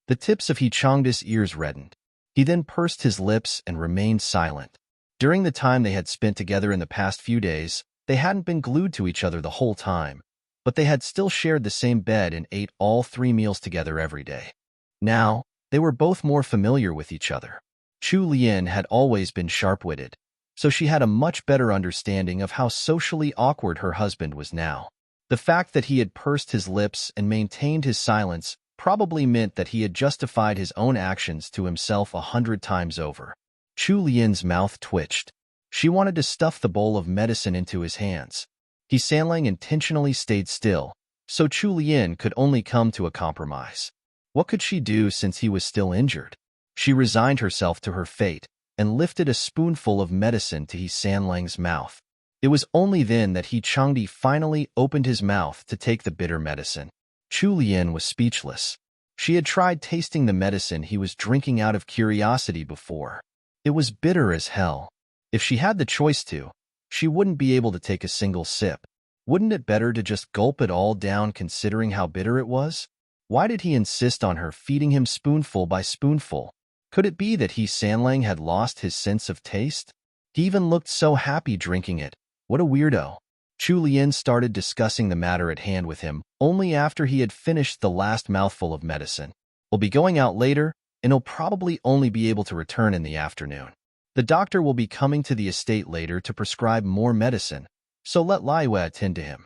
The tips of He Changdi's ears reddened. He then pursed his lips and remained silent. During the time they had spent together in the past few days, they hadn't been glued to each other the whole time, but they had still shared the same bed and ate all 3 meals together every day. Now, they were both more familiar with each other. Chu Lian had always been sharp-witted, so she had a much better understanding of how socially awkward her husband was now. The fact that he had pursed his lips and maintained his silence probably meant that he had justified his own actions to himself 100 times over. Chu Lian's mouth twitched. She wanted to stuff the bowl of medicine into his hands. He Sanlang intentionally stayed still, so Chu Lian could only come to a compromise. What could she do since he was still injured? She resigned herself to her fate and lifted a spoonful of medicine to He Sanlang's mouth. It was only then that He Changdi finally opened his mouth to take the bitter medicine. Chu Lian was speechless. She had tried tasting the medicine he was drinking out of curiosity before. It was bitter as hell. If she had the choice to, she wouldn't be able to take a single sip. Wouldn't it better to just gulp it all down considering how bitter it was? Why did he insist on her feeding him spoonful by spoonful? Could it be that He Sanlang had lost his sense of taste? He even looked so happy drinking it. What a weirdo. Chu Lian started discussing the matter at hand with him only after he had finished the last mouthful of medicine. We'll be going out later, and he'll probably only be able to return in the afternoon. The doctor will be coming to the estate later to prescribe more medicine, so let Lai Wei attend to him.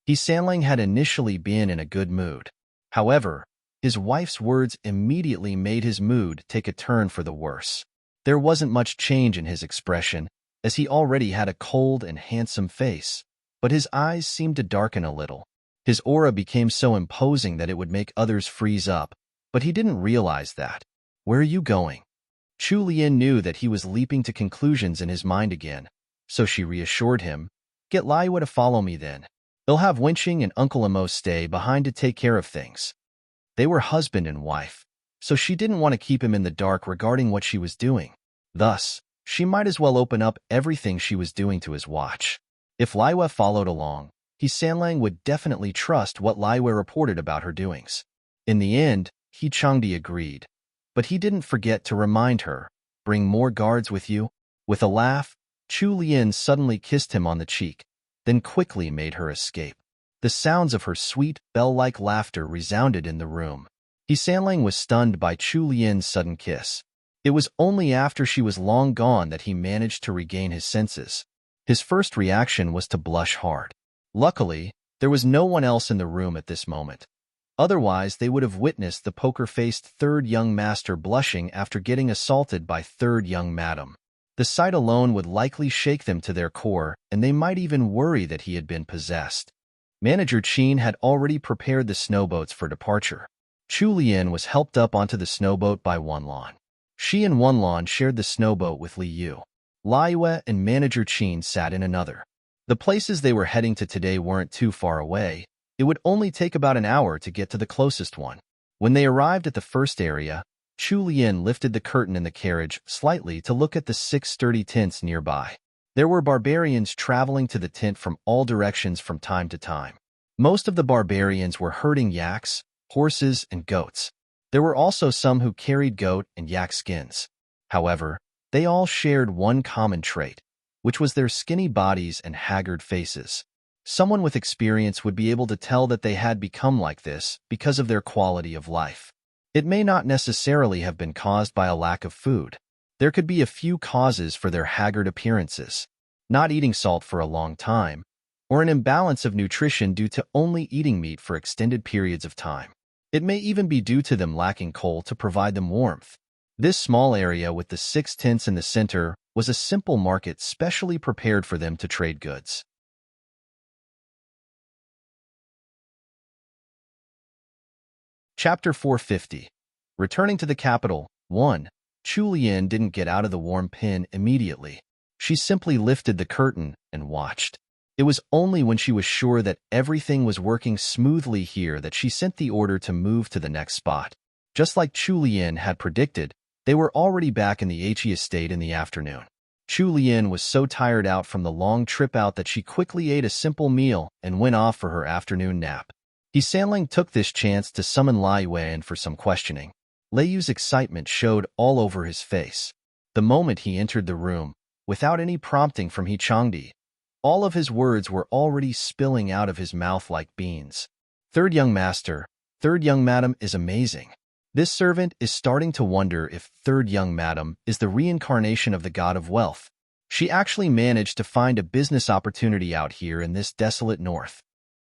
He Sanlang had initially been in a good mood. However, his wife's words immediately made his mood take a turn for the worse. There wasn't much change in his expression, as he already had a cold and handsome face, but his eyes seemed to darken a little. His aura became so imposing that it would make others freeze up, but he didn't realize that. Where are you going? Chu Lian knew that he was leaping to conclusions in his mind again, so she reassured him, Get Lai Wei to follow me then. They'll have Wenqing and Uncle Amo stay behind to take care of things. They were husband and wife, so she didn't want to keep him in the dark regarding what she was doing. Thus, she might as well open up everything she was doing to his watch. If Lai Wei followed along, He Sanlang would definitely trust what Lai Wei reported about her doings. In the end, He Changdi agreed, but he didn't forget to remind her, Bring more guards with you? With a laugh, Chu Lian suddenly kissed him on the cheek, then quickly made her escape. The sounds of her sweet, bell-like laughter resounded in the room. He Sanlang was stunned by Chu Lian's sudden kiss. It was only after she was long gone that he managed to regain his senses. His first reaction was to blush hard. Luckily, there was no one else in the room at this moment. Otherwise, they would have witnessed the poker-faced third young master blushing after getting assaulted by third young madam. The sight alone would likely shake them to their core, and they might even worry that he had been possessed. Manager Qin had already prepared the snowboats for departure. Chu Lian was helped up onto the snowboat by Wanlan. She and Wanlan shared the snowboat with Li Yu. Lai Wei and Manager Qin sat in another. The places they were heading to today weren't too far away. It would only take about an hour to get to the closest one. When they arrived at the first area, Chu Lian lifted the curtain in the carriage slightly to look at the 6 sturdy tents nearby. There were barbarians traveling to the tent from all directions from time to time. Most of the barbarians were herding yaks, horses, and goats. There were also some who carried goat and yak skins. However, they all shared one common trait, which was their skinny bodies and haggard faces. Someone with experience would be able to tell that they had become like this because of their quality of life. It may not necessarily have been caused by a lack of food. There could be a few causes for their haggard appearances: not eating salt for a long time, or an imbalance of nutrition due to only eating meat for extended periods of time. It may even be due to them lacking coal to provide them warmth. This small area with the 6 tents in the center was a simple market specially prepared for them to trade goods. Chapter 450. Returning to the capital. 1. Chu Lian didn't get out of the warm pen immediately. She simply lifted the curtain and watched. It was only when she was sure that everything was working smoothly here that she sent the order to move to the next spot. Just like Chu Lian had predicted, they were already back in the He estate in the afternoon. Chu Lian was so tired out from the long trip out that she quickly ate a simple meal and went off for her afternoon nap. He Sanlang took this chance to summon Lai Wei in for some questioning. Lei Yu's excitement showed all over his face. The moment he entered the room, without any prompting from He Changdi, all of his words were already spilling out of his mouth like beans. Third young master, third young madam is amazing. This servant is starting to wonder if third young madam is the reincarnation of the god of wealth. She actually managed to find a business opportunity out here in this desolate north.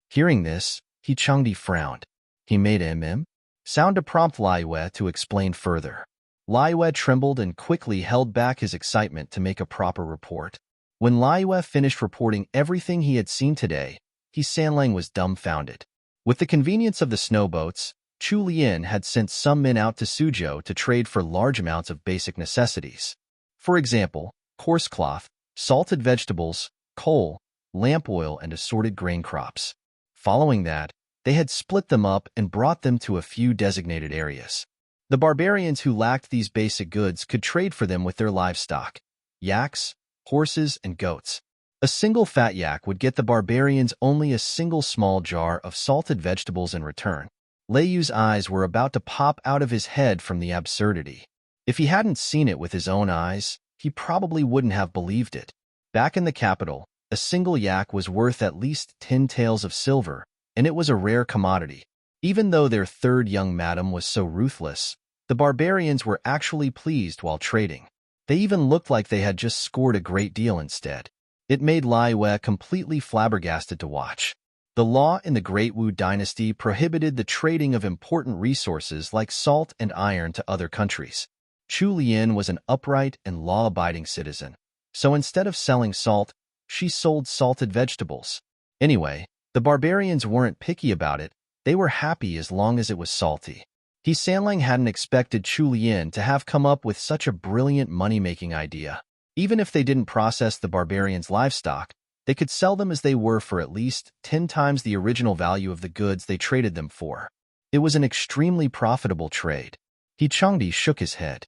Hearing this, He Changdi frowned. He made a sound to prompt Lai Wei to explain further. Lai Wei trembled and quickly held back his excitement to make a proper report. When Lai Wei finished reporting everything he had seen today, He Sanlang was dumbfounded. With the convenience of the snowboats, Chu Lian had sent some men out to Suzhou to trade for large amounts of basic necessities. For example, coarse cloth, salted vegetables, coal, lamp oil, and assorted grain crops. Following that, they had split them up and brought them to a few designated areas. The barbarians who lacked these basic goods could trade for them with their livestock: yaks, horses, and goats. A single fat yak would get the barbarians only a single small jar of salted vegetables in return. Lei Yu's eyes were about to pop out of his head from the absurdity. If he hadn't seen it with his own eyes, he probably wouldn't have believed it. Back in the capital, A single yak was worth at least 10 taels of silver, and it was a rare commodity. Even though their third young madam was so ruthless, the barbarians were actually pleased while trading. They even looked like they had just scored a great deal instead. It made Lai Wei completely flabbergasted to watch. The law in the Great Wu dynasty prohibited the trading of important resources like salt and iron to other countries. Chu Lian was an upright and law-abiding citizen, so instead of selling salt, she sold salted vegetables. Anyway, the barbarians weren't picky about it. They were happy as long as it was salty. He Sanlang hadn't expected Chu Lian to have come up with such a brilliant money-making idea. Even if they didn't process the barbarians' livestock, they could sell them as they were for at least 10 times the original value of the goods they traded them for. It was an extremely profitable trade. He Changdi shook his head.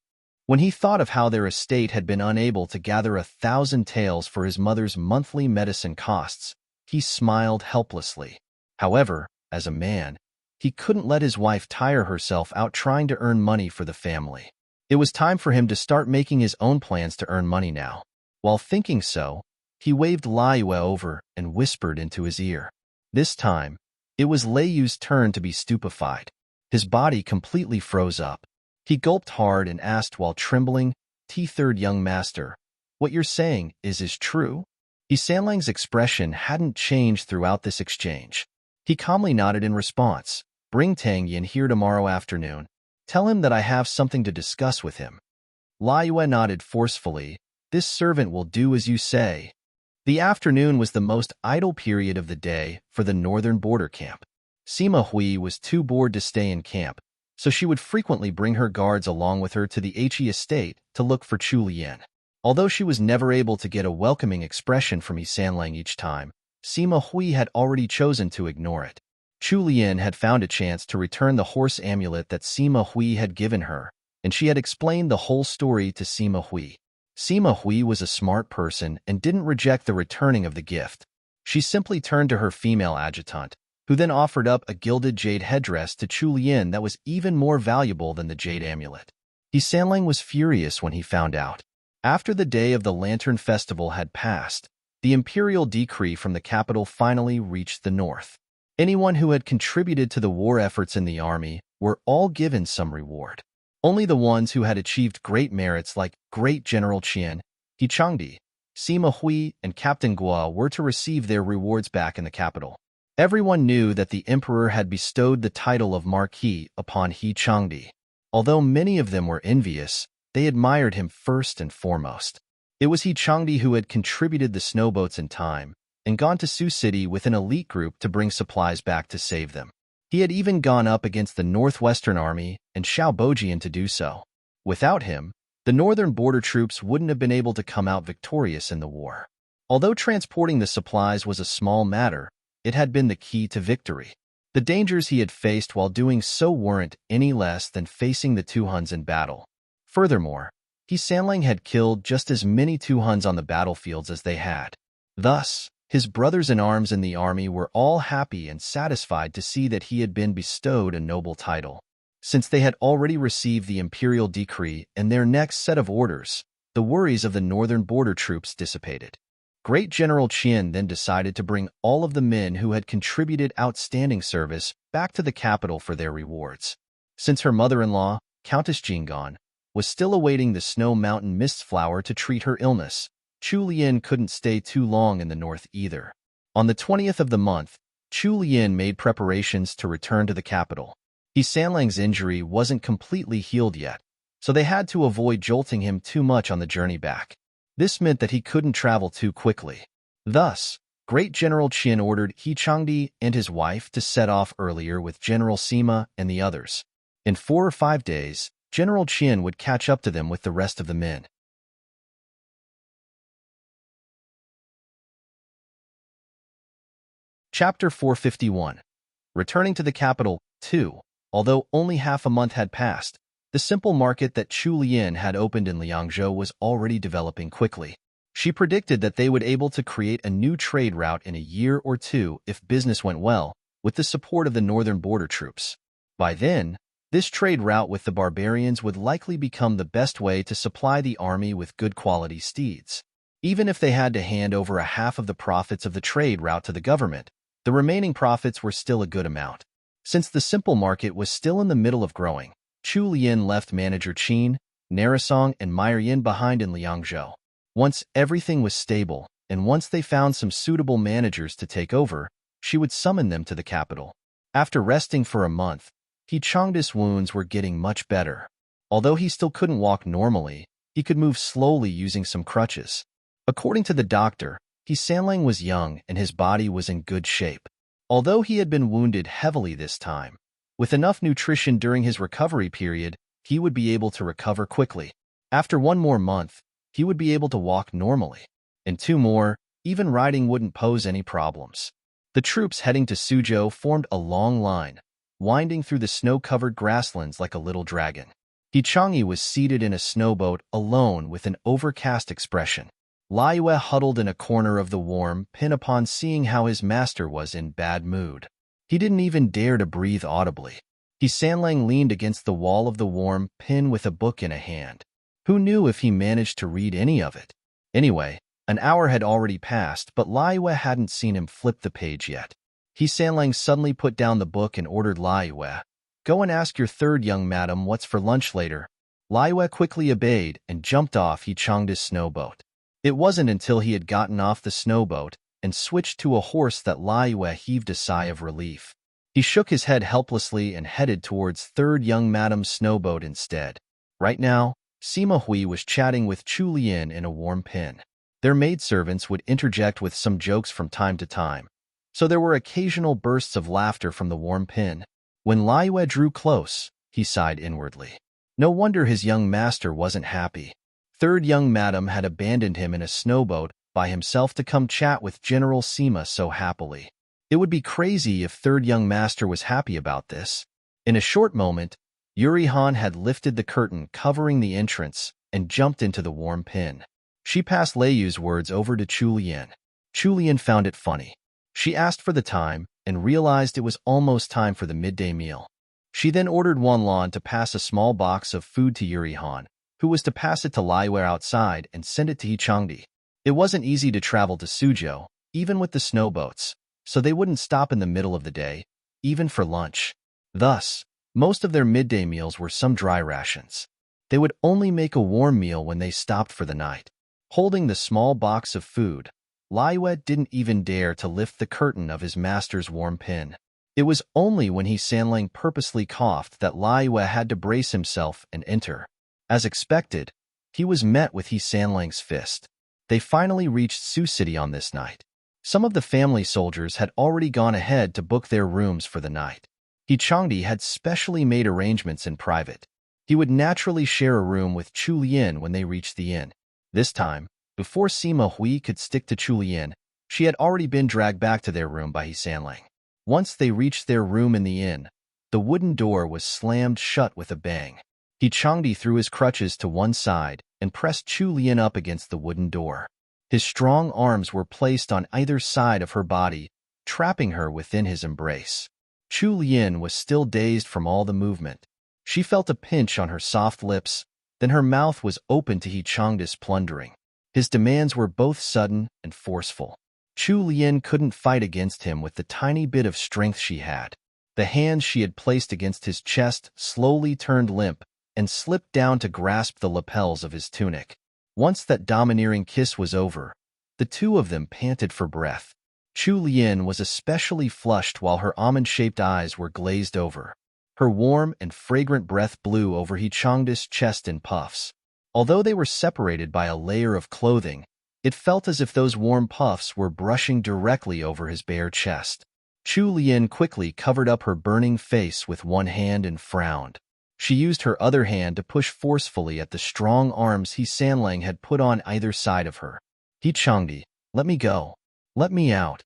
When he thought of how their estate had been unable to gather 1,000 taels for his mother's monthly medicine costs, he smiled helplessly. However, as a man, he couldn't let his wife tire herself out trying to earn money for the family. It was time for him to start making his own plans to earn money now. While thinking so, he waved Lai Yue over and whispered into his ear. This time, it was Lei Yu's turn to be stupefied. His body completely froze up. He gulped hard and asked while trembling, "Third young master, what you're saying is true?" He Sanlang's expression hadn't changed throughout this exchange. He calmly nodded in response. "Bring Tang Yin here tomorrow afternoon. Tell him that I have something to discuss with him." Lai Yue nodded forcefully. "This servant will do as you say." The afternoon was the most idle period of the day for the northern border camp. Sima Hui was too bored to stay in camp, so she would frequently bring her guards along with her to the He estate to look for Chu Lian. Although she was never able to get a welcoming expression from He Sanlang each time, Sima Hui had already chosen to ignore it. Chu Lian had found a chance to return the horse amulet that Sima Hui had given her, and she had explained the whole story to Sima Hui. Sima Hui was a smart person and didn't reject the returning of the gift. She simply turned to her female adjutant, who then offered up a gilded jade headdress to Chu Lian that was even more valuable than the jade amulet. He Sanlang was furious when he found out. After the day of the Lantern Festival had passed, the imperial decree from the capital finally reached the north. Anyone who had contributed to the war efforts in the army were all given some reward. Only the ones who had achieved great merits like Great General Qian, He Changdi, Sima Hui, and Captain Guo were to receive their rewards back in the capital. Everyone knew that the emperor had bestowed the title of Marquis upon He Changdi. Although many of them were envious, they admired him first and foremost. It was He Changdi who had contributed the snowboats in time and gone to Sioux City with an elite group to bring supplies back to save them. He had even gone up against the Northwestern Army and Xiao Bojian to do so. Without him, the northern border troops wouldn't have been able to come out victorious in the war. Although transporting the supplies was a small matter, it had been the key to victory. The dangers he had faced while doing so weren't any less than facing the Tuhuns in battle. Furthermore, He Sanlang had killed just as many Tuhuns on the battlefields as they had. Thus, his brothers-in-arms in the army were all happy and satisfied to see that he had been bestowed a noble title. Since they had already received the imperial decree and their next set of orders, the worries of the northern border troops dissipated. Great General Qian then decided to bring all of the men who had contributed outstanding service back to the capital for their rewards. Since her mother-in-law, Countess Jinggan, was still awaiting the Snow Mountain Mist Flower to treat her illness, Chu Lian couldn't stay too long in the north either. On the 20th of the month, Chu Lian made preparations to return to the capital. He Sanlang's injury wasn't completely healed yet, so they had to avoid jolting him too much on the journey back. This meant that he couldn't travel too quickly. Thus, Great General Qian ordered He Changdi and his wife to set off earlier with General Sima and the others. In 4 or 5 days, General Qian would catch up to them with the rest of the men. Chapter 451. Returning to the capital, 2. Although only half a month had passed, the simple market that Chu Lian had opened in Liangzhou was already developing quickly. She predicted that they would be able to create a new trade route in a year or two if business went well, with the support of the northern border troops. By then, this trade route with the barbarians would likely become the best way to supply the army with good quality steeds. Even if they had to hand over a half of the profits of the trade route to the government, the remaining profits were still a good amount. Since the simple market was still in the middle of growing, Chu Lian left manager Qin, Narisong, and Meyer Yin behind in Liangzhou. Once everything was stable, and once they found some suitable managers to take over, she would summon them to the capital. After resting for a month, He Chang's wounds were getting much better. Although he still couldn't walk normally, he could move slowly using some crutches. According to the doctor, He Sanlang was young and his body was in good shape. Although he had been wounded heavily this time, with enough nutrition during his recovery period, he would be able to recover quickly. After 1 more month, he would be able to walk normally. In 2 more, even riding wouldn't pose any problems. The troops heading to Suzhou formed a long line, winding through the snow-covered grasslands like a little dragon. He Chang'e was seated in a snowboat alone with an overcast expression. Lai Yue huddled in a corner of the warm pin upon seeing how his master was in bad mood. He didn't even dare to breathe audibly. He Sanlang leaned against the wall of the warm pin with a book in a hand. Who knew if he managed to read any of it? Anyway, an hour had already passed, but Lai Yue hadn't seen him flip the page yet. He Sanlang suddenly put down the book and ordered Lai Yue, "Go and ask your third young madam what's for lunch later." Lai Yue quickly obeyed and jumped off He Chang's snowboat. It wasn't until he had gotten off the snowboat and switched to a horse that Lai Yue heaved a sigh of relief. He shook his head helplessly and headed towards third young madam's snowboat instead. Right now, Sima Hui was chatting with Chu Lian in a warm pin. Their maidservants would interject with some jokes from time to time, so there were occasional bursts of laughter from the warm pin. When Lai Yue drew close, he sighed inwardly. No wonder his young master wasn't happy. Third young madam had abandoned him in a snowboat by himself to come chat with General Sima so happily. It would be crazy if third young master was happy about this. In a short moment, Yuri Han had lifted the curtain covering the entrance and jumped into the warm pin. She passed Lei Yu's words over to Chu Lian. Chu Lian found it funny. She asked for the time and realized it was almost time for the midday meal. She then ordered Wanlan to pass a small box of food to Yuri Han, who was to pass it to Lai Yue outside and send it to Yichangdi. It wasn't easy to travel to Suzhou, even with the snowboats, so they wouldn't stop in the middle of the day, even for lunch. Thus, most of their midday meals were some dry rations. They would only make a warm meal when they stopped for the night. Holding the small box of food, Lai Yue didn't even dare to lift the curtain of his master's warm pin. It was only when He Sanlang purposely coughed that Lai Yue had to brace himself and enter. As expected, he was met with He Sanlang's fist. They finally reached Sioux City on this night. Some of the family soldiers had already gone ahead to book their rooms for the night. He Changdi had specially made arrangements in private. He would naturally share a room with Chu Lian when they reached the inn. This time, before Sima Hui could stick to Chu Lian, she had already been dragged back to their room by He Sanlang. Once they reached their room in the inn, the wooden door was slammed shut with a bang. He Changdi threw his crutches to one side and pressed Chu Lian up against the wooden door. His strong arms were placed on either side of her body, trapping her within his embrace. Chu Lian was still dazed from all the movement. She felt a pinch on her soft lips, then her mouth was open to He Chang's plundering. His demands were both sudden and forceful. Chu Lian couldn't fight against him with the tiny bit of strength she had. The hands she had placed against his chest slowly turned limp and slipped down to grasp the lapels of his tunic. Once that domineering kiss was over, the two of them panted for breath. Chu Lian was especially flushed while her almond-shaped eyes were glazed over. Her warm and fragrant breath blew over He Chang's chest in puffs. Although they were separated by a layer of clothing, it felt as if those warm puffs were brushing directly over his bare chest. Chu Lian quickly covered up her burning face with one hand and frowned. She used her other hand to push forcefully at the strong arms He Sanlang had put on either side of her. He Changdi, let me go. Let me out.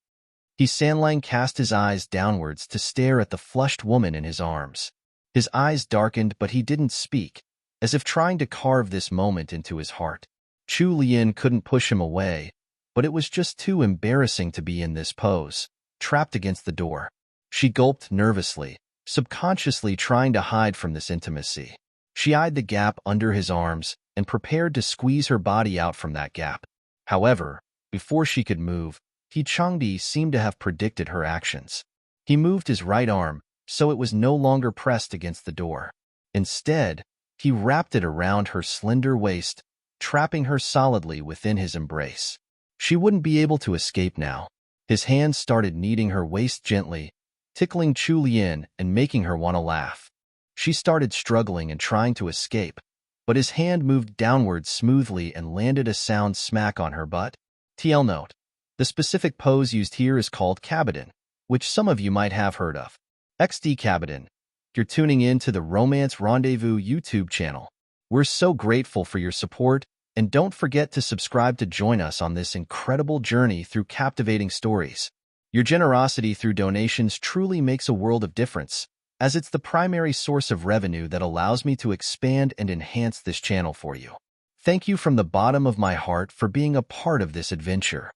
He Sanlang cast his eyes downwards to stare at the flushed woman in his arms. His eyes darkened, but he didn't speak, as if trying to carve this moment into his heart. Chu Lian couldn't push him away, but it was just too embarrassing to be in this pose, trapped against the door. She gulped nervously, subconsciously trying to hide from this intimacy. She eyed the gap under his arms and prepared to squeeze her body out from that gap. However, before she could move, Changdi seemed to have predicted her actions. He moved his right arm, so it was no longer pressed against the door. Instead, he wrapped it around her slender waist, trapping her solidly within his embrace. She wouldn't be able to escape now. His hands started kneading her waist gently, tickling Chu Lian and making her want to laugh. She started struggling and trying to escape, but his hand moved downward smoothly and landed a sound smack on her butt. TL note: the specific pose used here is called Cabotin, which some of you might have heard of. XD Cabotin. You're tuning in to the Romance Rendezvous YouTube channel. We're so grateful for your support, and don't forget to subscribe to join us on this incredible journey through captivating stories. Your generosity through donations truly makes a world of difference, as it's the primary source of revenue that allows me to expand and enhance this channel for you. Thank you from the bottom of my heart for being a part of this adventure.